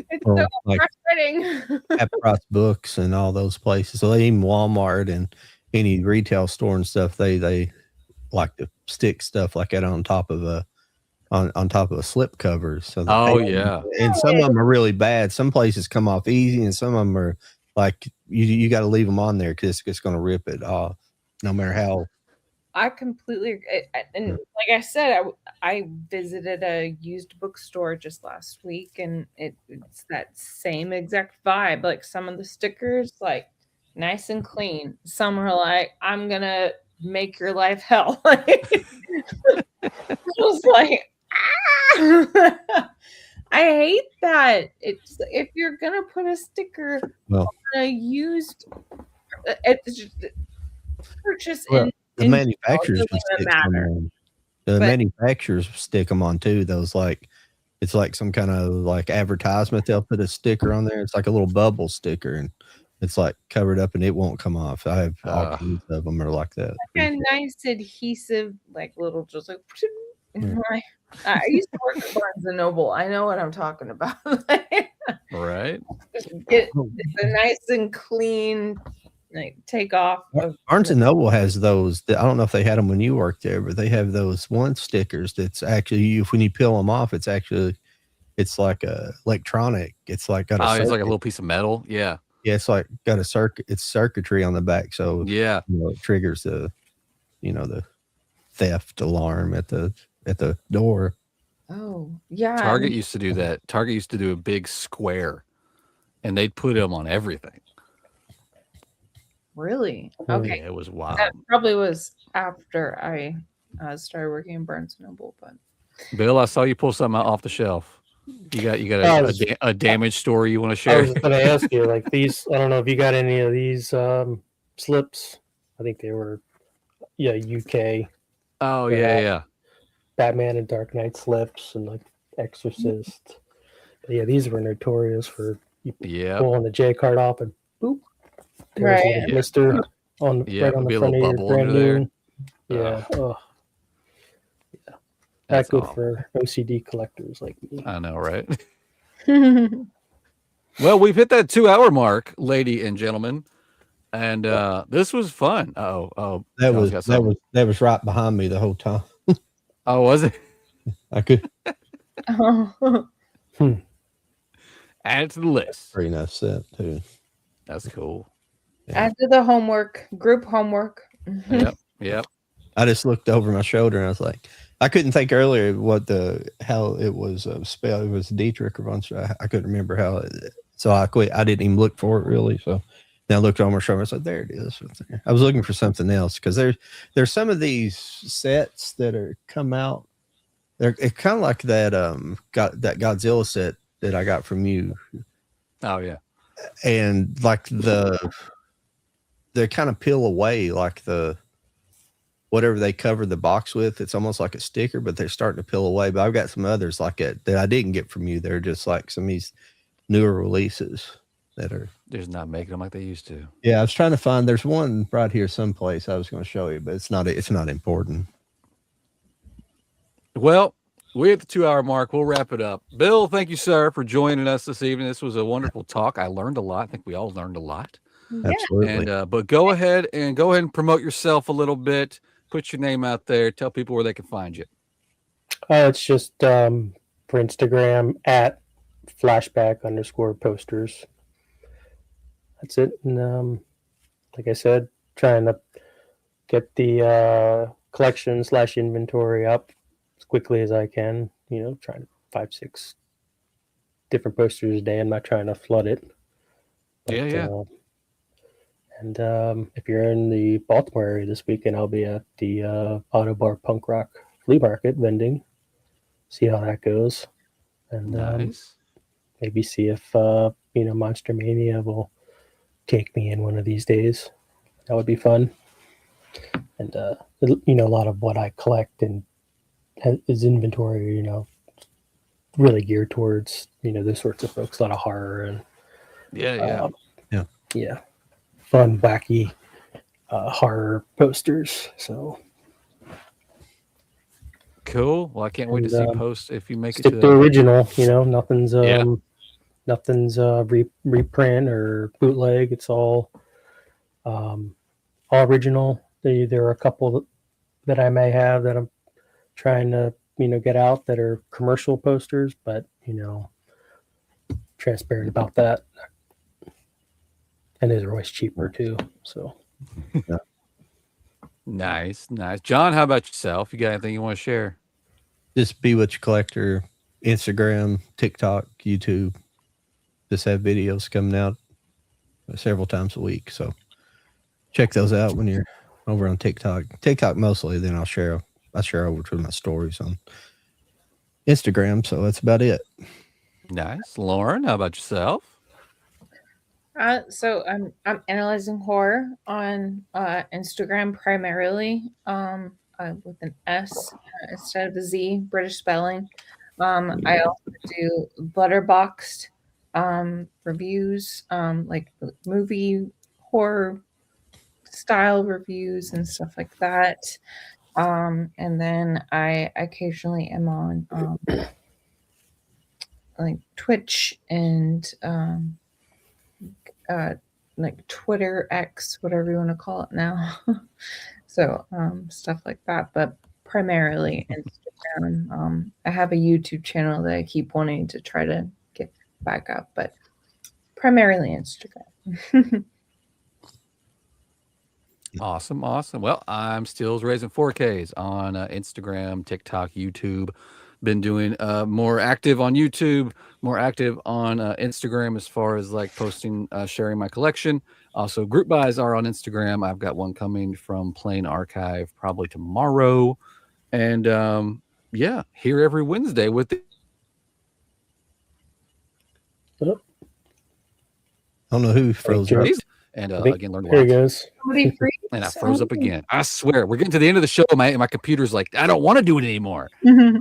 Speaker 4: It's so frustrating.
Speaker 3: Approx Books and all those places. So even Walmart and any retail store and stuff, they like to stick stuff like that on top of a slip cover. So and some of them are really bad. Some places come off easy, and some of them are like you got to leave them on there because it's going to rip it off, no matter how.
Speaker 4: I completely, and like I said, I visited a used bookstore just last week, and it's that same exact vibe. Like some of the stickers, like nice and clean. Some are like, I'm gonna make your life hell. It was like, I hate that. It's if you're gonna put a sticker on a used, it's just purchase in.
Speaker 3: The manufacturers manufacturers stick them on too. Those it's like some kind of like advertisement. They'll put a sticker on there. It's like a little bubble sticker, and it's like covered up, and it won't come off. I have all kinds of them are like that.
Speaker 4: Like a nice adhesive, like little, just like I used to work at Barnes and Noble. I know what I'm talking about.
Speaker 1: Right.
Speaker 4: Just get it's a nice and clean, like take off. Of
Speaker 3: Barnes and Noble has those. I don't know if they had them when you worked there, but they have those one stickers that's actually, when you peel them off, it's like a electronic. It's like got a
Speaker 1: Oh, it's like a
Speaker 3: circuit.
Speaker 1: little piece of metal. Yeah.
Speaker 3: Yeah, it's like got a circuit. It's circuitry on the back, so
Speaker 1: Yeah.
Speaker 3: it triggers the theft alarm at the door.
Speaker 4: Oh, yeah.
Speaker 1: Target used to do that. Target used to do a big square, and they'd put them on everything.
Speaker 4: Really?
Speaker 2: Oh,
Speaker 4: Okay.
Speaker 1: Yeah, it was wild.
Speaker 4: That probably was after I started working in Barnes and Noble, but
Speaker 1: Bill, I saw you pull something out off the shelf. You got a damage story you want to
Speaker 2: I
Speaker 1: share?
Speaker 2: was going to ask you, like these. I don't know if you got any of these slips. I think they were, UK
Speaker 1: Oh yeah.
Speaker 2: Batman and Dark Knight slips and like Exorcist. But yeah, these were notorious for
Speaker 1: Yeah.
Speaker 2: pulling the J card off and boop. There's
Speaker 4: Right.
Speaker 2: a little blister right on
Speaker 1: be
Speaker 2: the
Speaker 1: a
Speaker 2: front
Speaker 1: little
Speaker 2: of your
Speaker 1: bubble
Speaker 2: brand
Speaker 1: under there.
Speaker 2: new. Yeah. Oh, not
Speaker 1: That's
Speaker 2: good
Speaker 1: awful.
Speaker 2: for OCD collectors like me.
Speaker 1: I know, right? Well, we've hit that 2-hour mark, lady and gentlemen, and this was fun. Oh,
Speaker 3: That
Speaker 1: John's
Speaker 3: was
Speaker 1: got something.
Speaker 3: that was right behind me the whole time.
Speaker 1: Oh, was it?
Speaker 3: I could
Speaker 4: Oh.
Speaker 1: Add it to the list.
Speaker 3: pretty nice set too.
Speaker 1: That's cool.
Speaker 4: Add to the homework, group homework.
Speaker 1: Yep.
Speaker 3: I just looked over my shoulder and I was like, I couldn't think earlier how it was spelled. It was Dietrich or I couldn't remember how. So I quit. I didn't even look for it really. So then I looked over my shoulder. I said, "There it is." I was looking for something else because there's some of these sets that are come out. It's kind of like that that Godzilla set that I got from you,
Speaker 1: Oh yeah.
Speaker 3: and like they kind of peel away like whatever they covered the box with. It's almost like a sticker, but they're starting to peel away. But I've got some others like it that I didn't get from you. They're just like some of these newer releases that are.
Speaker 1: They're just not making them like they used to.
Speaker 3: Yeah, I was trying to find. There's one right here someplace I was going to show you, but it's not important.
Speaker 1: Well, we're at the 2-hour mark. We'll wrap it up. Bill, thank you, sir, for joining us this evening. This was a wonderful talk. I learned a lot. I think we all learned a lot.
Speaker 4: Yeah.
Speaker 3: Absolutely.
Speaker 1: And but go ahead and promote yourself a little bit. Put your name out there. Tell people where they can find you.
Speaker 2: It's just for Instagram at flashback_posters. That's it. And like I said, trying to get the collection / inventory up as quickly as I can. Trying to 5-6 different posters a day. I'm not trying to flood it. But,
Speaker 1: Yeah.
Speaker 2: And if you're in the Baltimore area this weekend, I'll be at the Auto Bar Punk Rock Flea Market vending. See how that goes. And
Speaker 1: Nice.
Speaker 2: maybe see if Monster Mania will take me in one of these days. That would be fun. And a lot of what I collect and is inventory, really geared towards those sorts of folks. A lot of horror and
Speaker 1: Yeah.
Speaker 2: fun, wacky horror posters. So
Speaker 1: Cool. Well, I can't wait to see posts if you make it
Speaker 2: stick
Speaker 1: to
Speaker 2: to
Speaker 1: the
Speaker 2: original. Nothing's reprint or bootleg. It's all original. There are a couple that I may have that I'm trying to get out that are commercial posters, but transparent about that. And those are always cheaper too. So
Speaker 1: Nice. John, how about yourself? You got anything you want to share?
Speaker 3: Just Be What You Collector, Instagram, TikTok, YouTube. Just have videos coming out several times a week. So check those out when you're over on TikTok. TikTok mostly, then I share over to my stories on Instagram. So that's about it.
Speaker 1: Nice. Lauren, how about yourself?
Speaker 4: So I'm analyzing horror on Instagram primarily, with an S instead of a Z, British spelling. I also do Letterboxd reviews, like movie horror style reviews and stuff like that. And then I occasionally am on like Twitch and like Twitter, X, whatever you want to call it now. So stuff like that, but primarily Instagram. I have a YouTube channel that I keep wanting to try to get back up, but primarily Instagram.
Speaker 1: Awesome. Well, I'm still raising 4Ks on Instagram, TikTok, YouTube. Been doing more active on YouTube, more active on Instagram as far as like posting, sharing my collection. Also, group buys are on Instagram. I've got one coming from Plain Archive probably tomorrow. And yeah, here every Wednesday with the
Speaker 3: I don't know who froze up.
Speaker 1: and again, learn to
Speaker 2: Here he
Speaker 1: watch.
Speaker 2: goes.
Speaker 4: Somebody freeze.
Speaker 1: And I froze up again. I swear, we're getting to the end of the show. My computer's like, I don't want to do it anymore.
Speaker 3: Ran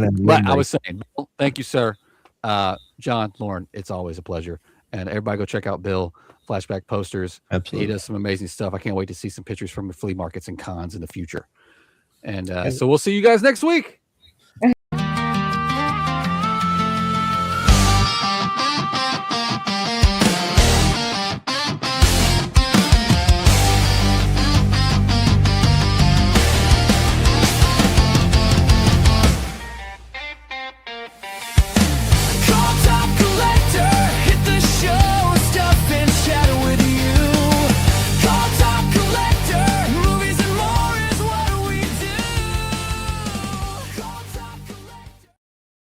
Speaker 3: out of
Speaker 1: But I
Speaker 3: memory.
Speaker 1: was saying, Bill, thank you, sir. John, Lauren, it's always a pleasure. And everybody go check out Bill, Flashback Posters. He
Speaker 3: Absolutely.
Speaker 1: does some amazing stuff. I can't wait to see some pictures from the flea markets and cons in the future. And so we'll see you guys next week.